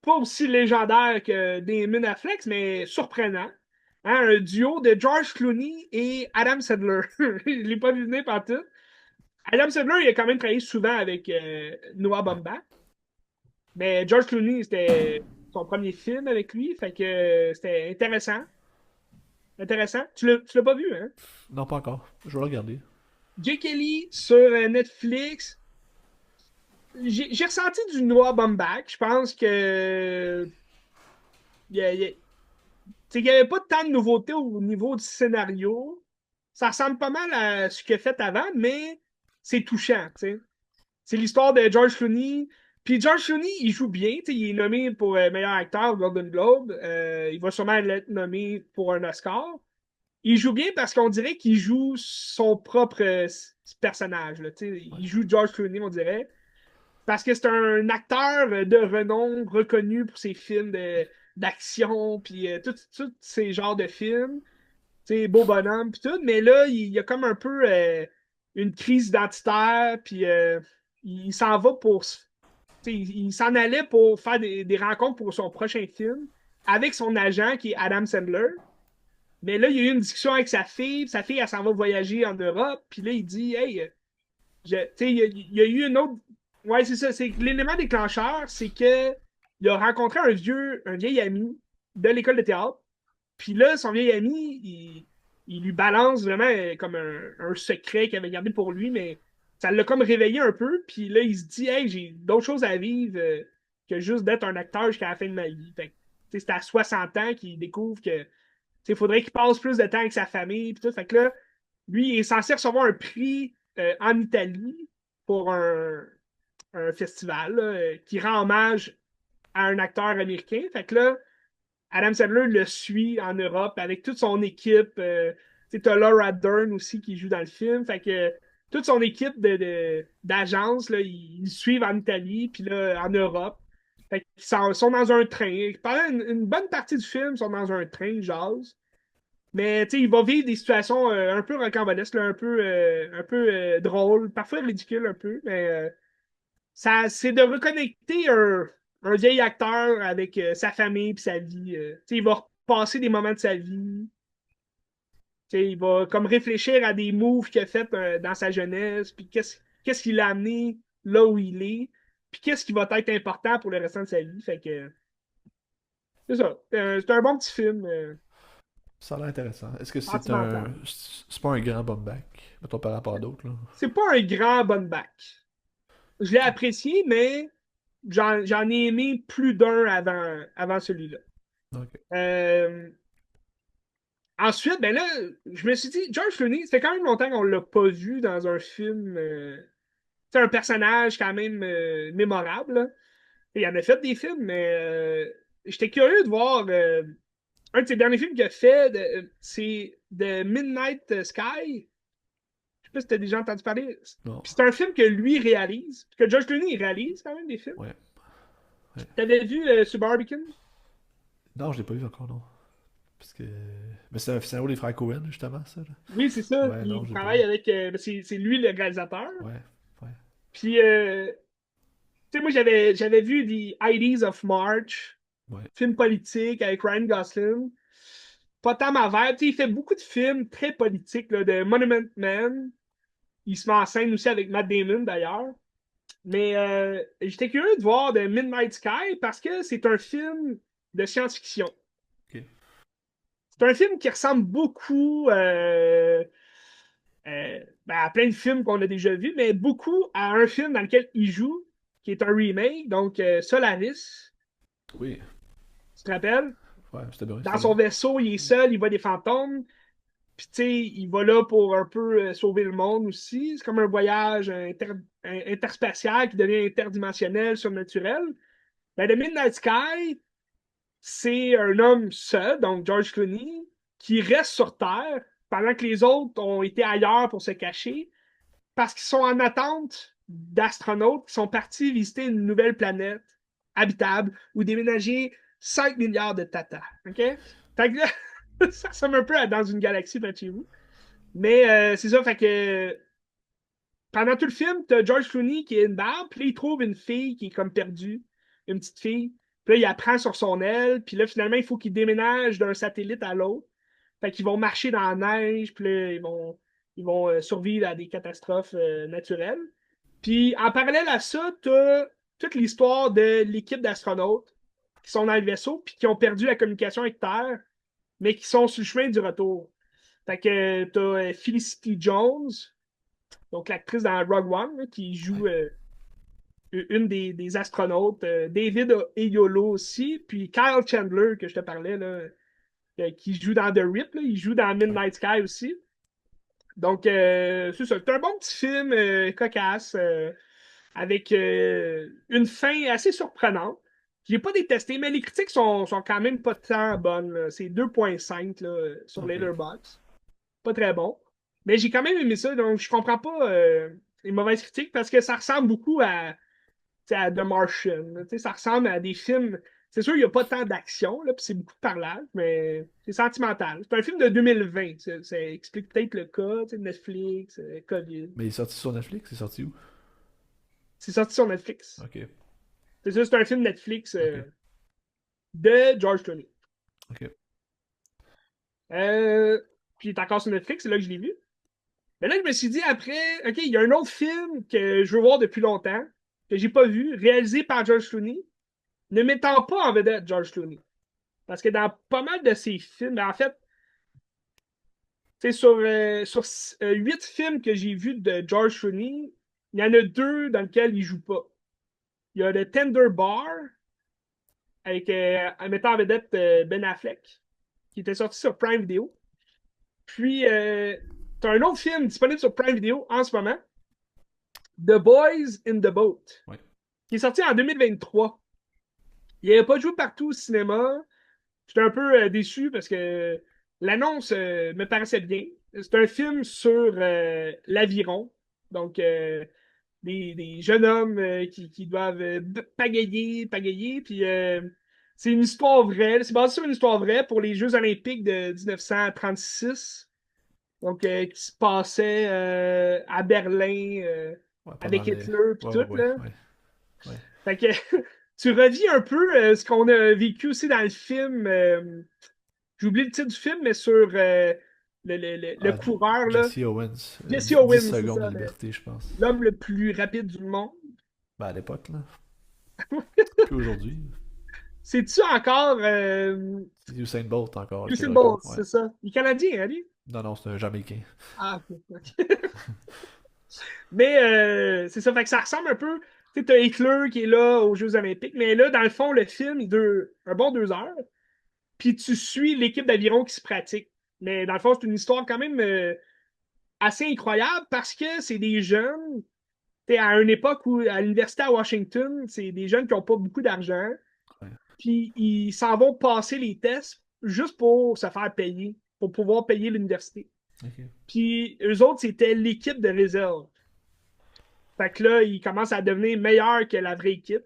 pas aussi légendaire que Damon Affleck, mais surprenant. Hein, un duo de George Clooney et Adam Sandler. Je l'ai pas vu venir partout. Adam Sandler, il a quand même travaillé souvent avec Noah Ouais. Baumbach. Mais George Clooney, c'était son premier film avec lui. Fait que c'était intéressant. Intéressant. Tu l'as pas vu, hein? Non, pas encore. Je vais le regarder. Jake Kelly sur Netflix. J'ai ressenti du Noah Baumbach. Je pense que il y a- il y a- il n'y avait pas tant de nouveautés au niveau du scénario. Ça ressemble pas mal à ce qu'il a fait avant, mais c'est touchant. Tu sais. C'est l'histoire de George Clooney. Puis George Clooney, il joue bien. Tu sais, il est nommé pour meilleur acteur au Golden Globe. Il va sûrement être nommé pour un Oscar. Il joue bien parce qu'on dirait qu'il joue son propre personnage. Là, tu sais. Ouais. Il joue George Clooney, on dirait. Parce que c'est un acteur de renom reconnu pour ses films d'action, puis tous ces genres de films. Tu sais, beau bonhomme, puis tout. Mais là, il y a comme un peu une crise identitaire, puis il s'en va pour. Tu il s'en allait pour faire des rencontres pour son prochain film avec son agent qui est Adam Sandler. Mais là, il y a eu une discussion avec sa fille. Sa fille, elle s'en va voyager en Europe. Puis là, il dit, hey, il y a eu une autre. Ouais, c'est ça. C'est que l'élément déclencheur, c'est que il a rencontré un vieil ami de l'école de théâtre. Puis là, son vieil ami, il lui balance vraiment comme un secret qu'il avait gardé pour lui, mais ça l'a comme réveillé un peu. Puis là, il se dit, hey, j'ai d'autres choses à vivre que juste d'être un acteur jusqu'à la fin de ma vie. Fait que, c'est à 60 ans qu'il découvre que il faudrait qu'il passe plus de temps avec sa famille. Puis tout. Fait que là, lui, il est censé recevoir un prix en Italie pour un festival là, qui rend hommage à un acteur américain. Fait que là, Adam Sandler le suit en Europe avec toute son équipe. T'as Laura Dern aussi qui joue dans le film. Fait que toute son équipe d'agence, là, ils le suivent en Italie, puis là, en Europe. Fait qu'ils sont dans un train. Pendant une bonne partie du film, ils sont dans un train, ils jasent. Mais il va vivre des situations un peu rocambolesques, là, un peu drôles, parfois ridicules un peu, mais ça, c'est de reconnecter un vieil acteur avec sa famille et sa vie. Il va repasser des moments de sa vie. Il va comme réfléchir à des moves qu'il a fait dans sa jeunesse, puis qu'est-ce qui l'a amené là où il est, puis qu'est-ce qui va être important pour le restant de sa vie. Fait que c'est ça. C'est un bon petit film Ça a l'air intéressant. Est-ce que c'est un. sentimental. C'est pas un grand bombback, mettons par rapport à d'autres, là? C'est pas un grand bon bac. Je l'ai apprécié, mais j'en ai aimé plus d'un avant celui-là. Ok. Euh, Ensuite, ben là, je me suis dit, George Clooney, c'était quand même longtemps qu'on l'a pas vu dans un film. C'est un personnage quand même mémorable, là. Il en a fait des films, mais j'étais curieux de voir un de ses derniers films qu'il a fait, c'est The Midnight Sky. Je sais pas si t'as déjà entendu parler. Non. Puis c'est un film que lui réalise, que George Clooney il réalise quand même des films. Ouais. Ouais. T'avais vu Suburban? Non, je l'ai pas vu encore, non. Parce que. Mais c'est un scénario des frères Cohen, justement, ça, là. Oui, c'est ça. Ouais, non, Il j'ai pas travaille vu. avec. Ben, c'est lui le réalisateur. Ouais. Ouais. Puis, tu sais, moi, j'avais vu The IDs of March, Ouais. film politique avec Ryan Gosling. Pas tant ma vibe. Tu sais, il fait beaucoup de films très politiques, là, de Monument Man. Il se met en scène aussi avec Matt Damon, d'ailleurs. Mais j'étais curieux de voir The Midnight Sky parce que c'est un film de science-fiction. Ok. C'est un film qui ressemble beaucoup ben, à plein de films qu'on a déjà vus, mais beaucoup à un film dans lequel il joue, qui est un remake, donc Solaris. Oui. Tu te rappelles? Ouais, c'était bien, Dans c'était son bien. vaisseau, il est seul, il voit des fantômes. Puis, tu sais, il va là pour un peu sauver le monde aussi. C'est comme un voyage interspatial qui devient interdimensionnel, surnaturel. Ben, The Midnight Sky, c'est un homme seul, donc George Clooney, qui reste sur Terre pendant que les autres ont été ailleurs pour se cacher, parce qu'ils sont en attente d'astronautes qui sont partis visiter une nouvelle planète habitable ou déménager 5 milliards de tata. OK? Fait que là, ça ressemble un peu à dans une galaxie près de chez vous. Mais c'est ça, fait que pendant tout le film, t'as George Clooney qui a une barbe, puis là, il trouve une fille qui est comme perdue, une petite fille. Puis là, il apprend sur son aile, puis là, finalement, il faut qu'il déménage d'un satellite à l'autre. Fait qu'ils vont marcher dans la neige, puis là, ils vont survivre à des catastrophes naturelles. Puis en parallèle à ça, t'as toute l'histoire de l'équipe d'astronautes qui sont dans le vaisseau, puis qui ont perdu la communication avec Terre, mais qui sont sur le chemin du retour. Fait que t'as Felicity Jones, donc l'actrice dans Rogue One, là, qui joue Ouais. une des astronautes, David Eyolo aussi, puis Kyle Chandler, que je te parlais, là, qui joue dans The Rip, là, il joue dans Ouais. Midnight Sky aussi. Donc, c'est ça. C'est un bon petit film cocasse, avec une fin assez surprenante. Je l'ai pas détesté, mais les critiques sont quand même pas tant bonnes, là. C'est 2,5 là, sur Ok. Letterboxd. Pas très bon. Mais j'ai quand même aimé ça, donc je comprends pas les mauvaises critiques parce que ça ressemble beaucoup à The Martian. Là. Ça ressemble à des films. C'est sûr, il n'y a pas tant d'action, là, puis c'est beaucoup de parlage, mais c'est sentimental. C'est un film de 2020. Ça explique peut-être le cas, Netflix, COVID. Mais il est sorti sur Netflix, c'est sorti où? C'est sorti sur Netflix. Ok. C'est ça, c'est un film Netflix Ok. de George Clooney. Ok. Euh, Puis il est encore sur Netflix, c'est là que je l'ai vu. Mais là, je me suis dit après, OK, il y a un autre film que je veux voir depuis longtemps, que j'ai pas vu, réalisé par George Clooney, ne mettant pas en vedette George Clooney. Parce que dans pas mal de ses films, ben, en fait, c'est sur 8 films que j'ai vus de George Clooney, il y en a deux dans lesquels il joue pas. Il y a le Tender Bar, avec, en mettant en vedette Ben Affleck, qui était sorti sur Prime Video. Puis, t'as un autre film disponible sur Prime Video en ce moment, The Boys in the Boat, Ouais. qui est sorti en 2023. Il n'avait pas joué partout au cinéma. J'étais un peu déçu parce que l'annonce me paraissait bien. C'est un film sur l'aviron. Donc, des jeunes hommes qui doivent pagayer. Puis, c'est une histoire vraie. C'est basé sur une histoire vraie pour les Jeux olympiques de 1936. Donc, qui se passait à Berlin Ouais, pendant avec les. Hitler puis Ouais, ouais, tout, ouais, là. ouais. Ouais. Fait que tu revis un peu ce qu'on a vécu aussi dans le film. J'oublie le titre du film, mais sur le Ah, coureur, là. Jesse Owens. Jesse 10 Owens, c'est secondes de ça. liberté, je pense. L'homme le plus rapide du monde. Ben, à l'époque, là. Plus aujourd'hui. C'est-tu encore C'est Usain Bolt encore qui a Usain le Bolt, record. Ouais. c'est ça? Il est canadien, hein, lui? Non, non, c'est un Jamaïcain. Ah, ok. Mais c'est ça, fait que ça ressemble un peu. Tu sais, t'as Hitler qui est là aux Jeux Olympiques, mais là, dans le fond, le film, il dure un bon 2 heures. Puis tu suis l'équipe d'aviron qui se pratique. Mais dans le fond, c'est une histoire quand même assez incroyable parce que c'est des jeunes, à une époque où, à l'université à Washington, c'est des jeunes qui n'ont pas beaucoup d'argent, Ouais. puis ils s'en vont passer les tests juste pour se faire payer, pour pouvoir payer l'université. Ok. Puis eux autres, c'était l'équipe de réserve. Fait que là, ils commencent à devenir meilleurs que la vraie équipe,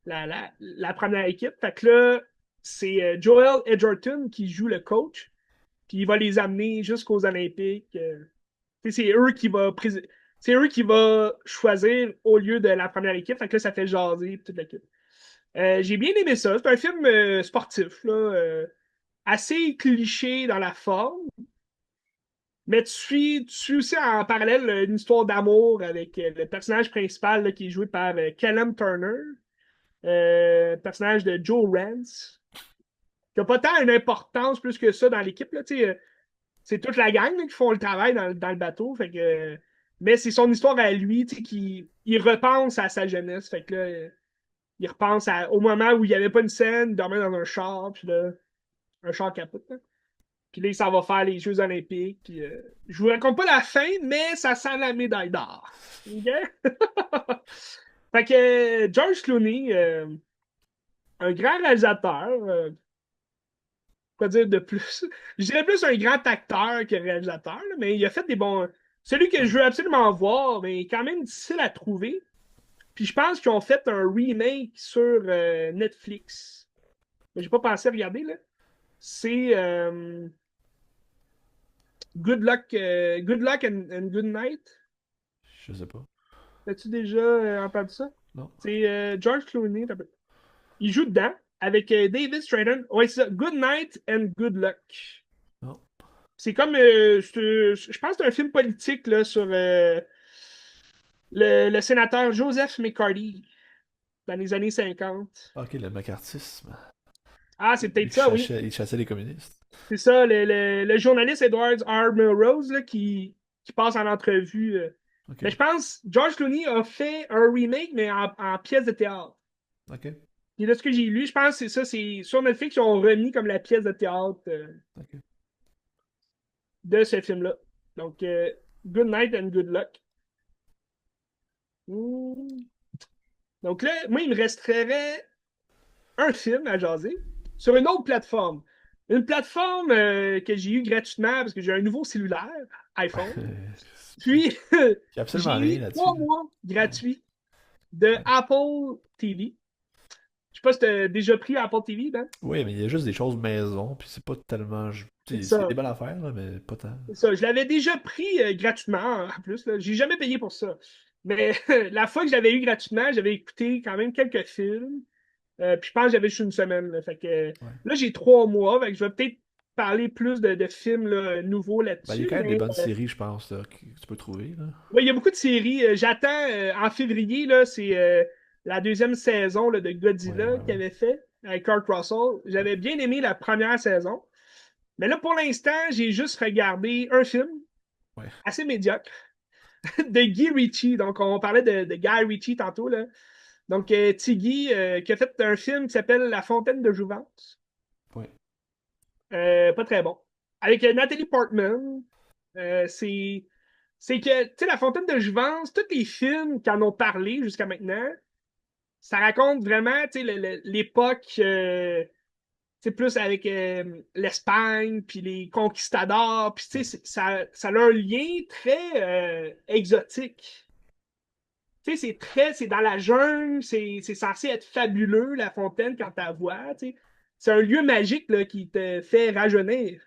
la première équipe. Fait que là, c'est Joel Edgerton qui joue le coach, puis il va les amener jusqu'aux Olympiques. C'est eux qui va choisir au lieu de la première équipe. Fait que là, ça fait jaser toute l'équipe. J'ai bien aimé ça. C'est un film sportif, là, assez cliché dans la forme, mais tu suis aussi en parallèle une histoire d'amour avec le personnage principal là, qui est joué par Callum Turner, personnage de Joe Rance, qui n'a pas tant une importance plus que ça dans l'équipe. Là, c'est toute la gang là, qui font le travail dans le bateau. Fait que, mais c'est son histoire à lui, qui il repense à sa jeunesse. Fait que là, il repense au moment où il n'y avait pas une scène, il dormait dans un char, puis là, un char capote. Là. Puis là, il s'en va faire les Jeux Olympiques. Puis, je vous raconte pas la fin, mais ça sent la médaille d'or. OK? Fait que George Clooney, un grand réalisateur, quoi dire de plus? Je dirais plus un grand acteur que réalisateur, là, mais il a fait des bons. Celui que Ouais. je veux absolument voir, mais quand même difficile à trouver. Puis je pense qu'ils ont fait un remake sur Netflix. Mais j'ai pas pensé à regarder, là. C'est Good Luck and Good Night. Je sais pas. As-tu déjà entendu ça? Non. C'est George Clooney. Il joue dedans avec David Stratton. Ouais, c'est ça. Good Night and Good Luck. Non. C'est comme, je pense que c'est un film politique là, sur le sénateur Joseph McCarthy dans les années 50. Ok, le macartisme. Ah, c'est Il peut-être ça, oui. chassait, il chassait les communistes. C'est ça, le journaliste Edward R. Melrose là, qui passe en entrevue. Ok. Mais je pense George Clooney a fait un remake, mais en pièce de théâtre. Ok. Et de ce que j'ai lu, je pense que c'est ça, c'est sur Netflix, ils ont remis comme la pièce de théâtre Ok. de ce film-là. Donc, Good Night and Good Luck. Hmm. Donc là, moi, il me resterait un film à jaser sur une autre plateforme. Une plateforme que j'ai eue gratuitement parce que j'ai un nouveau cellulaire, iPhone. Puis, Il y a j'ai absolument rien eu là-dessus. 3 mois Ouais. gratuits de Ouais. Apple TV. Je sais pas si tu as déjà pris Apple TV, Ben. Oui, mais il y a juste des choses maison, puis c'est pas tellement. C'est C'est des ça. bonnes affaires, là, mais pas tant. C'est ça. Je l'avais déjà pris gratuitement en plus. Là. J'ai jamais payé pour ça. Mais la fois que j'avais eu gratuitement, j'avais écouté quand même quelques films. Puis je pense que j'avais juste une semaine. Là. Fait que Ouais. là, j'ai 3 mois. Fait que je vais peut-être parler plus de films là, nouveaux Ben, il y a là-dessus. quand même des Mais bonnes séries, je pense, là, que tu peux trouver, là. ouais, il y a beaucoup de séries. J'attends en février, là, c'est la deuxième saison là, de Ouais, Godzilla ouais, qu'il ouais. avait fait avec Kurt Russell. Ouais, J'avais bien aimé la première saison. Mais là, pour l'instant, j'ai juste regardé un film ouais. assez médiocre de Guy Ritchie. Donc, on parlait de Guy Ritchie tantôt. Là. Donc, Tiggy, qui a fait un film qui s'appelle La Fontaine de Jouvence. Ouais. Pas très bon. Avec Nathalie Portman. C'est que, tu sais, La Fontaine de Jouvence, tous les films qui en ont parlé jusqu'à maintenant, ça raconte vraiment, tu sais, l'époque, tu sais, plus avec l'Espagne, puis les conquistadors, puis tu Ouais. sais, ça a un lien très exotique. Tu sais, c'est dans la jungle, c'est censé être fabuleux, La Fontaine, quand tu la vois, tu sais. C'est un lieu magique, là, qui te fait rajeunir.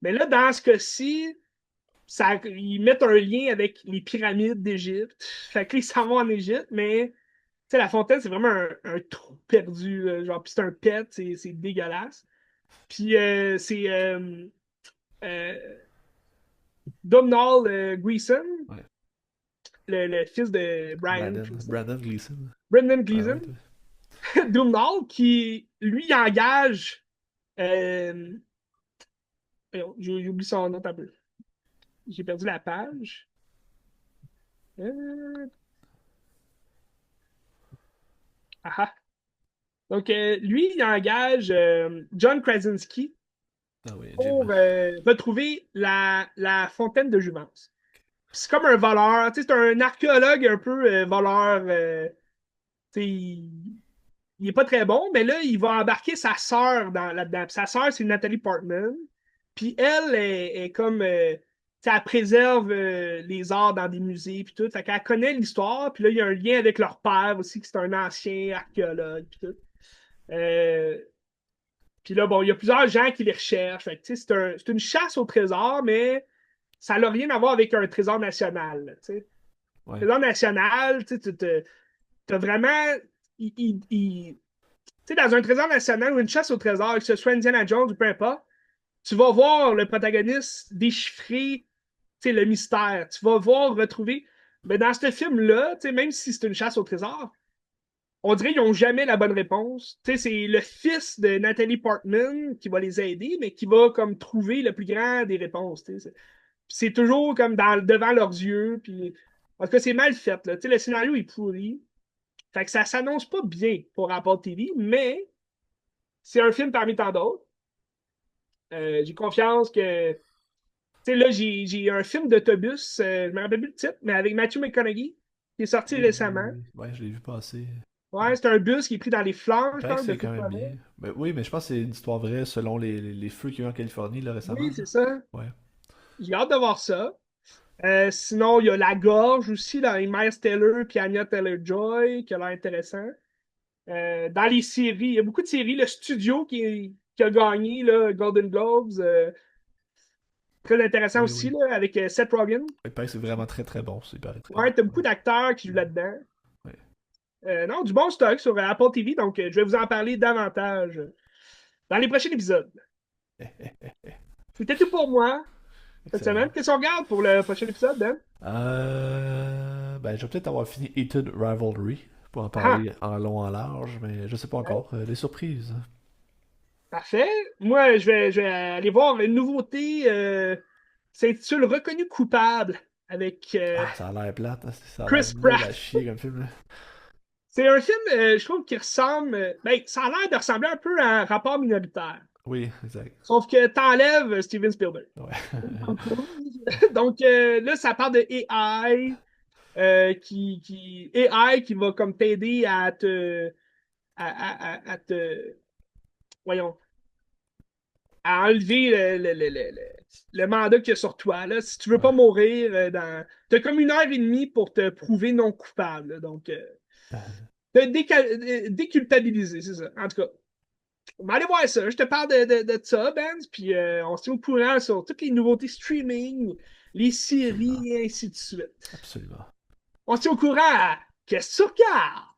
Mais là, dans ce cas-ci, ils mettent un lien avec les pyramides d'Égypte. Fait que là, ils s'en vont en Égypte, mais tu sais, La Fontaine, c'est vraiment un trou perdu. Genre, puis c'est un pet, c'est dégueulasse. Puis c'est euh, Domhnall Gleeson, Ouais. le fils de Brian Gleeson. Brandon Gleeson. Brendan Ah ouais, Gleeson. Domhnall, qui, lui, engage. Euh, J'oublie son nom un peu. J'ai perdu la page. Euh, ah, ah. Donc, lui, il engage John Krasinski ah ouais, Jim. pour retrouver la fontaine de Jouvence. C'est comme un voleur, tu sais, c'est un archéologue un peu voleur. Tu sais, il est pas très bon, mais là, il va embarquer sa sœur là-dedans. Puis sa sœur, c'est Nathalie Portman. Puis elle est comme. Tu sais, elle préserve les arts dans des musées, puis tout. Fait qu'elle connaît l'histoire, puis là, il y a un lien avec leur père aussi, qui c'est un ancien archéologue, puis tout. Euh, Puis là, bon, il y a plusieurs gens qui les recherchent. Fait que, tu sais, c'est une chasse au trésor, mais ça n'a rien à voir avec un trésor national. Là, tu sais. Ouais. Trésor national, tu sais, t'as vraiment. Tu sais, dans un trésor national ou une chasse au trésor, que ce soit Indiana Jones ou peu importe, tu vas voir le protagoniste déchiffrer le mystère. Tu vas voir retrouver. Mais dans ce film-là, même si c'est une chasse au trésor, on dirait qu'ils n'ont jamais la bonne réponse. Tu sais, c'est le fils de Nathalie Portman qui va les aider, mais qui va comme trouver le plus grand des réponses. Tu sais. C'est toujours comme devant leurs yeux. Puis... En tout cas, c'est mal fait. Là. Tu sais, le scénario est pourri. Fait que ça s'annonce pas bien pour Apple TV, mais c'est un film parmi tant d'autres. J'ai confiance que. Tu sais, là, j'ai un film d'autobus, je me rappelle plus le titre, mais avec Matthew McConaughey, qui est sorti Oui, oui, récemment. oui. Ouais, je l'ai vu passer. Ouais, c'est un bus qui est pris dans les flancs, Il je paraît que pense, de c'est feux quand de même forêt. bien. Ben, oui, mais je pense que c'est une histoire vraie selon les feux qu'il y a eu en Californie là, récemment. Oui, Là. c'est ça. Ouais. J'ai hâte de voir ça. Sinon, il y a La Gorge aussi, dans les Miles Teller puis Anya Taylor-Joy, qui a l'air intéressant. Dans les séries, il y a beaucoup de séries. Le studio qui a gagné là, Golden Globes, très intéressant Oui, aussi, oui. là, avec Seth Rogen. Il paraît que c'est vraiment très très bon. Il paraît très bon. Ouais, t'as beaucoup Ouais. d'acteurs qui jouent là-dedans. Ouais. Non, du bon stock sur Apple TV, donc je vais vous en parler davantage dans les prochains épisodes. C'était tout pour moi cette semaine. Excellent. Qu'est-ce qu'on regarde pour le prochain épisode, Dan? Ben, je vais peut-être avoir fini Heated Rivalry pour en Ah, parler en long, en large, mais je sais pas ouais, encore. Des surprises. parfait. Moi, je vais aller voir une nouveauté. Ça s'intitule Reconnu coupable avec Ah, ça a l'air plate. Hein, ça a l'air Chris nul à Pratt. chier comme film. Là. C'est un film, je trouve, qui ressemble. Ben, ça a l'air de ressembler un peu à un rapport minoritaire. Oui, exact. Sauf que t'enlèves Steven Spielberg. Ouais. Donc là, ça parle de AI, AI qui va comme t'aider à te, voyons, à enlever le mandat qu'il y a sur toi. Là. Si tu veux pas Ouais. mourir, t'as comme 1 heure et demie pour te prouver non coupable. Là. Donc, te déculpabiliser, c'est ça. En tout cas, on va aller voir ça. Je te parle de ça, Ben, puis on se tient au courant sur toutes les nouveautés streaming, les Absolument. séries et ainsi de suite. Absolument. On se tient au courant. Qu'est-ce que tu regardes?